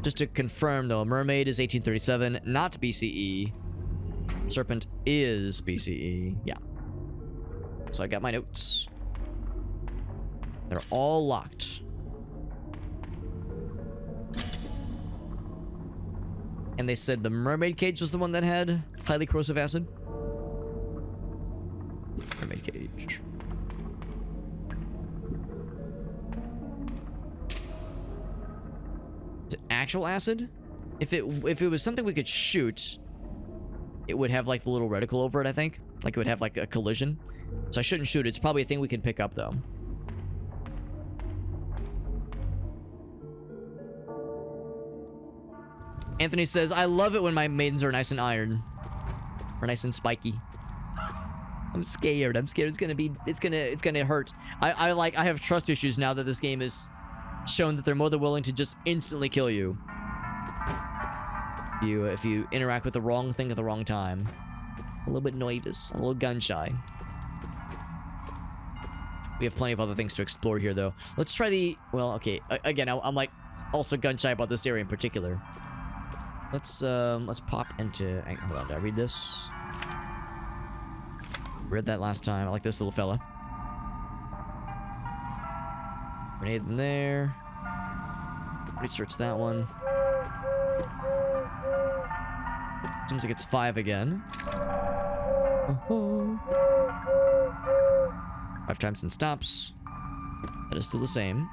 Just to confirm, though, mermaid is 1837, not BCE. Serpent is BCE. Yeah. So I got my notes. They're all locked. And they said the mermaid cage was the one that had highly corrosive acid. Mermaid cage. Is it actual acid? If it was something we could shoot, it would have like the little reticle over it, I think. Like it would have like a collision. So I shouldn't shoot it. It's probably a thing we can pick up though. Anthony says, I love it when my maidens are nice and iron. Or nice and spiky. I'm scared. I'm scared it's gonna hurt. I have trust issues now that this game has shown that they're more than willing to just instantly kill you. If you interact with the wrong thing at the wrong time. A little bit nervous, a little gun shy. We have plenty of other things to explore here, though. Let's try the... Well, okay. Again, I'm like also gun shy about this area in particular. Let's pop into... Hold on, did I read this? Read that last time. I like this little fella. Grenade in there. Research that one. Seems like it's 5 again. 5 times and stops. That is still the same.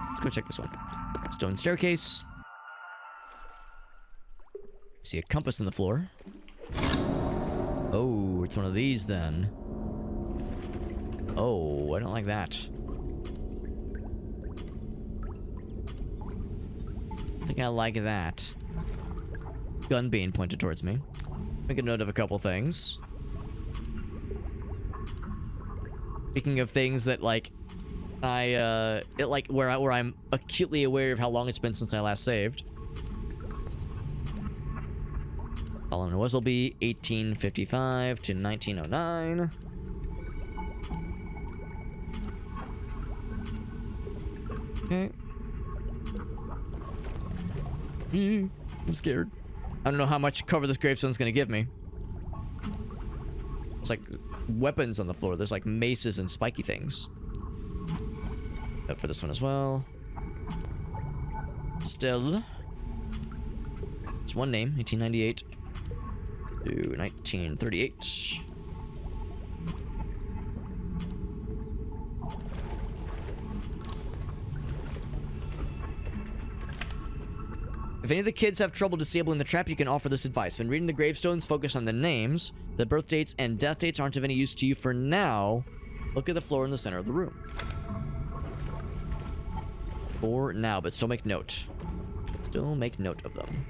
Let's go check this one. Stone staircase. See a compass in the floor. Oh, it's one of these then. Oh, I don't like that. I think I like that. Gun being pointed towards me. Make a note of a couple things. Speaking of things that like where I'm acutely aware of how long it's been since I last saved. Solomon Wesselby, 1855 to 1909. Okay. I'm scared. I don't know how much cover this gravestone's gonna give me. There's like weapons on the floor. There's like maces and spiky things. Up for this one as well. Still. It's one name, 1898 to 1938. If any of the kids have trouble disabling the trap, you can offer this advice. When reading the gravestones, focus on the names. The birth dates and death dates aren't of any use to you for now. Look at the floor in the center of the room. For now, but still make note. Still make note of them.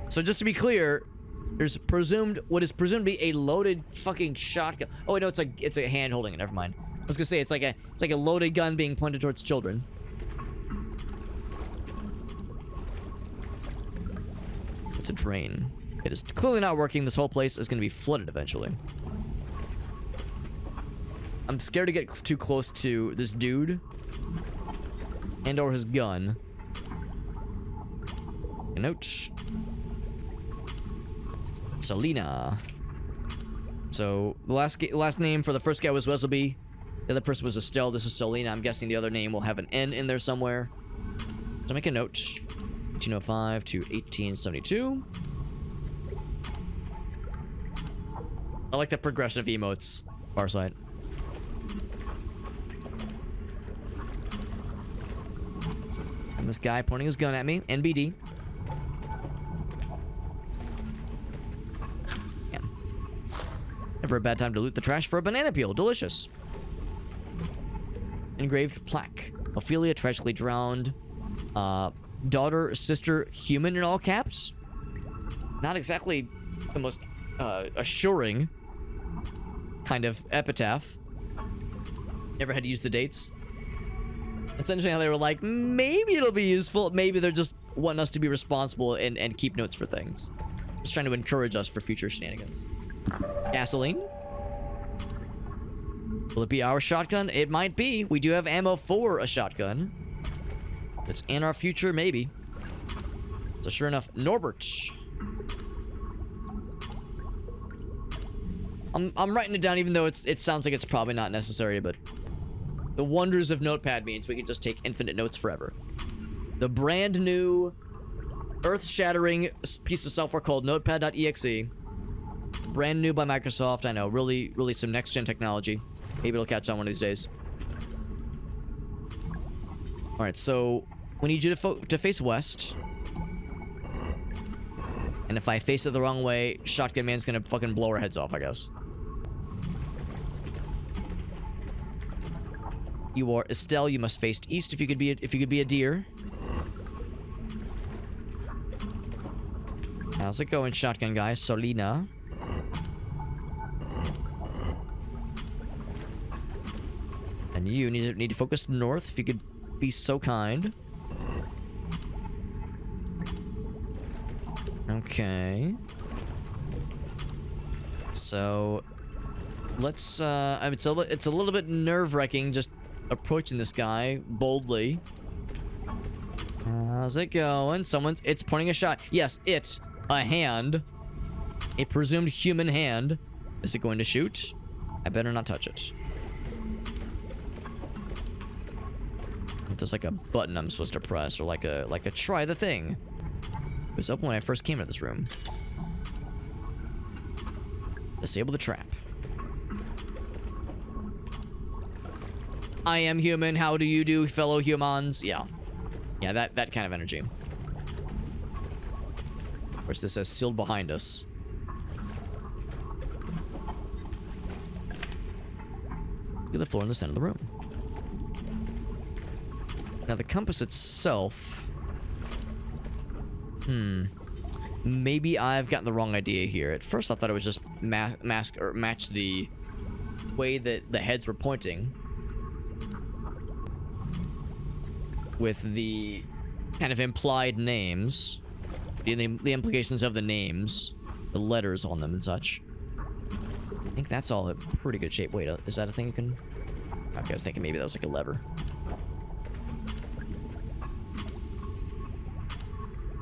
So just to be clear, there's what is presumed to be a loaded fucking shotgun. Oh, no, it's a hand holding it. Never mind. I was gonna say it's like a loaded gun being pointed towards children. It's a drain. It is clearly not working. This whole place is going to be flooded eventually. I'm scared to get too close to this dude. And or his gun. A note. Selena. So the last name for the first guy was Wesley. The other person was Estelle. This is Selena. I'm guessing the other name will have an N in there somewhere. So make a note. 1805 to 1872. I like the progression of emotes. Farsight. And this guy pointing his gun at me. NBD. Yeah. Never a bad time to loot the trash for a banana peel. Delicious. Engraved plaque. Ophelia tragically drowned. Daughter, sister, human in all caps. Not exactly the most assuring kind of epitaph. Never had to use the dates. Essentially how they were like, maybe it'll be useful. Maybe they're just wanting us to be responsible and keep notes for things. Just trying to encourage us for future shenanigans. Gasoline. Will it be our shotgun? It might be. We do have ammo for a shotgun. If it's in our future, maybe. So sure enough, Norbert. I'm writing it down even though it sounds like it's probably not necessary, but the wonders of Notepad means we can just take infinite notes forever. The brand new earth-shattering piece of software called Notepad.exe. Brand new by Microsoft. I know, really some next-gen technology. Maybe it'll catch on one of these days. Alright, so we need you to face west. And if I face it the wrong way, Shotgun Man's gonna fucking blow our heads off, I guess. You are Estelle. You must face east if you could be a deer. How's it going, Shotgun guy? Solina. And you need to focus north if you could be so kind. Okay. So let's I mean, it's a little bit nerve-wracking just approaching this guy boldly. How's it going? It's pointing a shot. Yes, a hand. A presumed human hand. Is it going to shoot? I better not touch it. If there's like a button I'm supposed to press, or like a try the thing. It was open when I first came into this room. Disable the trap. I am human. How do you do, fellow humans? Yeah, that kind of energy. Of course, this says sealed behind us. Look at the floor in the center of the room. Now the compass itself. Maybe I've gotten the wrong idea here. At first I thought it was just match the way that the heads were pointing with the kind of implied names, the implications of the names, the letters on them and such. I think that's all in pretty good shape. Wait, is that a thing you can... Okay, I was thinking maybe that was like a lever.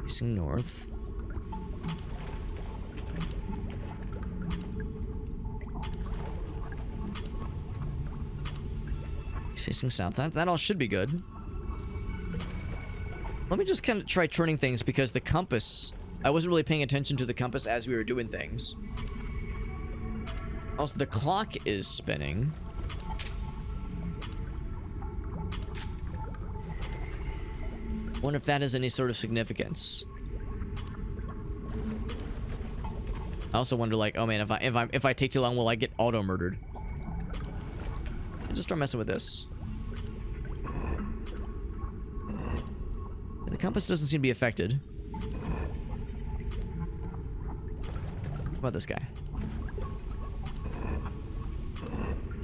Facing north. He's facing south. That all should be good. Let me just kind of try turning things because the compass... I wasn't really paying attention to the compass as we were doing things. Also, the clock is spinning. Wonder if that has any sort of significance. I also wonder, like, oh man, if I take too long, will I get auto murdered? I'll just start messing with this. The compass doesn't seem to be affected. What about this guy?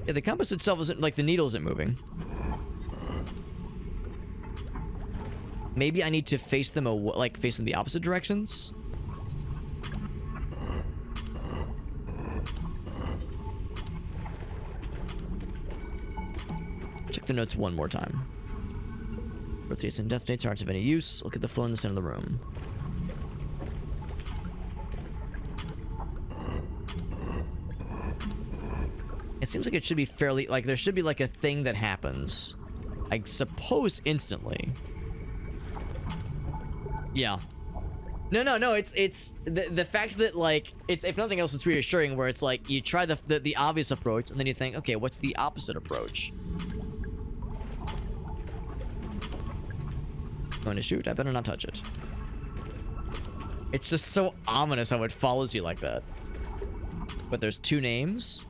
Yeah, the compass itself isn't, like, the needle isn't moving. Maybe I need to face them, face them the opposite directions? Check the notes one more time. Birthdays and death dates aren't of any use. Look at the floor in the center of the room. It seems like it should be fairly, like, there should be, like, a thing that happens. I suppose instantly. Yeah. No, it's the fact that, like, it's, if nothing else, it's reassuring, where it's like, you try the obvious approach, and then you think, okay, what's the opposite approach? Going to shoot? I better not touch it. It's just so ominous how it follows you like that. But there's 2 names.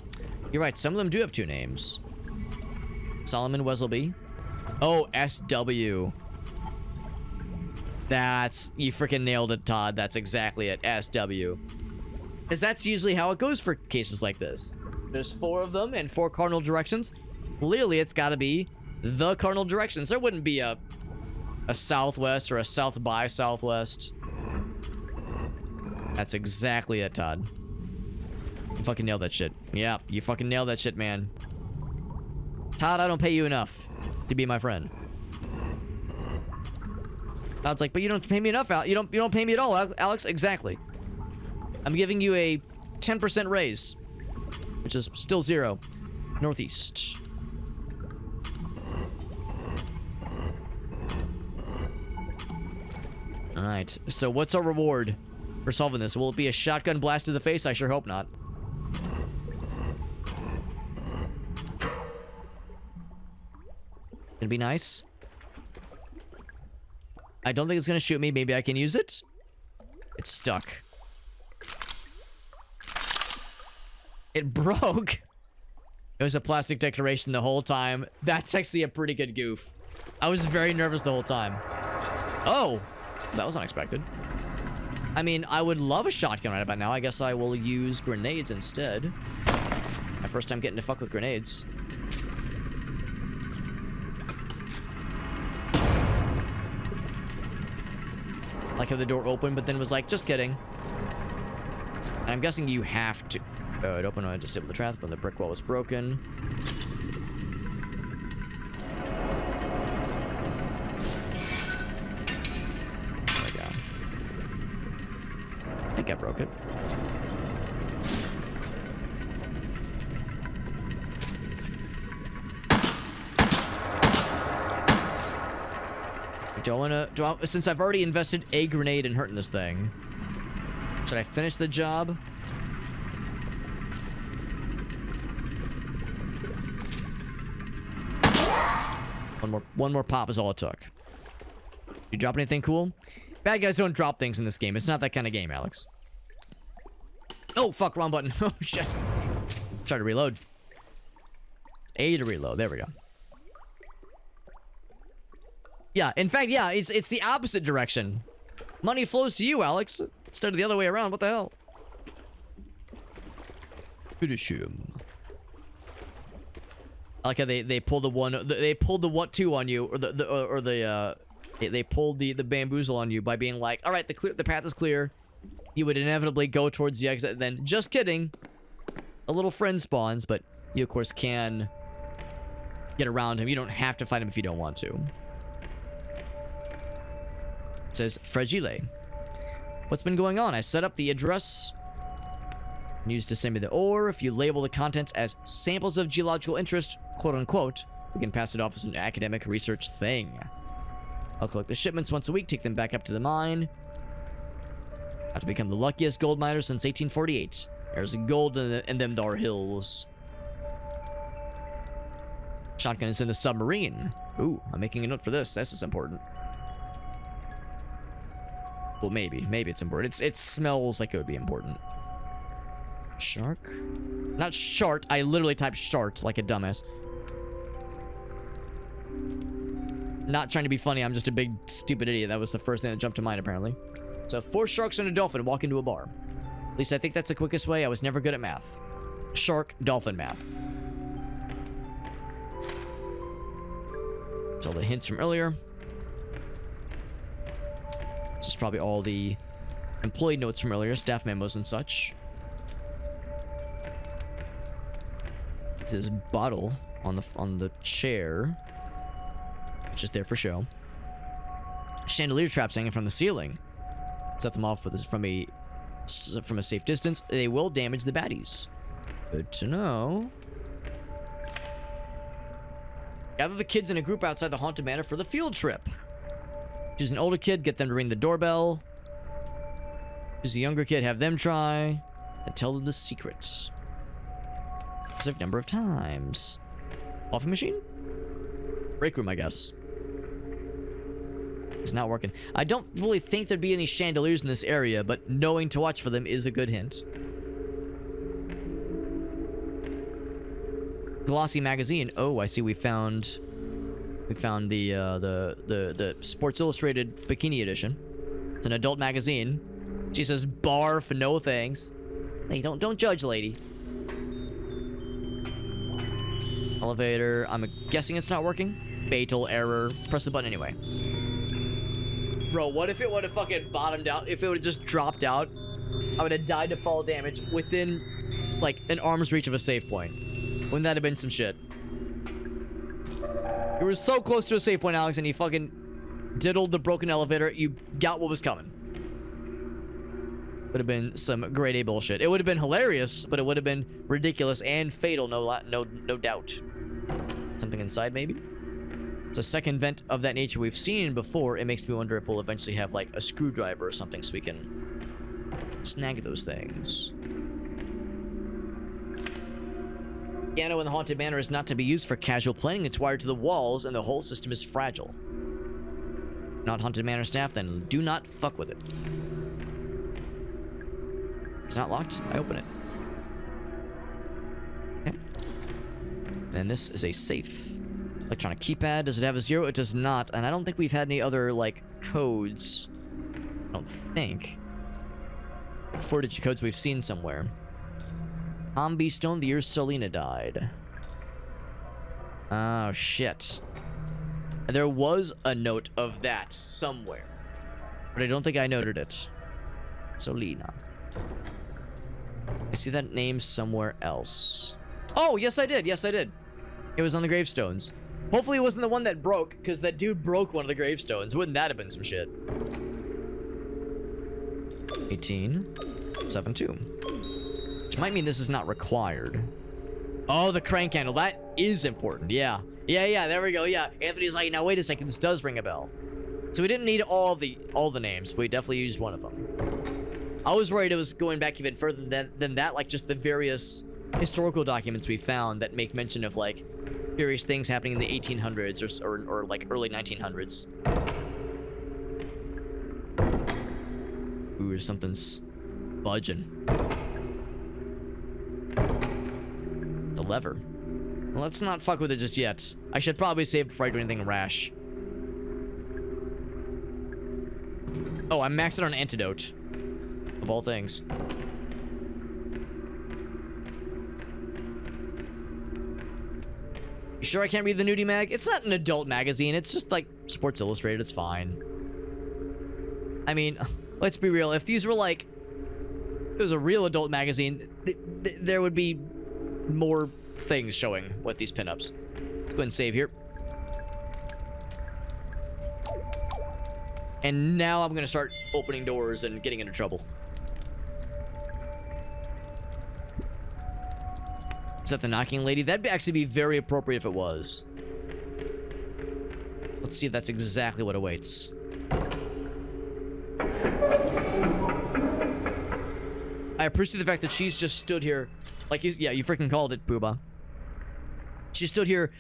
You're right, some of them do have 2 names. Solomon Wesselby. Oh, SW. That's... You freaking nailed it, Todd. That's exactly it. SW. Because that's usually how it goes for cases like this. There's 4 of them and 4 cardinal directions. Clearly, it's got to be the cardinal directions. There wouldn't be a southwest or a south by southwest. That's exactly it, Todd. You fucking nailed that shit. Yeah, you fucking nailed that shit, man. Todd, I don't pay you enough to be my friend. Todd's like, but you don't pay me enough, Alex. You don't pay me at all, Alex. Exactly. I'm giving you a 10% raise, which is still 0. Northeast. All right. So what's our reward for solving this? Will it be a shotgun blast to the face? I sure hope not. It'd be nice. I don't think it's gonna shoot me. Maybe I can use it. It's stuck. It broke. It was a plastic decoration the whole time. That's actually a pretty good goof. I was very nervous the whole time. Oh, that was unexpected. I mean, I would love a shotgun right about now. I guess I will use grenades instead. My first time getting to fuck with grenades. Like how the door opened, but then was like, just kidding. And I'm guessing you have to... it opened when I disabled the trap when the brick wall was broken. There we go. I think I broke it. Since I've already invested a grenade in hurting this thing, should I finish the job? One more pop is all it took. You drop anything cool? Bad guys don't drop things in this game. It's not that kind of game, Alex. Oh, fuck, wrong button. Oh, shit. Try to reload. A to reload. There we go. Yeah, in fact, yeah, it's the opposite direction. Money flows to you, Alex, instead of the other way around. What the hell? I like how they pulled the 2 on you, or they pulled the bamboozle on you by being like, all right, the path is clear. You would inevitably go towards the exit. Then, just kidding, a little friend spawns, but you of course can get around him. You don't have to fight him if you don't want to. It says fragile. What's been going on? I set up the address used to send me the ore. If you label the contents as samples of geological interest, quote unquote, we can pass it off as an academic research thing. I'll collect the shipments once a week, take them back up to the mine. Have to become the luckiest gold miner since 1848. There's gold in them dar hills. Shotgun is in the submarine. Ooh, I'm making a note for this. This is important. Well, maybe it's important. It smells like it would be important. Shark? Not shart. I literally typed shart like a dumbass. Not trying to be funny. I'm just a big stupid idiot. That was the first thing that jumped to mind, apparently. So 4 sharks and a dolphin walk into a bar. At least I think that's the quickest way. I was never good at math. Shark, dolphin math. So all the hints from earlier. This is probably all the employee notes from earlier, staff memos and such. This bottle on the chair, just there for show. Chandelier traps hanging from the ceiling. Set them off with this from a safe distance. They will damage the baddies. Good to know. Gather the kids in a group outside the Haunted Manor for the field trip. Choose an older kid, get them to ring the doorbell. Choose a younger kid, have them try, and tell them the secrets. Specific number of times. Coffee machine? Break room, I guess. It's not working. I don't really think there'd be any chandeliers in this area, but knowing to watch for them is a good hint. Glossy magazine. Oh, I see. We found the Sports Illustrated Bikini edition. It's an adult magazine. She says barf, no thanks. Hey, don't judge, lady. Elevator. I'm guessing it's not working. Fatal error. Press the button anyway. Bro, what if it would have fucking bottomed out? If it would have just dropped out, I would have died to fall damage within, like, an arm's reach of a save point. Wouldn't that have been some shit? You were so close to a save point, Alex, and you fucking diddled the broken elevator. You got what was coming. Would have been some grade A bullshit. It would have been hilarious, but it would have been ridiculous and fatal, no doubt. Something inside, maybe? It's a second vent of that nature we've seen before. It makes me wonder if we'll eventually have, like, a screwdriver or something so we can snag those things. Piano in the Haunted Manor is not to be used for casual playing. It's wired to the walls, and the whole system is fragile. Not Haunted Manor staff, then do not fuck with it. It's not locked. I open it. Okay. And this is a safe. Electronic keypad. Does it have a 0? It does not. And I don't think we've had any other, like, codes. I don't think. Like 4-digit codes we've seen somewhere. Zombie Stone, the year Selena died. Oh, shit. There was a note of that somewhere. But I don't think I noted it. Selena. I see that name somewhere else. Oh, yes I did. Yes I did. It was on the gravestones. Hopefully it wasn't the one that broke, because that dude broke one of the gravestones. Wouldn't that have been some shit? 1872. Which might mean this is not required. Oh, the crank handle. That is important. Yeah. Yeah, there we go. Yeah. Anthony's like, now wait a second. This does ring a bell. So we didn't need all the names. We definitely used one of them. I was worried it was going back even further than that, like just the various historical documents we found that make mention of, like, various things happening in the 1800s or like early 1900s. Ooh, something's budging. The lever. Well, let's not fuck with it just yet. I should probably save before I do anything rash. Oh, I'm maxed out on antidote. Of all things. You sure I can't read the nudie mag? It's not an adult magazine. It's just like Sports Illustrated. It's fine. I mean, let's be real. If these were like... It was a real adult magazine, there would be more things showing with these pinups. Let's go ahead and save here. And now I'm going to start opening doors and getting into trouble. Is that the knocking lady? That'd actually be very appropriate if it was. Let's see if that's exactly what awaits. I appreciate the fact that she's just stood here. Like, yeah, you freaking called it, Booba. She stood here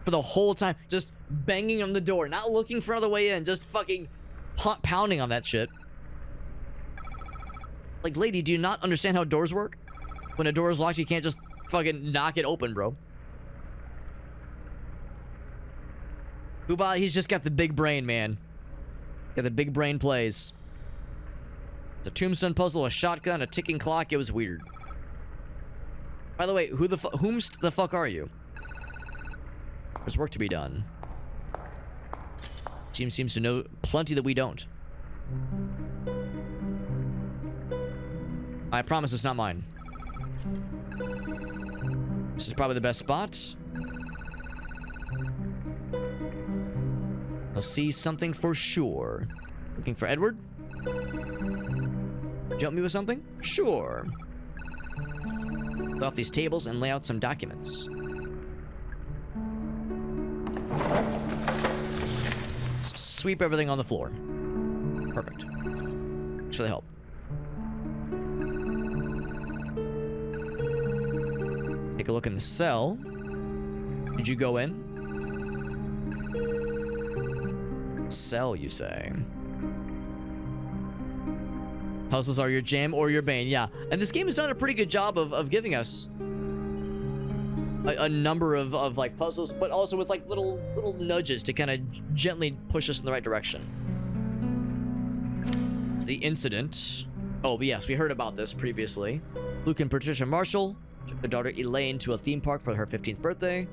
for the whole time, just banging on the door, not looking for another way in, just fucking pounding on that shit. Like, lady, do you not understand how doors work? When a door is locked, you can't just fucking knock it open, bro. Booba, he's just got the big brain, man. Got the big brain plays. It's a tombstone puzzle, a shotgun, a ticking clock. It was weird. By the way, whom the fuck are you? There's work to be done. Team seems to know plenty that we don't. I promise it's not mine. This is probably the best spot. I'll see something for sure. Looking for Edward? Jump me with something? Sure. Off these tables and lay out some documents. sweep everything on the floor. Perfect. Thanks for the help. Take a look in the cell. Did you go in? Cell, you say? Puzzles are your jam or your bane. Yeah, and this game has done a pretty good job of giving us a number of like puzzles, but also with like little nudges to kind of gently push us in the right direction. It's the incident. Oh, yes, we heard about this previously. Luke and Patricia Marshall took their daughter Elaine to a theme park for her 15th birthday.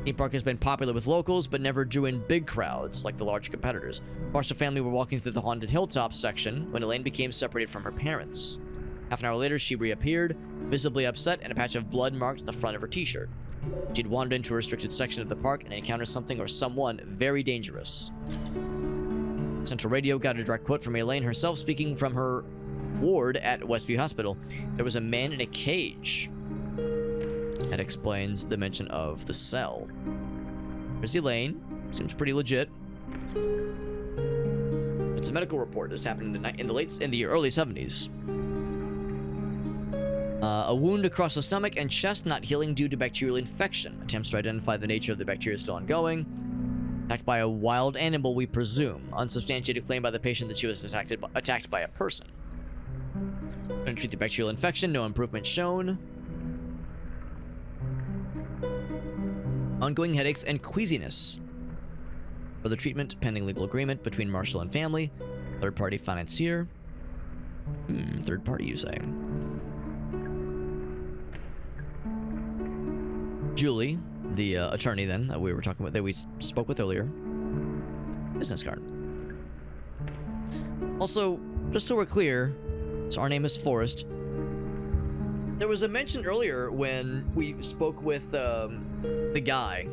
Theme park has been popular with locals, but never drew in big crowds like the large competitors. Marshall family were walking through the haunted Hilltop section when Elaine became separated from her parents. Half an hour later, she reappeared, visibly upset, and a patch of blood marked the front of her t-shirt. She'd wandered into a restricted section of the park and encountered something or someone very dangerous. Central Radio got a direct quote from Elaine herself speaking from her ward at Westview Hospital. There was a man in a cage. That explains the mention of the cell. There's Elaine. Seems pretty legit. It's a medical report. This happened in the early 70s. A wound across the stomach and chest not healing due to bacterial infection. Attempts to identify the nature of the bacteria is still ongoing. Attacked by a wild animal, we presume. Unsubstantiated claim by the patient that she was attacked by a person. Going to treat the bacterial infection. No improvement shown. Ongoing headaches and queasiness. For the treatment, pending legal agreement between Marshall and family. Third-party financier. Third party, you say? Julie, the attorney then that we were talking about, that we spoke with earlier. Business card. Also, just so we're clear, so our name is Forrest. There was a mention earlier when we spoke with the guy,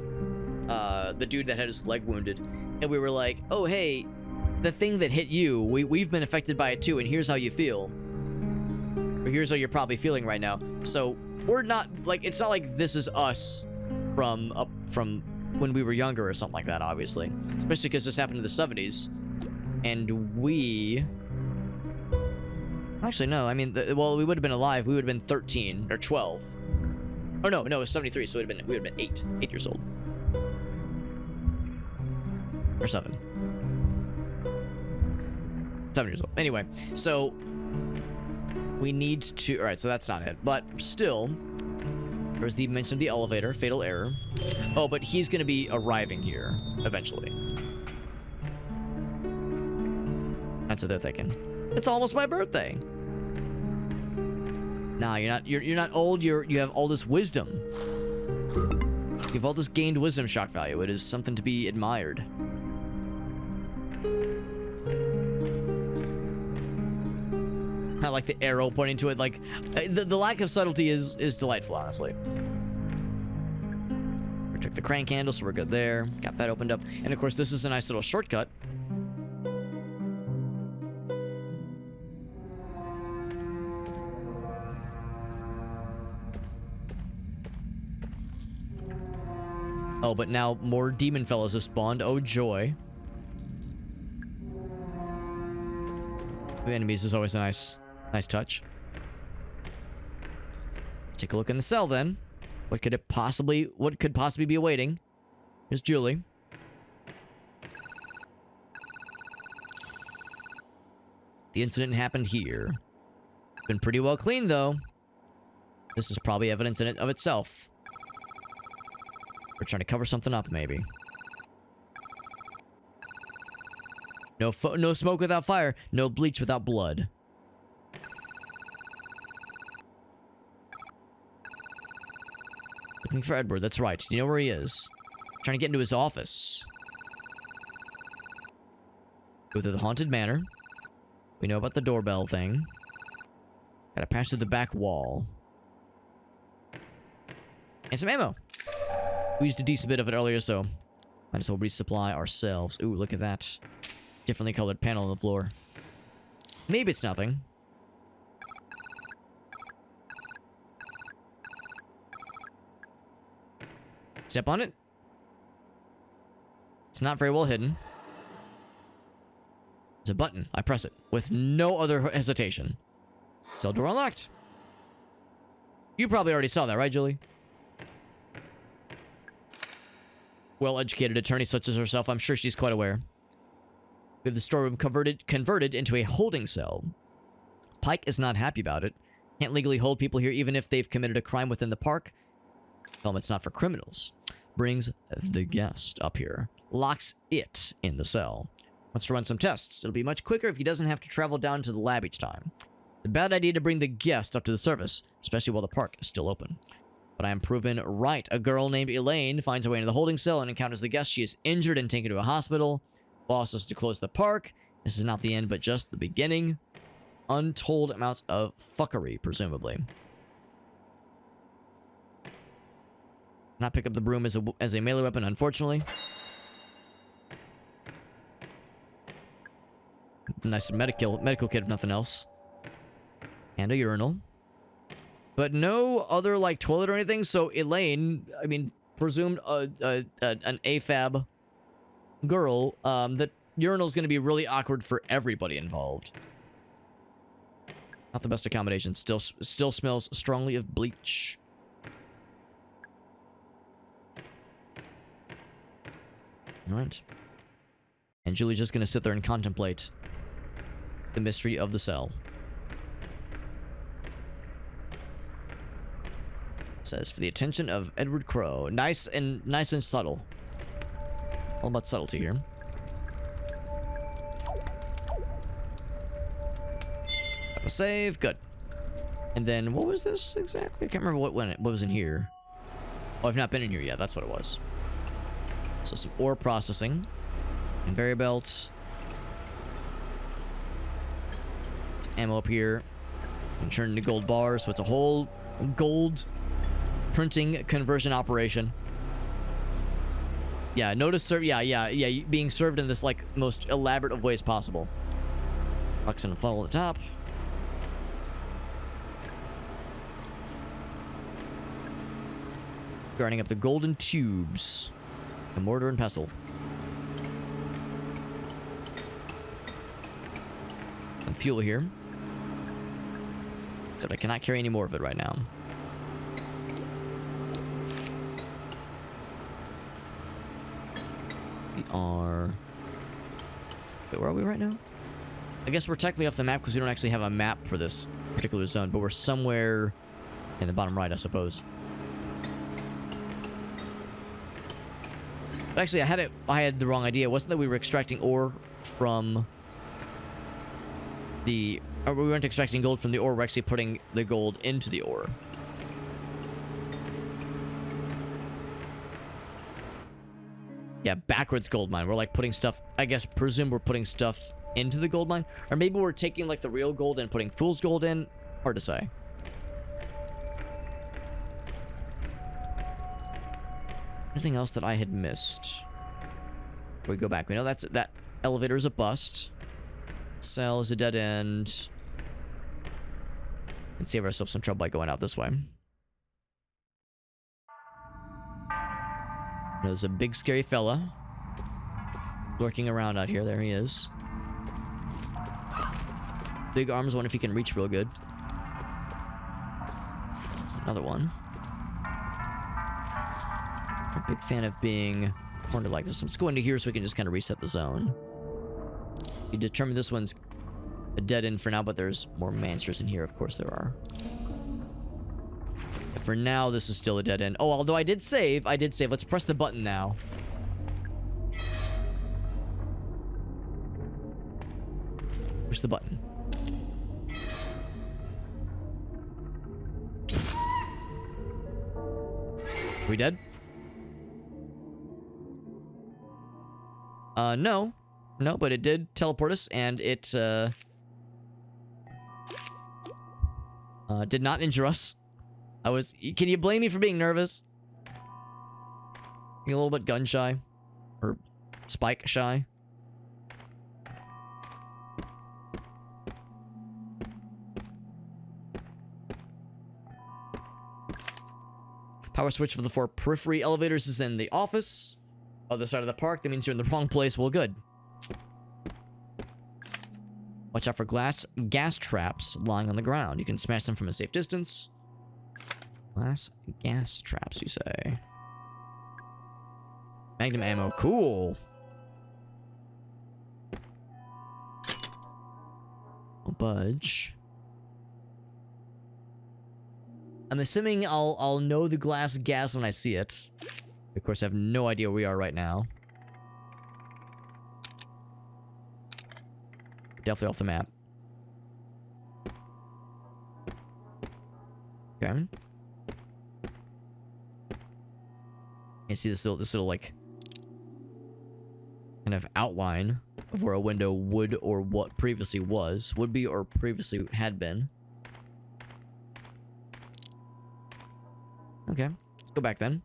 the dude that had his leg wounded, and we were like, oh hey, the thing that hit you, we've been affected by it too, and here's how you feel. Or here's how you're probably feeling right now. So we're not like, it's not like this is us from when we were younger or something like that, obviously. Especially because this happened in the 70s. And we... Actually, no, I mean, well, we would have been alive. We would have been 13 or 12. Oh, no, it was 73, so we would have been 8 years old. Or 7. 7 years old. Anyway, so we need to... Alright, so that's not it. But still, there was the mention of the elevator, fatal error. Oh, but he's going to be arriving here eventually. That's what they're thinking. It's almost my birthday. Nah, you're not old. You have all this wisdom. You have all this gained wisdom shock value. It is something to be admired. I like the arrow pointing to it. Like the lack of subtlety is delightful, honestly. We took the crank handle, so we're good there. Got that opened up, and of course, this is a nice little shortcut. Oh, but now more demon fellows have spawned. Oh, joy. The enemies is always a nice touch. Let's take a look in the cell then. What could possibly be awaiting? Here's Julie. The incident happened here. Been pretty well cleaned though. This is probably evidence in it of itself. We're trying to cover something up, maybe. No smoke without fire. No bleach without blood. Looking for Edward. That's right. Do you know where he is? Trying to get into his office. Go to the haunted manor. We know about the doorbell thing. Gotta pass through the back wall. And some ammo. We used a decent bit of it earlier, so might as well resupply ourselves. Ooh, look at that. Differently colored panel on the floor. Maybe it's nothing. Step on it. It's not very well hidden. There's a button. I press it with no other hesitation. Cell door unlocked. You probably already saw that, right, Julie? Well-educated attorney such as herself, I'm sure she's quite aware. We have the storeroom converted into a holding cell. Pike is not happy about it. Can't legally hold people here even if they've committed a crime within the park. Tell them it's not for criminals. Brings the guest up here. Locks it in the cell. Wants to run some tests. It'll be much quicker if he doesn't have to travel down to the lab each time. It's a bad idea to bring the guest up to the surface, especially while the park is still open. But I am proven right. A girl named Elaine finds her way into the holding cell and encounters the guest. She is injured and taken to a hospital. Boss is to close the park. This is not the end, but just the beginning. Untold amounts of fuckery, presumably. Not pick up the broom as a melee weapon, unfortunately. Nice medical kit, if nothing else. And a urinal. But no other, like, toilet or anything, so Elaine, I mean, presumed an AFAB girl, that urinal's gonna be really awkward for everybody involved. Not the best accommodation. Still smells strongly of bleach. Alright. And Julie's just gonna sit there and contemplate the mystery of the cell. It says, for the attention of Edward Crow. Nice and subtle. All about subtlety here. Got the save. Good. And then, what was this exactly? I can't remember what was in here. Oh, I've not been in here yet. That's what it was. So some ore processing. Conveyor belts. Some ammo up here. And turn into gold bars. So it's a whole gold printing conversion operation. Yeah, notice, sir. Yeah. Being served in this, like, most elaborate of ways possible. Bucks in a funnel at the top. Grinding up the golden tubes. The mortar and pestle. Some fuel here. Except I cannot carry any more of it right now. We are... Wait, where are we right now? I guess we're technically off the map because we don't actually have a map for this particular zone, but we're somewhere in the bottom right, I suppose. But actually, I had the wrong idea. It wasn't that we were extracting ore from the... Or we weren't extracting gold from the ore. We're actually putting the gold into the ore. Yeah, backwards gold mine. We're like putting stuff... I guess, presume we're putting stuff into the gold mine. Or maybe we're taking like the real gold and putting fool's gold in. Hard to say. Anything else that I had missed? We go back. We know that elevator is a bust. Cell is a dead end. And save ourselves some trouble by going out this way. There's a big scary fella lurking around out here. There he is. Big arms. Wonder if he can reach real good. There's another one. I'm a big fan of being cornered like this. Let's go into here so we can just kind of reset the zone. You determine this one's a dead end for now, but there's more monsters in here. Of course there are. But for now, this is still a dead end. Oh, although I did save. Let's press the button now. Push the button. Are we dead? No. No, but it did teleport us, and it, did not injure us. Can you blame me for being nervous? Being a little bit gun shy. Or spike shy. Power switch for the 4 periphery elevators is in the office. other side of the park. That means you're in the wrong place. Well, good. Watch out for gas traps lying on the ground. You can smash them from a safe distance. Gas traps, you say? Magnum ammo. Cool. Don't budge. I'm assuming I'll know the gas when I see it. Of course, I have no idea where we are right now. Definitely off the map. Okay. You see this little like kind of outline of where a window would or what previously was, would be or previously had been. Okay, let's go back then.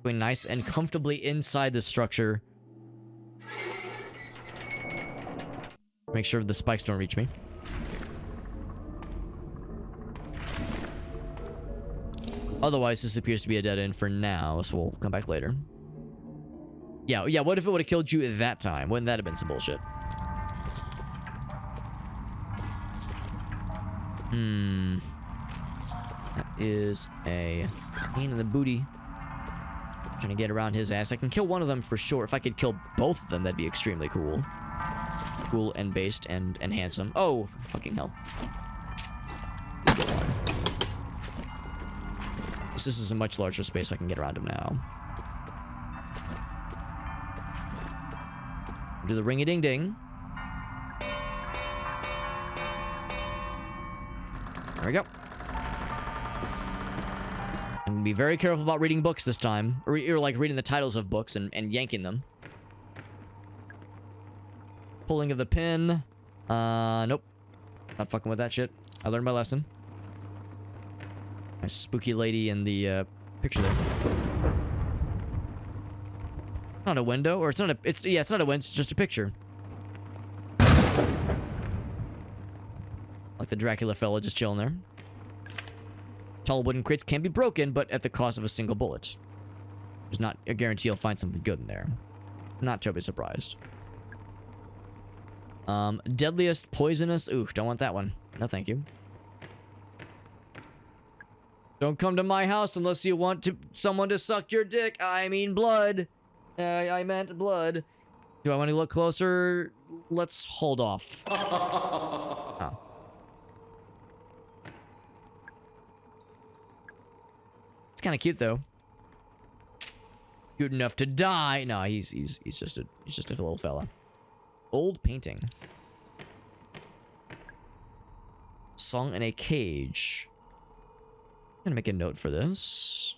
Going nice and comfortably inside the structure. Make sure the spikes don't reach me. Otherwise, this appears to be a dead end for now, so we'll come back later. Yeah, what if it would have killed you at that time? Wouldn't that have been some bullshit? That is a pain in the booty. Trying to get around his ass. I can kill one of them for sure. If I could kill both of them, that'd be extremely cool. Cool and based and handsome. Oh, fucking hell. This is a much larger space. I can get around him now. Do the ring-a-ding-ding. There we go. I'm gonna be very careful about reading books this time. Or like reading the titles of books and yanking them. Pulling of the pin. Nope. Not fucking with that shit. I learned my lesson. Nice spooky lady in the picture there. Not a window, or it's not a. It's not a window. It's just a picture. Like the Dracula fella just chilling there. Tall wooden crates can be broken, but at the cost of a single bullet. There's not a guarantee you'll find something good in there. Not totally surprised. Deadliest poisonous. Ooh, don't want that one. No, thank you. Don't come to my house unless you want someone to suck your dick. I mean blood. I meant blood. Do I want to look closer? Let's hold off. Oh. It's kind of cute though. Good enough to die. No, he's just a little fella. Old painting. Song in a cage. I'm gonna make a note for this.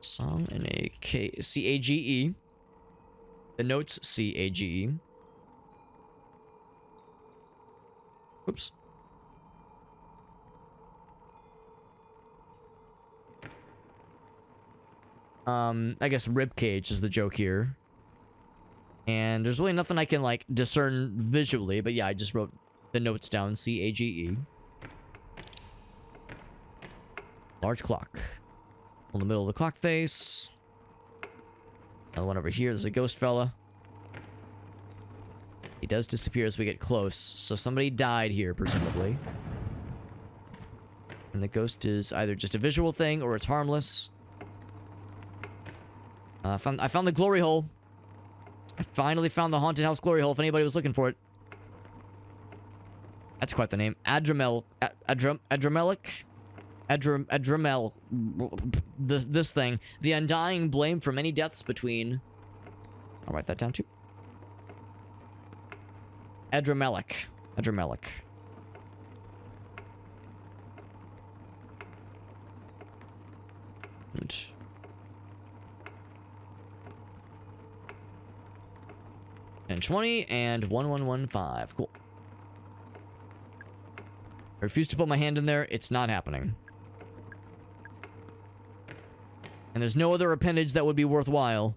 Song in a cage. C-A-G-E. The notes C-A-G-E. Oops. I guess ribcage is the joke here. And there's really nothing I can, like, discern visually, but yeah, I just wrote the notes down. C-A-G-E. Large clock. In the middle of the clock face. Another one over here. There's a ghost fella. He does disappear as we get close, so somebody died here, presumably. And the ghost is either just a visual thing or it's harmless. I found the glory hole. I finally found the haunted house glory hole if anybody was looking for it. That's quite the name. Adramel. This thing. The undying blame for many deaths between... I'll write that down too. Adramelic. And 20 and 1115. Cool. I refuse to put my hand in there. It's not happening. And there's no other appendage that would be worthwhile.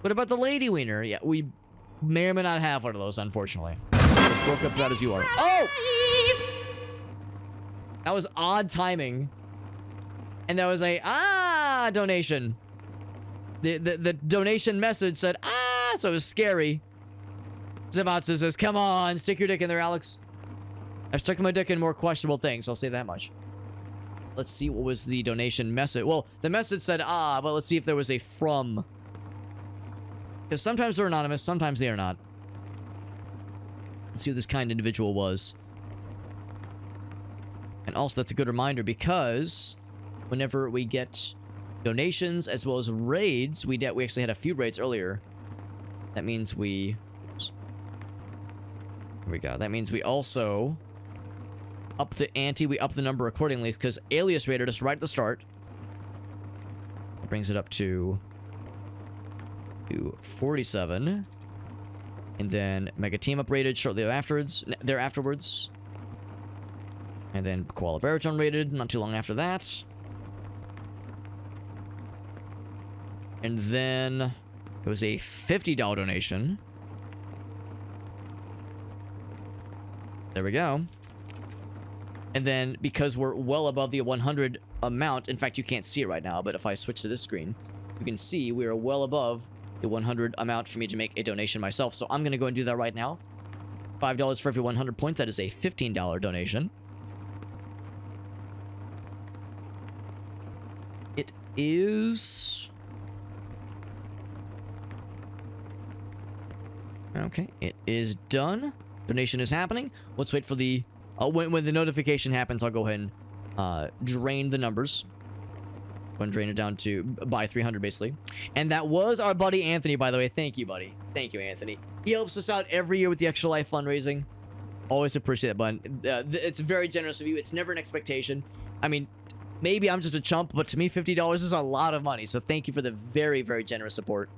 What about the lady wiener? Yeah, we may or may not have one of those, unfortunately. As broke up about as you are. Oh! That was odd timing. And that was a donation. The donation message said so it was scary. Zamatsu says, come on, stick your dick in there, Alex. I've stuck my dick in more questionable things, I'll say that much. Let's see what was the donation message. Well, the message said but let's see if there was a from. Because sometimes they're anonymous, sometimes they are not. Let's see who this kind individual was. And also, that's a good reminder because whenever we get donations as well as raids, we actually had a few raids earlier. That means we... Oops. Here we go. That means we also up the ante, we up the number accordingly because Alias raided us right at the start. That brings it up to 47. And then Mega Team Up raided shortly afterwards. And then Koala Baritone raided not too long after that. And then it was a $50 donation. There we go. And then because we're well above the 100 amount, in fact, you can't see it right now, but if I switch to this screen, you can see we are well above the 100 amount for me to make a donation myself. So I'm going to go and do that right now. $5 for every 100 points. That is a $15 donation. It is... Okay, it is done. Donation is happening. Let's wait for the... when the notification happens, I'll go ahead and drain the numbers. Go and drain it down to by 300, basically. And that was our buddy Anthony, by the way. Thank you, buddy. Thank you, Anthony. He helps us out every year with the Extra Life fundraising. Always appreciate that, bud. It's very generous of you. It's never an expectation. I mean, maybe I'm just a chump, but to me, $50 is a lot of money. So thank you for the very, very generous support.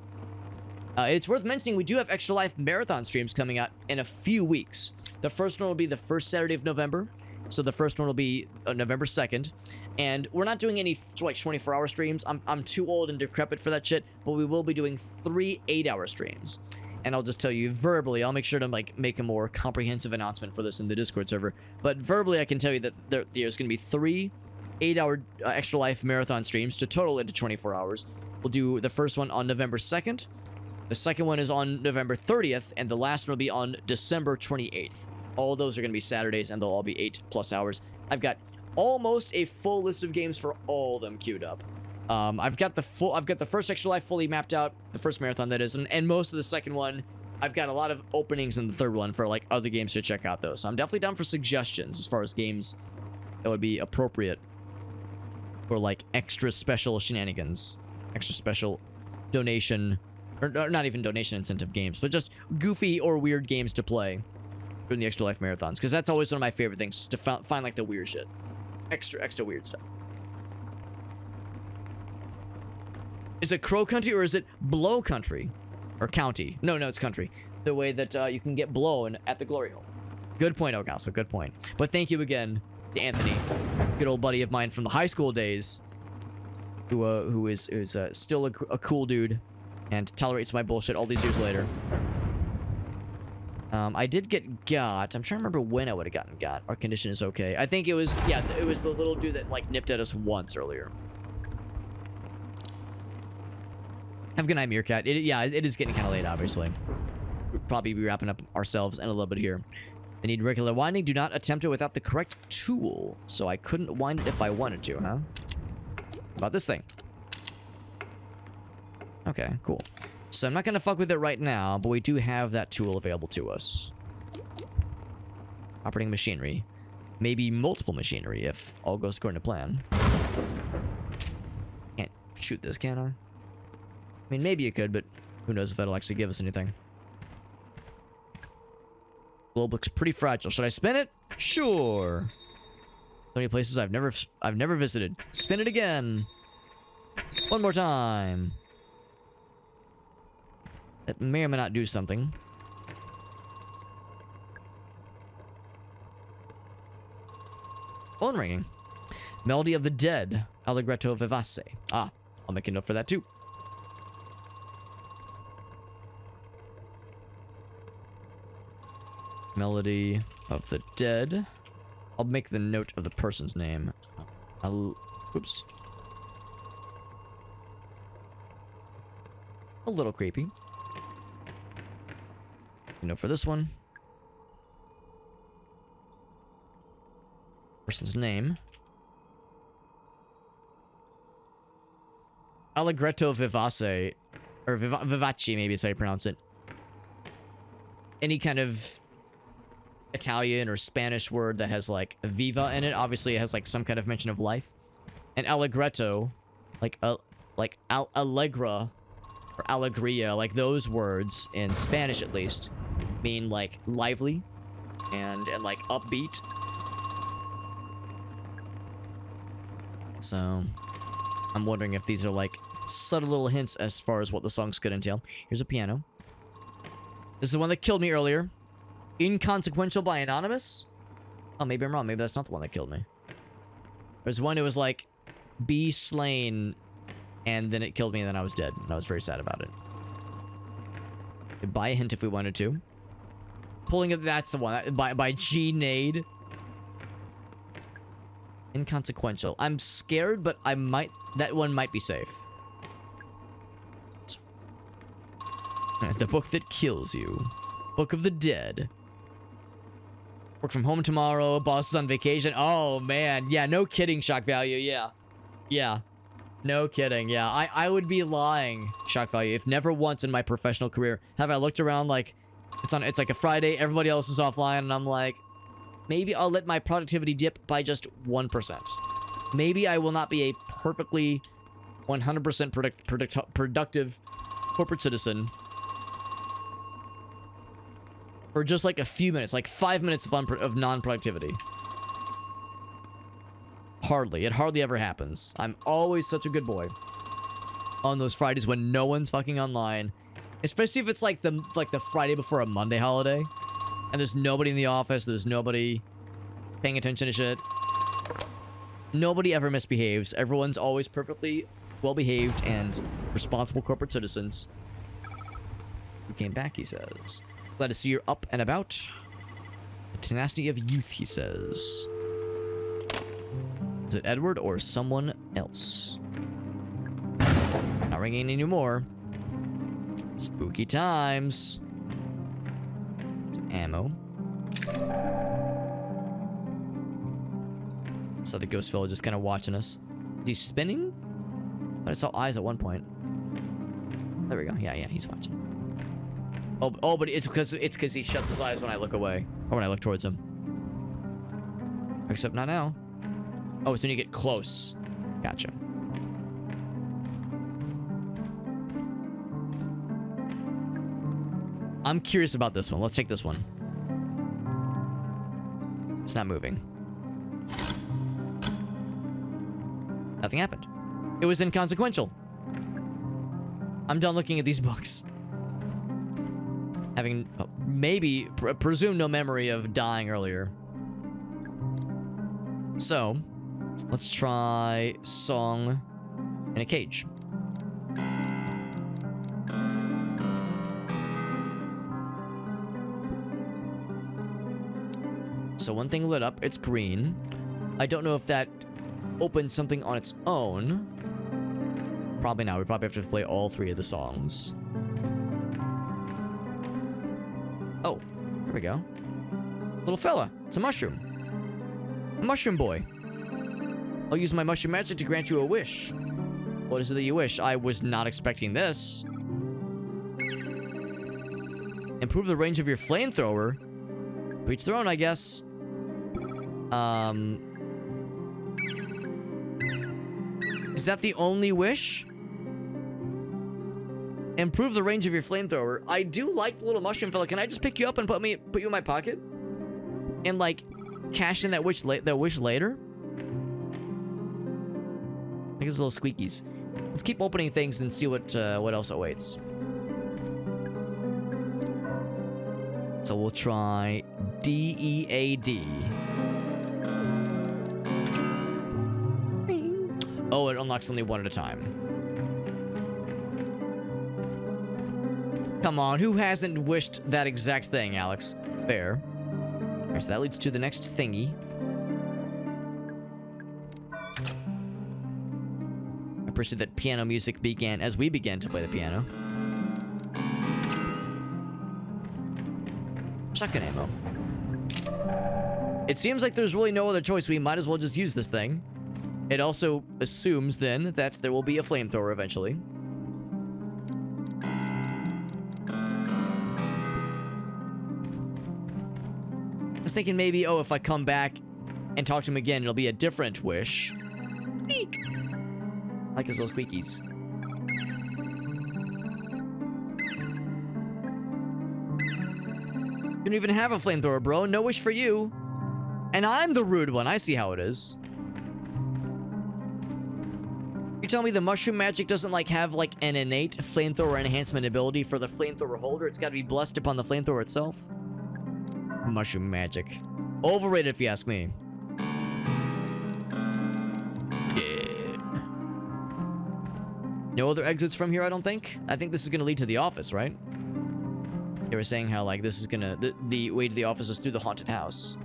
It's worth mentioning we do have Extra Life marathon streams coming out in a few weeks. The first one will be the first Saturday of November. So the first one will be November 2nd. And we're not doing any like 24-hour streams. I'm too old and decrepit for that shit. But we will be doing 3 8-hour streams. And I'll just tell you verbally, I'll make sure to like make a more comprehensive announcement for this in the Discord server. But verbally, I can tell you that there's going to be 3 8-hour Extra Life marathon streams to total into 24 hours. We'll do the first one on November 2nd. The second one is on November 30th, and the last one will be on December 28th. All those are going to be Saturdays, and they'll all be 8+ hours. I've got almost a full list of games for all of them queued up. I've got the first Extra Life fully mapped out, the first marathon that is, and most of the second one. I've got a lot of openings in the third one for like other games to check out though. So I'm definitely down for suggestions as far as games that would be appropriate for like extra special shenanigans, extra special donation. Or not even donation incentive games, but just goofy or weird games to play during the Extra Life marathons. Because that's always one of my favorite things, is to find like the weird shit. Extra weird stuff. Is it Crow Country or is it Blow Country? Or County? No, it's Country. The way that you can get blown at the Glory Hole. Good point, Ogasso, good point. But thank you again to Anthony, good old buddy of mine from the high school days, who is still a cool dude. And tolerates my bullshit all these years later. I did get got. I'm trying to remember when I would have gotten got. Our condition is okay. I think it was, yeah, it was the little dude that, like, nipped at us once earlier. Have a good night, Meerkat. It is getting kind of late, obviously. We'll probably be wrapping up ourselves in a little bit here. I need regular winding. Do not attempt it without the correct tool. So I couldn't wind it if I wanted to, huh? About this thing. Okay, cool. So I'm not going to fuck with it right now, but we do have that tool available to us. Operating machinery. Maybe multiple machinery if all goes according to plan. Can't shoot this, can I? I mean, maybe you could, but who knows if that'll actually give us anything. Globe looks pretty fragile. Should I spin it? Sure. So many places I've never visited. Spin it again. One more time. That may or may not do something. Phone ringing. Melody of the Dead. Allegretto vivace. Ah, I'll make a note for that too. Melody of the Dead. I'll make the note of the person's name. Oops. A little creepy. You know, for this one. Person's name. Allegretto vivace. Or vivace, maybe is how you pronounce it. Any kind of Italian or Spanish word that has like viva in it. Obviously, it has like some kind of mention of life. And allegretto, like allegra or alegria, like those words in Spanish at least mean like lively and like upbeat. So I'm wondering if these are like subtle little hints as far as what the songs could entail. Here's a piano. This is the one that killed me earlier. Inconsequential by Anonymous? Oh, maybe I'm wrong. Maybe that's not the one that killed me. There's one that was like, be slain, and then it killed me, and then I was dead. And I was very sad about it. Could buy a hint if we wanted to. Pulling it, that's the one. By G. Nade. Inconsequential. I'm scared, but I might... That one might be safe. The book that kills you. Book of the Dead. Work from home tomorrow. Boss is on vacation. Oh, man. Yeah, no kidding, shock value. Yeah. Yeah. No kidding. Yeah, I would be lying, shock value, if never once in my professional career have I looked around like it's like a Friday, everybody else is offline, and I'm like, maybe I'll let my productivity dip by just 1%. Maybe I will not be a perfectly 100% productive corporate citizen for just like a few minutes, like 5 minutes of non-productivity. Hardly. It hardly ever happens. I'm always such a good boy on those Fridays when no one's fucking online. Especially if it's like the Friday before a Monday holiday. And there's nobody in the office. There's nobody paying attention to shit. Nobody ever misbehaves. Everyone's always perfectly well-behaved and responsible corporate citizens. We came back, he says. Glad to see you're up and about. The tenacity of youth, he says. Is it Edward or someone else? Not ringing anymore. Spooky times. Some ammo. So the ghost fellow just kind of watching us. Is he spinning? But I saw eyes at one point. There we go. Yeah, he's watching. Oh, but it's because he shuts his eyes when I look away. Or when I look towards him. Except not now. Oh, it's when you get close. Gotcha. I'm curious about this one. Let's take this one. It's not moving. Nothing happened. It was inconsequential. I'm done looking at these books. Having maybe presume no memory of dying earlier. So, let's try Song in a Cage. So one thing lit up, it's green. I don't know if that opens something on its own. Probably not. We probably have to play all three of the songs. Oh, here we go. Little fella, it's a mushroom. A mushroom boy. I'll use my mushroom magic to grant you a wish. What is it that you wish? I was not expecting this. Improve the range of your flamethrower. To each their own, I guess. Is that the only wish? Improve the range of your flamethrower. I do like the little mushroom fella. Can I just pick you up and put you in my pocket? And like cash in that wish later? I guess little squeakies. Let's keep opening things and see what else awaits. So we'll try DEAD. Oh, it unlocks only one at a time. Come on, who hasn't wished that exact thing, Alex? Fair. Alright, so that leads to the next thingy. I appreciate that piano music began as we began to play the piano. Shotgun ammo. It seems like there's really no other choice. We might as well just use this thing. It also assumes then that there will be a flamethrower eventually. I was thinking maybe, oh, if I come back and talk to him again, it'll be a different wish. Squeak! I like his little squeakies. You don't even have a flamethrower, bro. No wish for you. And I'm the rude one. I see how it is. You tell me the mushroom magic doesn't like have like an innate flamethrower enhancement ability for the flamethrower holder? It's got to be blessed upon the flamethrower itself. Mushroom magic. Overrated if you ask me. Yeah. No other exits from here, I don't think. I think this is going to lead to the office, right? They were saying how like this is going to... The way to the office is through the haunted house.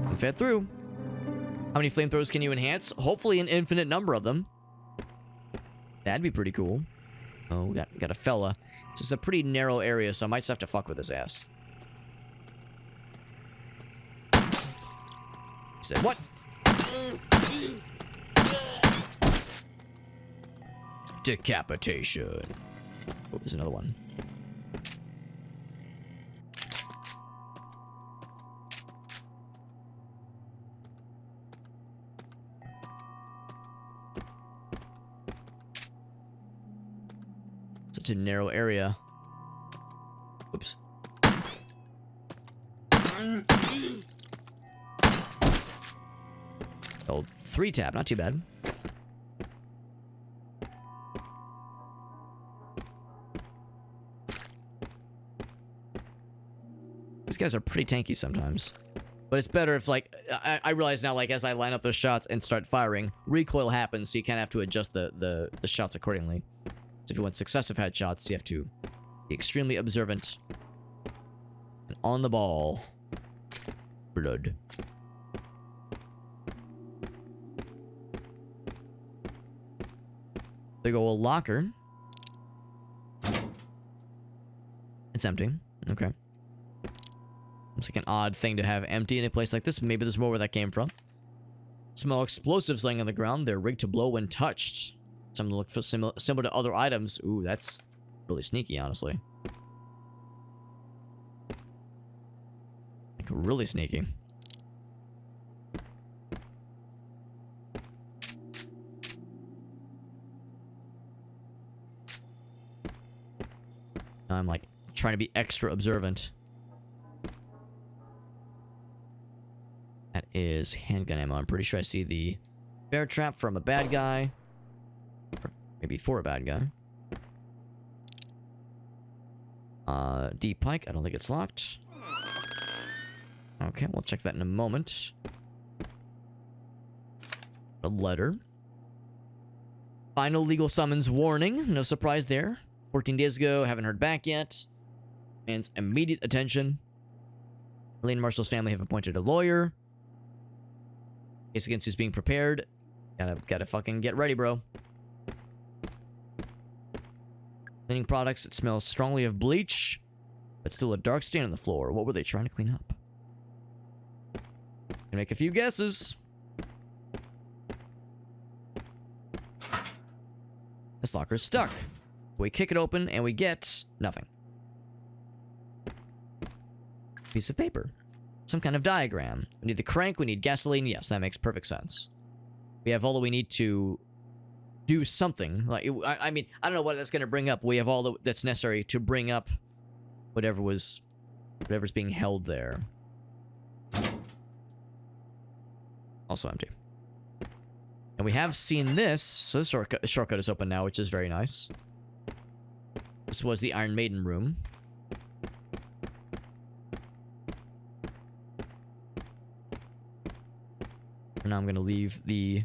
And fed through. How many flamethrowers can you enhance? Hopefully an infinite number of them. That'd be pretty cool. Oh, we got a fella. This is a pretty narrow area, so I might just have to fuck with his ass. He said, what? Decapitation. Oh, there's another one. Such a narrow area. Oops. Old 3-tap, not too bad. These guys are pretty tanky sometimes. But it's better if, like, I realize now, like, as I line up those shots and start firing, recoil happens, so you kind of have to adjust the shots accordingly. So if you want successive headshots, you have to be extremely observant. And on the ball. Blood. Big ol' locker. It's empty. Okay. It's like an odd thing to have empty in a place like this. Maybe there's more where that came from. Small explosives laying on the ground. They're rigged to blow when touched. Some look similar to other items. Ooh, that's really sneaky, honestly. Like, really sneaky. I'm like trying to be extra observant. That is handgun ammo. I'm pretty sure I see the bear trap from a bad guy. Or maybe for a bad guy. D pike. I don't think it's locked. Okay, we'll check that in a moment. A letter. Final legal summons warning. No surprise there. 14 days ago, haven't heard back yet. Demands immediate attention. Elaine Marshall's family have appointed a lawyer. Case against who's being prepared. Gotta fucking get ready, bro. Cleaning products. It smells strongly of bleach, but still a dark stain on the floor. What were they trying to clean up? Can make a few guesses. This locker's stuck. We kick it open and we get nothing. Piece of paper. Some kind of diagram. We need the crank, we need gasoline. Yes, that makes perfect sense. We have all that we need to do something. Like, I mean, I don't know what that's going to bring up. We have all that's necessary to bring up whatever's being held there. Also empty. And we have seen this. So this shortcut is open now, which is very nice. This was the Iron Maiden room. And now I'm going to leave the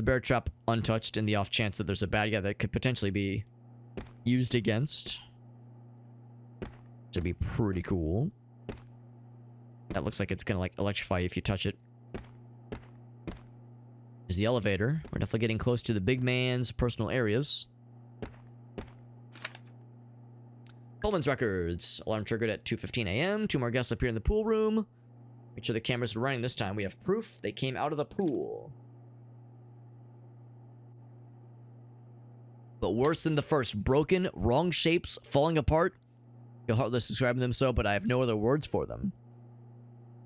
bear trap untouched in the off chance that there's a bad guy that could potentially be used against. Which would be pretty cool. That looks like it's going to like electrify you if you touch it. There's the elevator. We're definitely getting close to the big man's personal areas. Pullman's records. Alarm triggered at 2:15 a.m. 2 more guests appear in the pool room. Make sure the cameras are running this time. We have proof they came out of the pool. But worse than the first. Broken, wrong shapes, falling apart. Feel heartless describing them so, but I have no other words for them.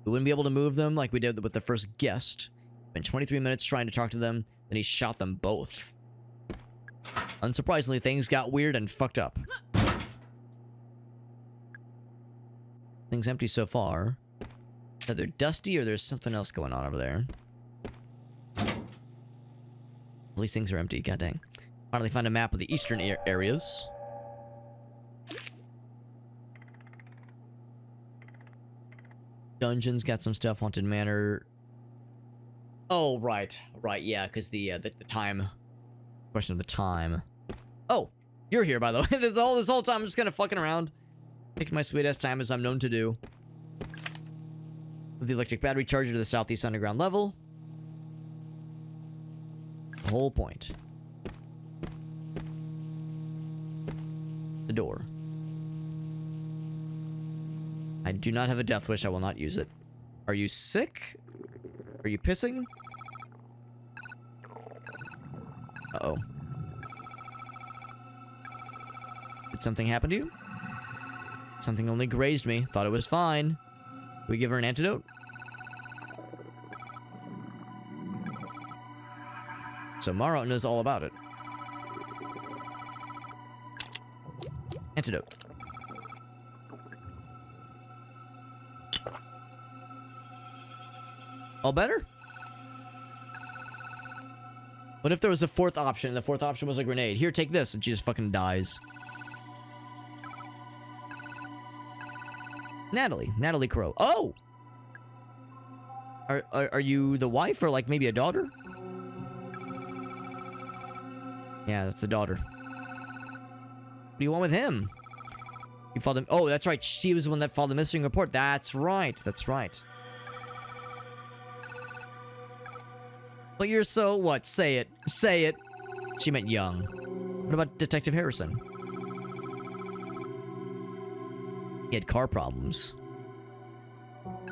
We wouldn't be able to move them like we did with the first guest. Spent 23 minutes trying to talk to them, then he shot them both. Unsurprisingly, things got weird and fucked up. Things empty so far. Either dusty or there's something else going on over there. At least things are empty, god dang. Finally found a map of the eastern areas. Dungeons got some stuff. Haunted Manor. Oh, right. Right, yeah, because the time. Question of the time. Oh, you're here, by the way. this whole time I'm just kind of fucking around. Taking my sweet ass time as I'm known to do. With the electric battery charger to the southeast underground level. The whole point. The door. I do not have a death wish. I will not use it. Are you sick? Are you pissing? Uh-oh. Did something happen to you? Something only grazed me. Thought it was fine. Can we give her an antidote? So Mara knows all about it. Antidote. All better? What if there was a fourth option and the fourth option was a grenade? Here, take this, and she just fucking dies. Natalie Crow. Oh! Are you the wife or like maybe a daughter? Yeah, that's the daughter. What do you want with him? You filed him. Oh, that's right. She was the one that filed the missing report. That's right. That's right. But you're so what? Say it. Say it. She meant young. What about Detective Harrison? He had car problems.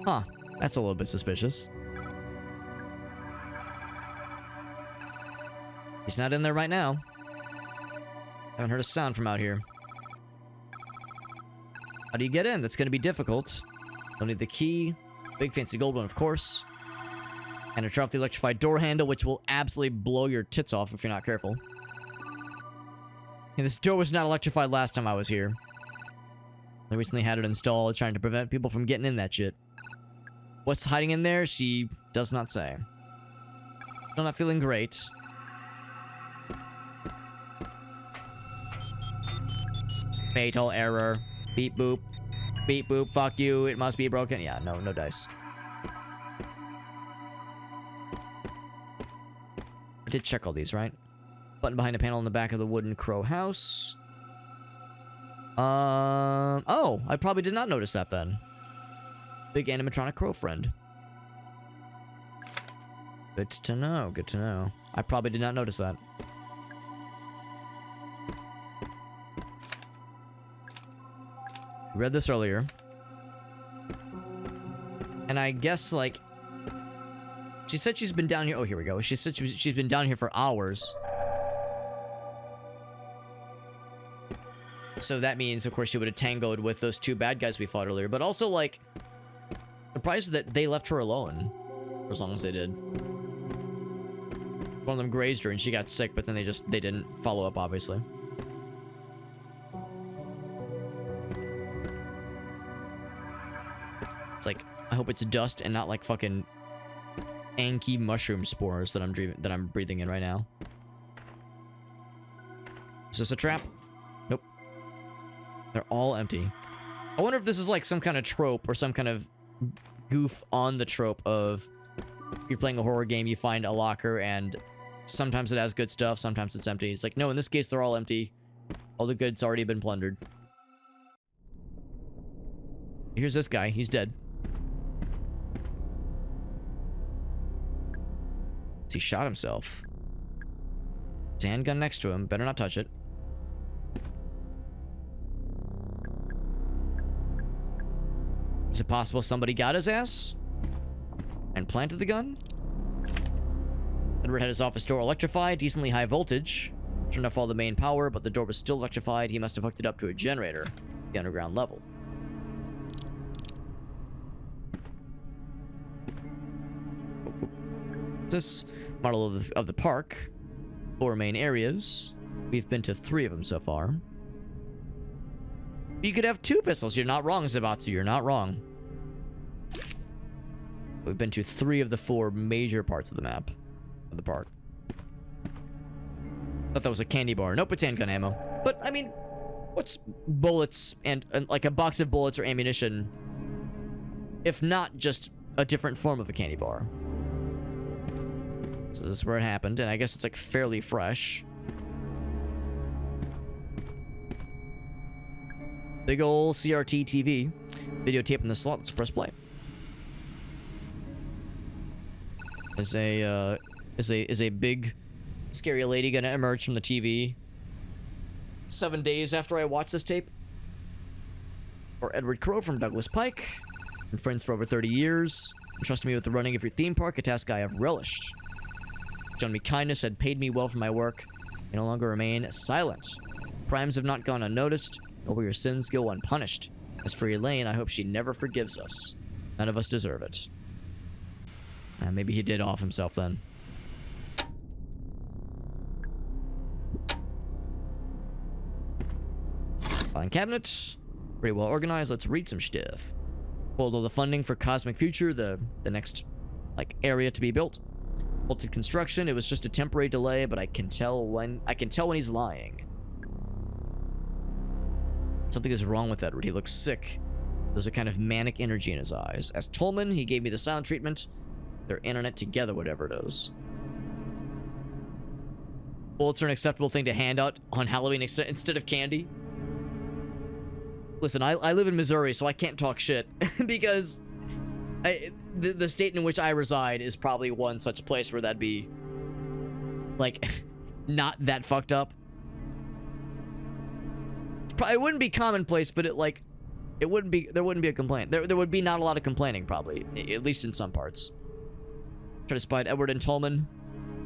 Huh. That's a little bit suspicious. He's not in there right now. Haven't heard a sound from out here. How do you get in? That's going to be difficult. Don't need the key. Big fancy gold one, of course. And a turn off the electrified door handle, which will absolutely blow your tits off if you're not careful. And this door was not electrified last time I was here. I recently had it installed, trying to prevent people from getting in that shit. What's hiding in there? She does not say. Still not feeling great. Fatal error. Beep boop. Beep boop. Fuck you. It must be broken. Yeah, no dice. I did check all these, right? Button behind a panel in the back of the wooden crow house. Oh, I probably did not notice that then. Big animatronic crow friend. Good to know, good to know. I probably did not notice that. Read this earlier. And I guess, like... She said she's been down here... Oh, here we go. She said she's been down here for hours. So that means, of course, she would have tangoed with those two bad guys we fought earlier. But also, like... Surprised that they left her alone. For as long as they did. One of them grazed her and she got sick, but then they didn't follow up, obviously. It's like, I hope it's dust and not like fucking Anki mushroom spores that I'm breathing in right now. Is this a trap? Nope. They're all empty. I wonder if this is like some kind of trope or some kind of goof on the trope of you're playing a horror game, you find a locker and sometimes it has good stuff, sometimes it's empty. It's like, no, in this case, they're all empty. All the goods already been plundered. Here's this guy. He's dead. He shot himself. His handgun next to him. Better not touch it. Is it possible somebody got his ass and planted the gun? Edward had his office door electrified, decently high voltage. Turned off all the main power, but the door was still electrified. He must have hooked it up to a generator at the underground level. This model of the park. 4 main areas. We've been to 3 of them so far. You could have 2 pistols. You're not wrong, Zabatsu. You're not wrong. We've been to 3 of the 4 major parts of the map. Of the park. Thought that was a candy bar. Nope, it's handgun ammo. But, I mean, what's bullets and like a box of bullets or ammunition if not just a different form of a candy bar? So this is where it happened, and I guess it's like fairly fresh. Big ol' CRT TV. Videotape in the slot. Let's press play. Is a big scary lady gonna emerge from the TV 7 days after I watch this tape? Or Edward Crow from Douglas Pike. Been friends for over 30 years. Entrusted me with the running of your theme park, a task I have relished. Shown me kindness, had paid me well for my work. I no longer remain silent. Crimes have not gone unnoticed, nor will your sins go unpunished. As for Elaine, I hope she never forgives us. None of us deserve it. Maybe he did off himself then. Filing cabinet. Pretty well organized. Let's read some stuff. Pulled all the funding for Cosmic Future, the next like area to be built. Halted construction. It was just a temporary delay, but I can tell when he's lying. Something is wrong with Edward. He looks sick. There's a kind of manic energy in his eyes. As Tolman, he gave me the silent treatment. They're in on it together, whatever it is. Bullets are an acceptable thing to hand out on Halloween instead of candy. Listen, I live in Missouri, so I can't talk shit. Because the state in which I reside is probably one such place where that'd be, like, not that fucked up. It wouldn't be commonplace, but there wouldn't be a complaint. There would be not a lot of complaining, probably. At least in some parts. Try to spy Edward and Tolman.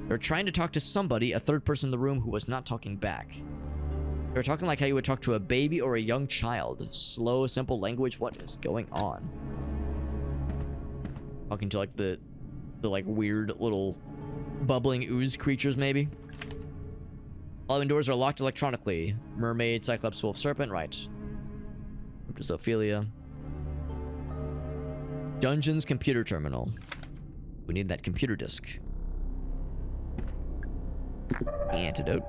They were trying to talk to somebody, a third person in the room who was not talking back. They were talking like how you would talk to a baby or a young child. Slow, simple language. What is going on? Talking to like the like weird little bubbling ooze creatures, maybe. All the doors are locked electronically. Mermaid, Cyclops, Wolf, Serpent, right. Ophelia. Dungeon's computer terminal. We need that computer disk. Antidote.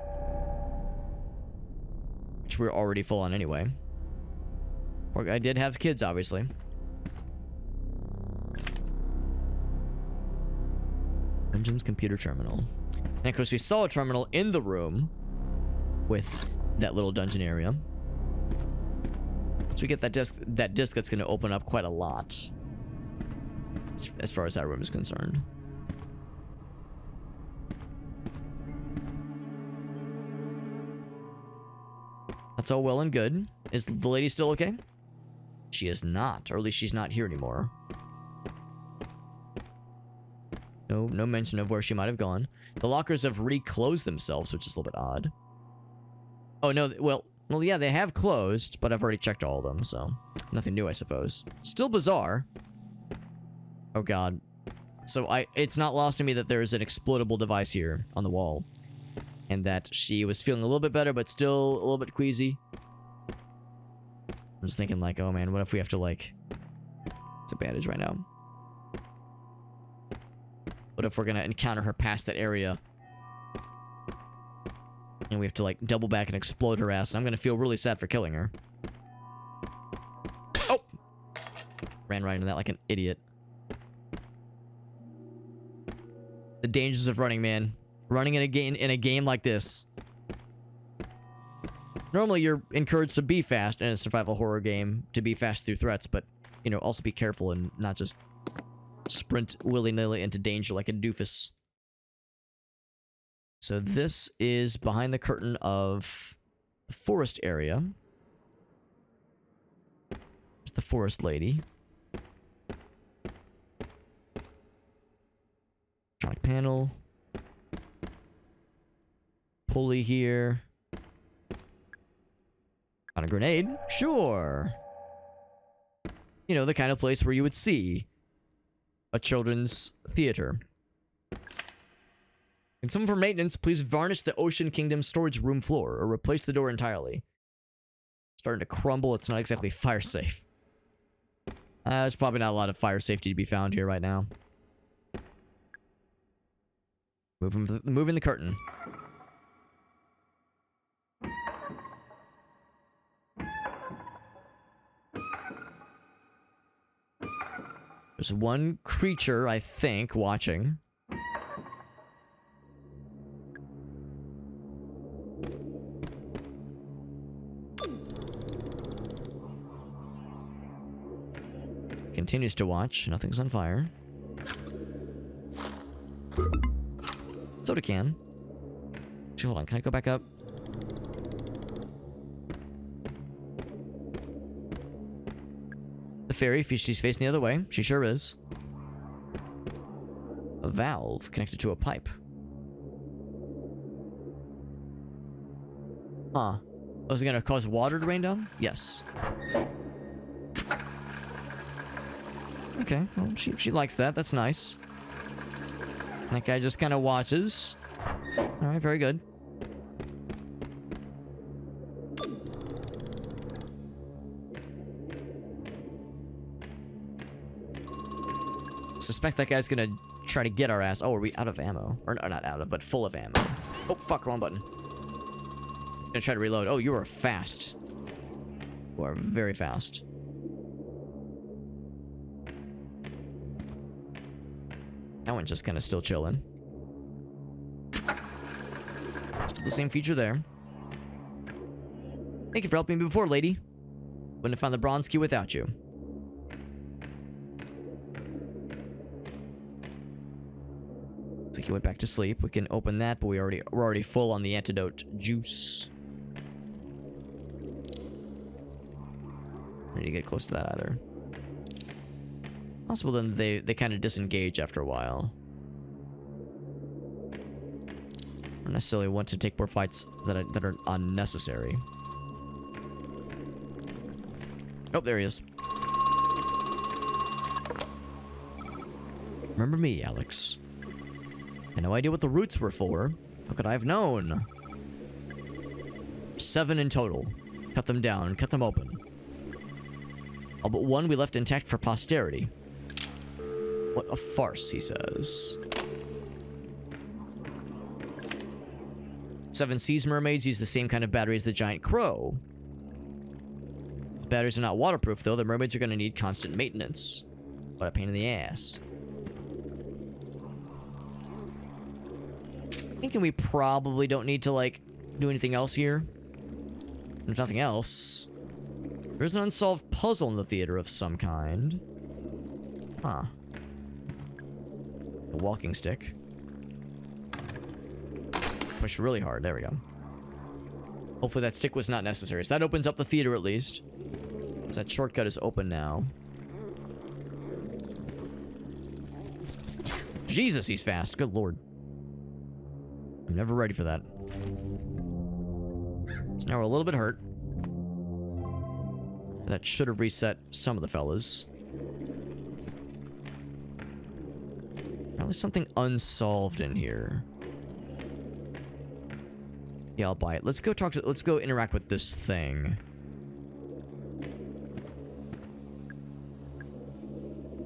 Which we're already full on anyway. Poor guy did have kids, obviously. Dungeon's computer terminal. And of course, we saw a terminal in the room with that little dungeon area. So we get that disc that's going to open up quite a lot. As far as that room is concerned. That's all well and good. Is the lady still okay? She is not, or at least she's not here anymore. No mention of where she might have gone. The lockers have reclosed themselves, which is a little bit odd. Oh no, well yeah, they have closed, but I've already checked all of them, so nothing new, I suppose. Still bizarre. Oh god. So it's not lost to me that there's an explodable device here on the wall. And that she was feeling a little bit better, but still a little bit queasy. I'm just thinking like, oh man, what if we have to like... It's a bandage right now. What if we're gonna encounter her past that area? And we have to like double back and explode her ass. And I'm gonna feel really sad for killing her. Oh! Ran right into that like an idiot. The dangers of running, man. Running in a game like this. Normally, you're encouraged to be fast in a survival horror game, to be fast through threats, but, you know, also be careful and not just sprint willy-nilly into danger like a doofus. So this is behind the curtain of the forest area. There's the forest lady. Electronic panel. Pulley here. On a grenade? Sure. You know, the kind of place where you would see a children's theater. And someone for maintenance, please varnish the Ocean Kingdom storage room floor or replace the door entirely. Starting to crumble. It's not exactly fire safe. There's probably not a lot of fire safety to be found here right now. Moving the curtain. There's one creature, I think, watching. Continues to watch. Nothing's on fire. Soda can. Actually, hold on. Can I go back up? The fairy, she's facing the other way. She sure is. A valve connected to a pipe. Huh. Was it gonna cause water to rain down? Yes. Okay, well, she likes that. That's nice. That guy just kind of watches. Alright, very good. Suspect that guy's gonna try to get our ass. Oh, are we out of ammo? Or not out of, but full of ammo. Oh, fuck, wrong button. Gonna try to reload. Oh, you are fast. You are very fast. That one's just kind of still chilling. Still the same feature there. Thank you for helping me before, lady. Wouldn't have found the bronze key without you. Looks like he went back to sleep. We can open that, but we're already full on the antidote juice. I need to get close to that either. Possible then they kind of disengage after a while. I don't necessarily want to take more fights that are unnecessary. Oh, there he is. Remember me, Alex. I had no idea what the roots were for. How could I have known? 7 in total. Cut them down, cut them open. All but one we left intact for posterity. What a farce, he says. 7 Seas mermaids use the same kind of battery as the giant crow. The batteries are not waterproof, though. The mermaids are going to need constant maintenance. What a pain in the ass. Thinking we probably don't need to, like, do anything else here. There's nothing else. There's an unsolved puzzle in the theater of some kind. Huh. A walking stick. Push really hard. There we go. Hopefully that stick was not necessary. So that opens up the theater at least. So that shortcut is open now. Jesus, he's fast. Good lord. I'm never ready for that. So now we're a little bit hurt. That should have reset some of the fellas. There's something unsolved in here. Yeah, I'll buy it. Let's go interact with this thing.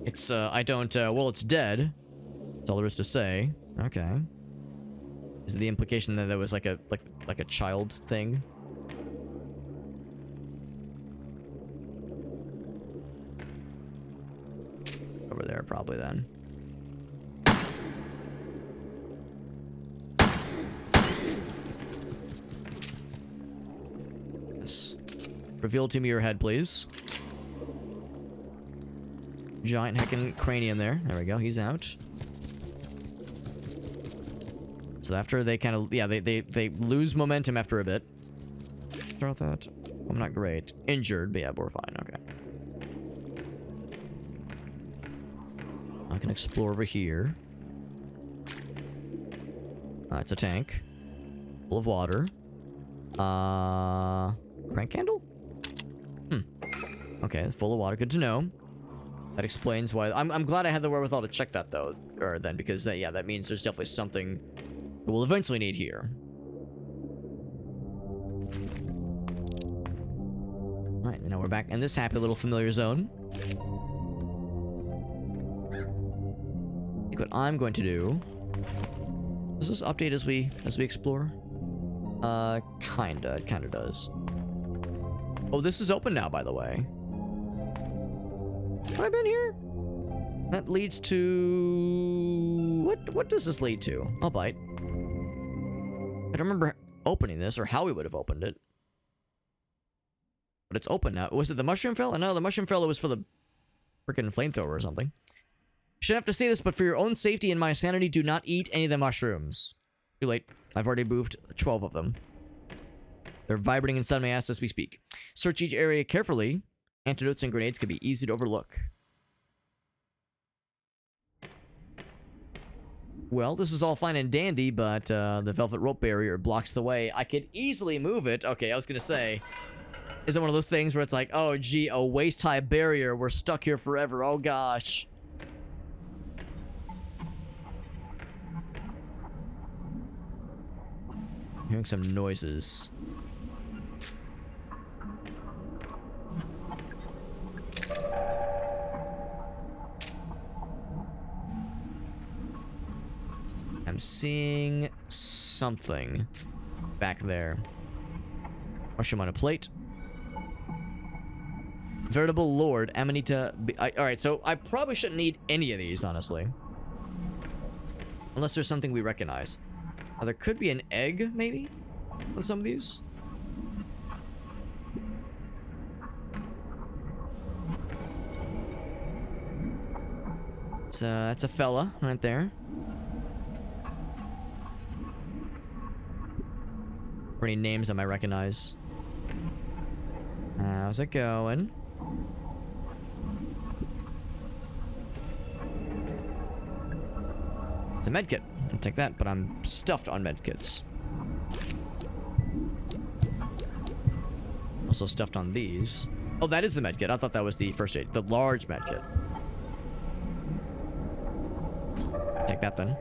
It's, well, it's dead. That's all there is to say. Okay. Is the implication that there was like a child thing? Over there, probably then. Reveal to me your head, please. Giant heckin' cranium there. There we go. He's out. So after they kind of... Yeah, they lose momentum after a bit. Throw that. I'm not great. Injured, but yeah, we're fine. Okay. I can explore over here. It's a tank. Full of water. Crank candle? Okay, full of water. Good to know. That explains why. I'm glad I had the wherewithal to check that, though. Or then, because, yeah, that means there's definitely something we'll eventually need here. Alright, now we're back in this happy little familiar zone. I think what I'm going to do... Does this update as we explore? Kinda. It kinda does. Oh, this is open now, by the way. Have I been here? That leads to... What does this lead to? I'll bite. I don't remember opening this or how we would have opened it. But it's open now. Was it the mushroom fella? No, the mushroom fella was for the freaking flamethrower or something. Shouldn't have to say this, but for your own safety and my sanity, do not eat any of the mushrooms. Too late. I've already moved 12 of them. They're vibrating inside my ass as we speak. Search each area carefully. Antidotes and grenades can be easy to overlook. Well, this is all fine and dandy, but the velvet rope barrier blocks the way. I could easily move it. Okay, I was gonna say, is it one of those things where it's like, oh gee, a waist-high barrier, we're stuck here forever, oh gosh. Hearing some noises. I'm seeing something back there. Mushroom on a plate. Veritable Lord, Amanita. Alright, so I probably shouldn't need any of these, honestly. Unless there's something we recognize. There could be an egg, maybe? On some of these? That's a fella right there. Pretty names I might recognize. How's it going? It's a medkit. I'll take that, but I'm stuffed on medkits. Also stuffed on these. Oh, that is the medkit. I thought that was the first aid. The large medkit. Take that then.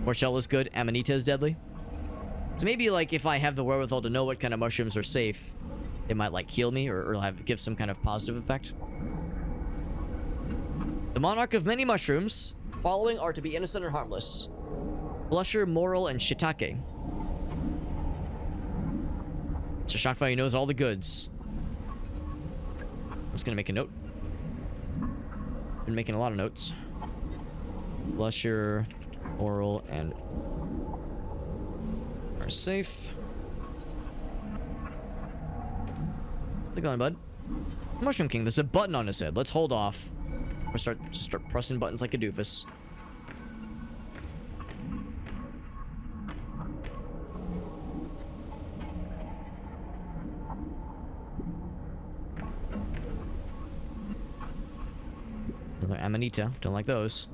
Morchella is good. Amanita is deadly. So maybe, like, if I have the wherewithal to know what kind of mushrooms are safe, it might, like, heal me or give some kind of positive effect. The monarch of many mushrooms. Following are to be innocent and harmless. Blusher, Moral, and Shiitake. So Shockfire knows all the goods. I'm just gonna make a note. Been making a lot of notes. Blusher, Moral, and are safe. How's it going, bud? Mushroom King, there's a button on his head. Let's hold off. Or start pressing buttons like a doofus. Another Amanita. Don't like those.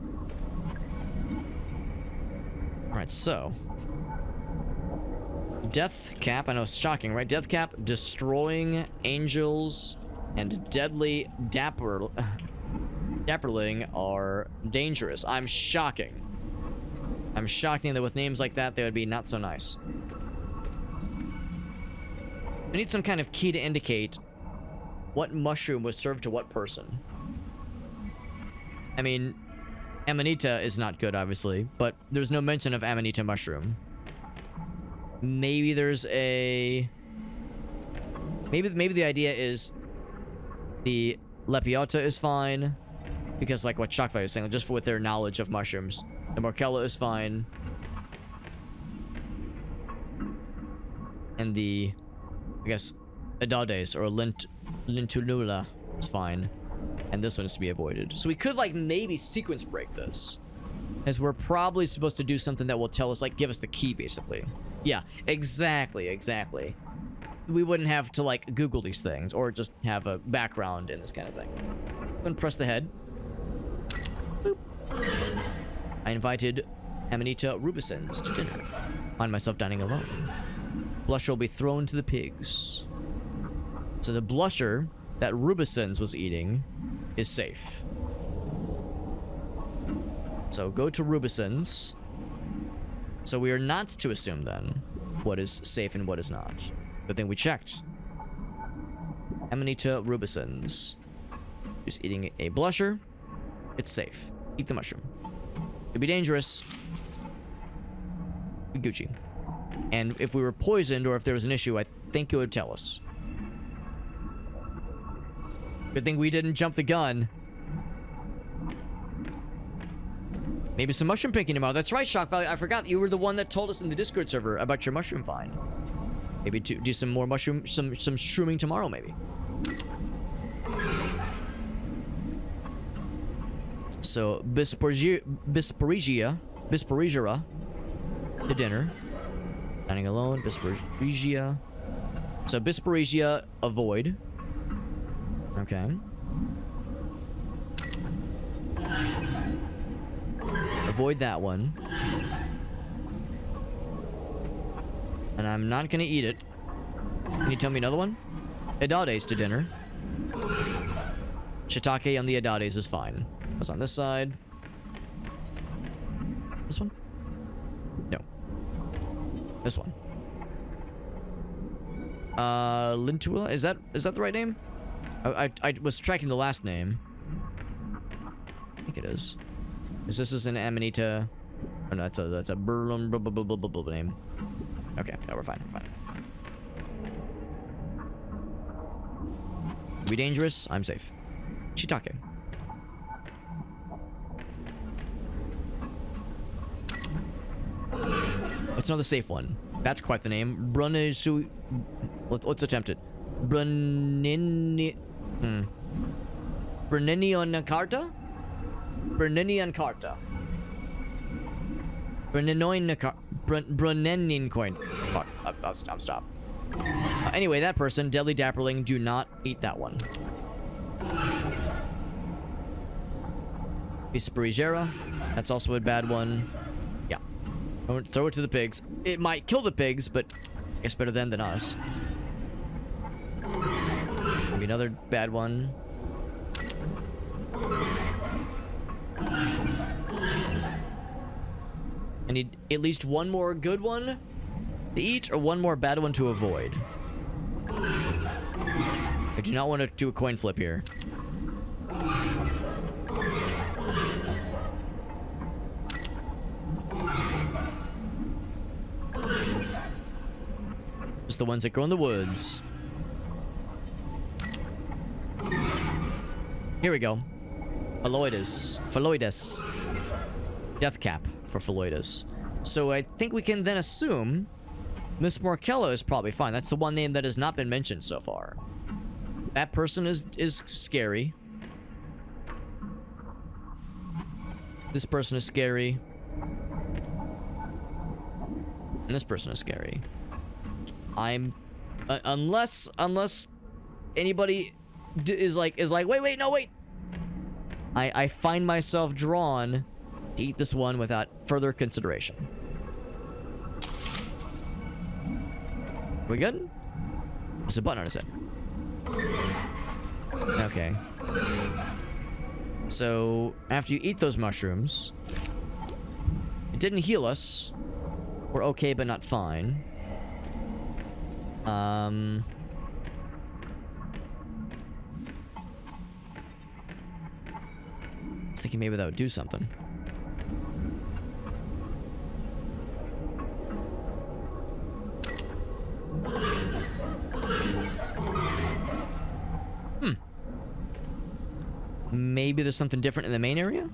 Alright, so. Death Cap. I know it's shocking, right? Death Cap, destroying angels, and deadly Dapperling are dangerous. I'm shocking that with names like that, they would be not so nice. I need some kind of key to indicate what mushroom was served to what person. I mean, Amanita is not good, obviously, but there's no mention of Amanita mushroom. Maybe there's a... Maybe the idea is the Lepiota is fine. Because, like what Shockfire was saying, just with their knowledge of mushrooms. The Morchella is fine. And the, I guess, Adades or Lintulula is fine. And this one is to be avoided. So we could, like, maybe sequence break this. As we're probably supposed to do something that will tell us, like, give us the key, basically. Yeah, exactly. We wouldn't have to, like, Google these things. Or just have a background in this kind of thing. I'm gonna press the head. Boop. I invited Amanita rubescens to dinner. Find myself dining alone. Blusher will be thrown to the pigs. So the blusher that Rubescens was eating is safe. So go to Rubescens. So we are not to assume then what is safe and what is not. Good thing we checked. Amanita rubescens. Just eating a blusher. It's safe. Eat the mushroom. Could be dangerous. Be Gucci. And if we were poisoned or if there was an issue, I think it would tell us. Good thing we didn't jump the gun. Maybe some mushroom picking tomorrow. That's right, Shock Value. I forgot you were the one that told us in the Discord server about your mushroom find. Maybe to do some more mushroom, some shrooming tomorrow, maybe. So Bisperegia to dinner. Dining alone. Bisperegia. So Bisperegia, avoid. Okay. Avoid that one. And I'm not gonna eat it. Can you tell me another one? Edades to dinner. Shiitake on the edades is fine. What's on this side? This one? No. This one. Lintula? Is that the right name? I was tracking the last name. I think it is. Is this an Amanita? Oh no, that's a name. Okay, no, we're fine. Be dangerous. I'm safe. Shiitake. What's another safe one? That's quite the name. Brunesu. Let's attempt it. Brunenion Carta? Brunenion Carta. Brunenin coin. Fuck. I'll stop. Anyway, that person, Deadly Dapperling, do not eat that one. Bisperigera. That's also a bad one. Yeah. Don't throw it to the pigs. It might kill the pigs, but it's better them than us. Maybe another bad one. I need at least one more good one to eat or one more bad one to avoid. I do not want to do a coin flip here. Just the ones that grow in the woods. Here we go. Phalloides. Death cap for Phalloides. So I think we can then assume Miss Morkello is probably fine. That's the one name that has not been mentioned so far. That person is scary. This person is scary. And this person is scary. I'm unless anybody is like wait no wait. I find myself drawn to eat this one without further consideration. We good? There's a button on his head. Okay. So after you eat those mushrooms, it didn't heal us. We're okay, but not fine. I was thinking maybe that would do something. Maybe there's something different in the main area?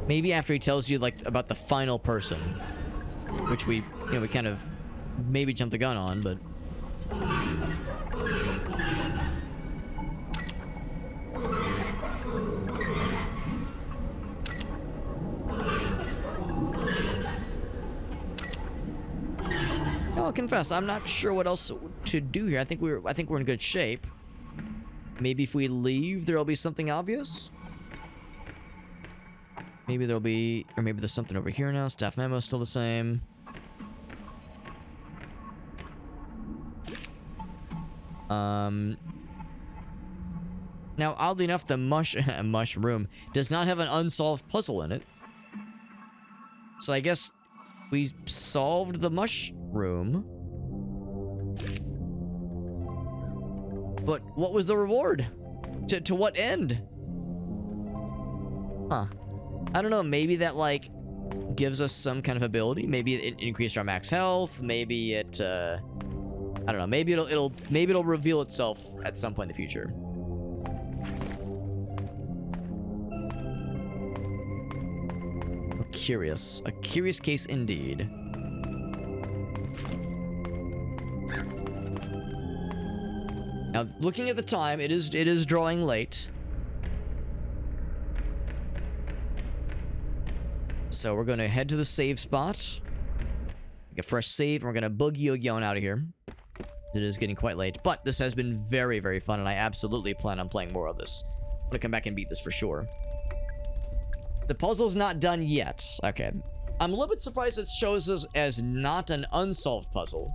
Maybe after he tells you, like, about the final person. Which we kind of maybe jumped the gun on, but... I'll confess, I'm not sure what else to do here. I think we're in good shape. Maybe if we leave, there'll be something obvious. Maybe there'll be... Or maybe there's something over here now. Staff memo's still the same. Now, oddly enough, the mushroom does not have an unsolved puzzle in it. So I guess we solved the mushroom. But what was the reward? To what end? Huh. I don't know, maybe that, like, gives us some kind of ability. Maybe it increased our max health. Maybe it, I don't know. Maybe it'll reveal itself at some point in the future. Curious. A curious case indeed. Now, looking at the time, it is drawing late. So we're going to head to the save spot. Make a fresh save, and we're going to boogie on out of here. It is getting quite late, but this has been very, very fun, and I absolutely plan on playing more of this. I'm going to come back and beat this for sure. The puzzle's not done yet. Okay. I'm a little bit surprised it shows us as not an unsolved puzzle.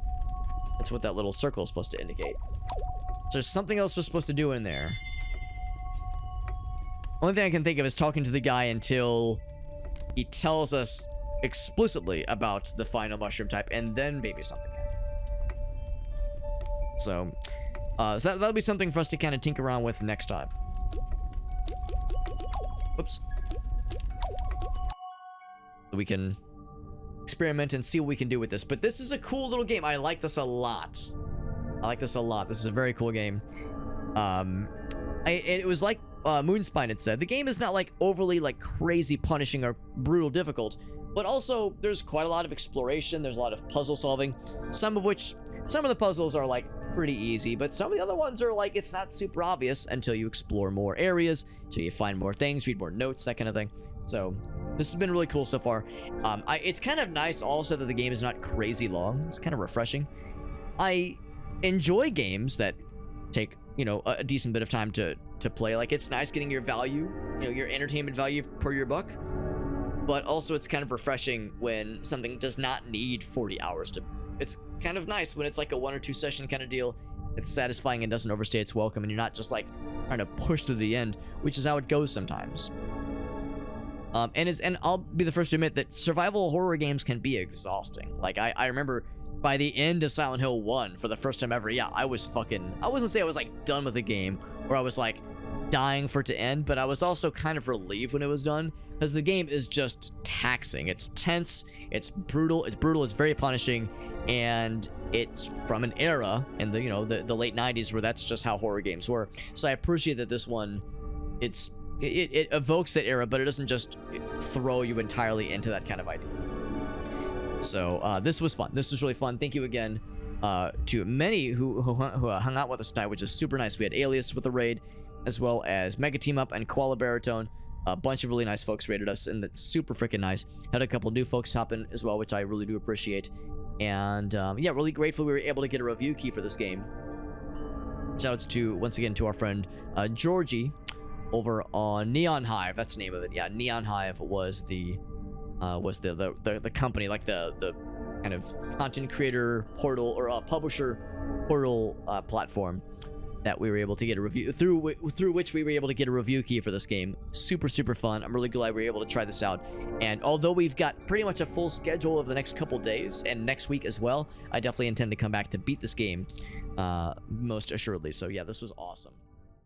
That's what that little circle is supposed to indicate. So there's something else we're supposed to do in there. Only thing I can think of is talking to the guy until he tells us explicitly about the final mushroom type, and then maybe something happens. So that'll be something for us to kind of tinker around with next time. Whoops. We can experiment and see what we can do with this. But this is a cool little game. I like this a lot. This is a very cool game. It was like Moonspine had said. The game is not like overly like crazy punishing or brutal difficult, but also there's quite a lot of exploration. There's a lot of puzzle solving. Some of the puzzles are like pretty easy, but some of the other ones are like it's not super obvious until you explore more areas, until you find more things, read more notes, that kind of thing. So this has been really cool so far. It's kind of nice also that the game is not crazy long. It's kind of refreshing. I enjoy games that take, you know, a decent bit of time to play. Like, it's nice getting your value, you know, your entertainment value per your buck. But also it's kind of refreshing when something does not need 40 hours to... It's kind of nice when it's like a 1 or 2 session kind of deal. It's satisfying and doesn't overstay its welcome, and you're not just like trying to push through the end, which is how it goes sometimes. And I'll be the first to admit that survival horror games can be exhausting. Like, I remember by the end of Silent Hill 1, for the first time ever, yeah, I wasn't say I was like done with the game, or I was like dying for it to end, but I was also kind of relieved when it was done, because the game is just taxing. It's tense, it's brutal, it's very punishing, and it's from an era in the, you know, the late 90s where that's just how horror games were. So I appreciate that this one, it evokes that era, but it doesn't just throw you entirely into that kind of idea. So this was fun. This was really fun. Thank you again to many who hung out with us tonight, which is super nice. We had Alias with the raid, as well as Mega Team Up and Koala Baritone. A bunch of really nice folks raided us, and that's super freaking nice. Had a couple new folks hop in as well, which I really do appreciate. And yeah, really grateful we were able to get a review key for this game. Shoutouts to, once again, to our friend Georgie over on Neon Hive. That's the name of it. Yeah, Neon Hive was the company, like the kind of content creator portal or publisher portal platform that we were able to get a review through which we were able to get a review key for this game. Super fun. I'm really glad we were able to try this out. And although we've got pretty much a full schedule of the next couple days and next week as well, I definitely intend to come back to beat this game most assuredly. So yeah, this was awesome.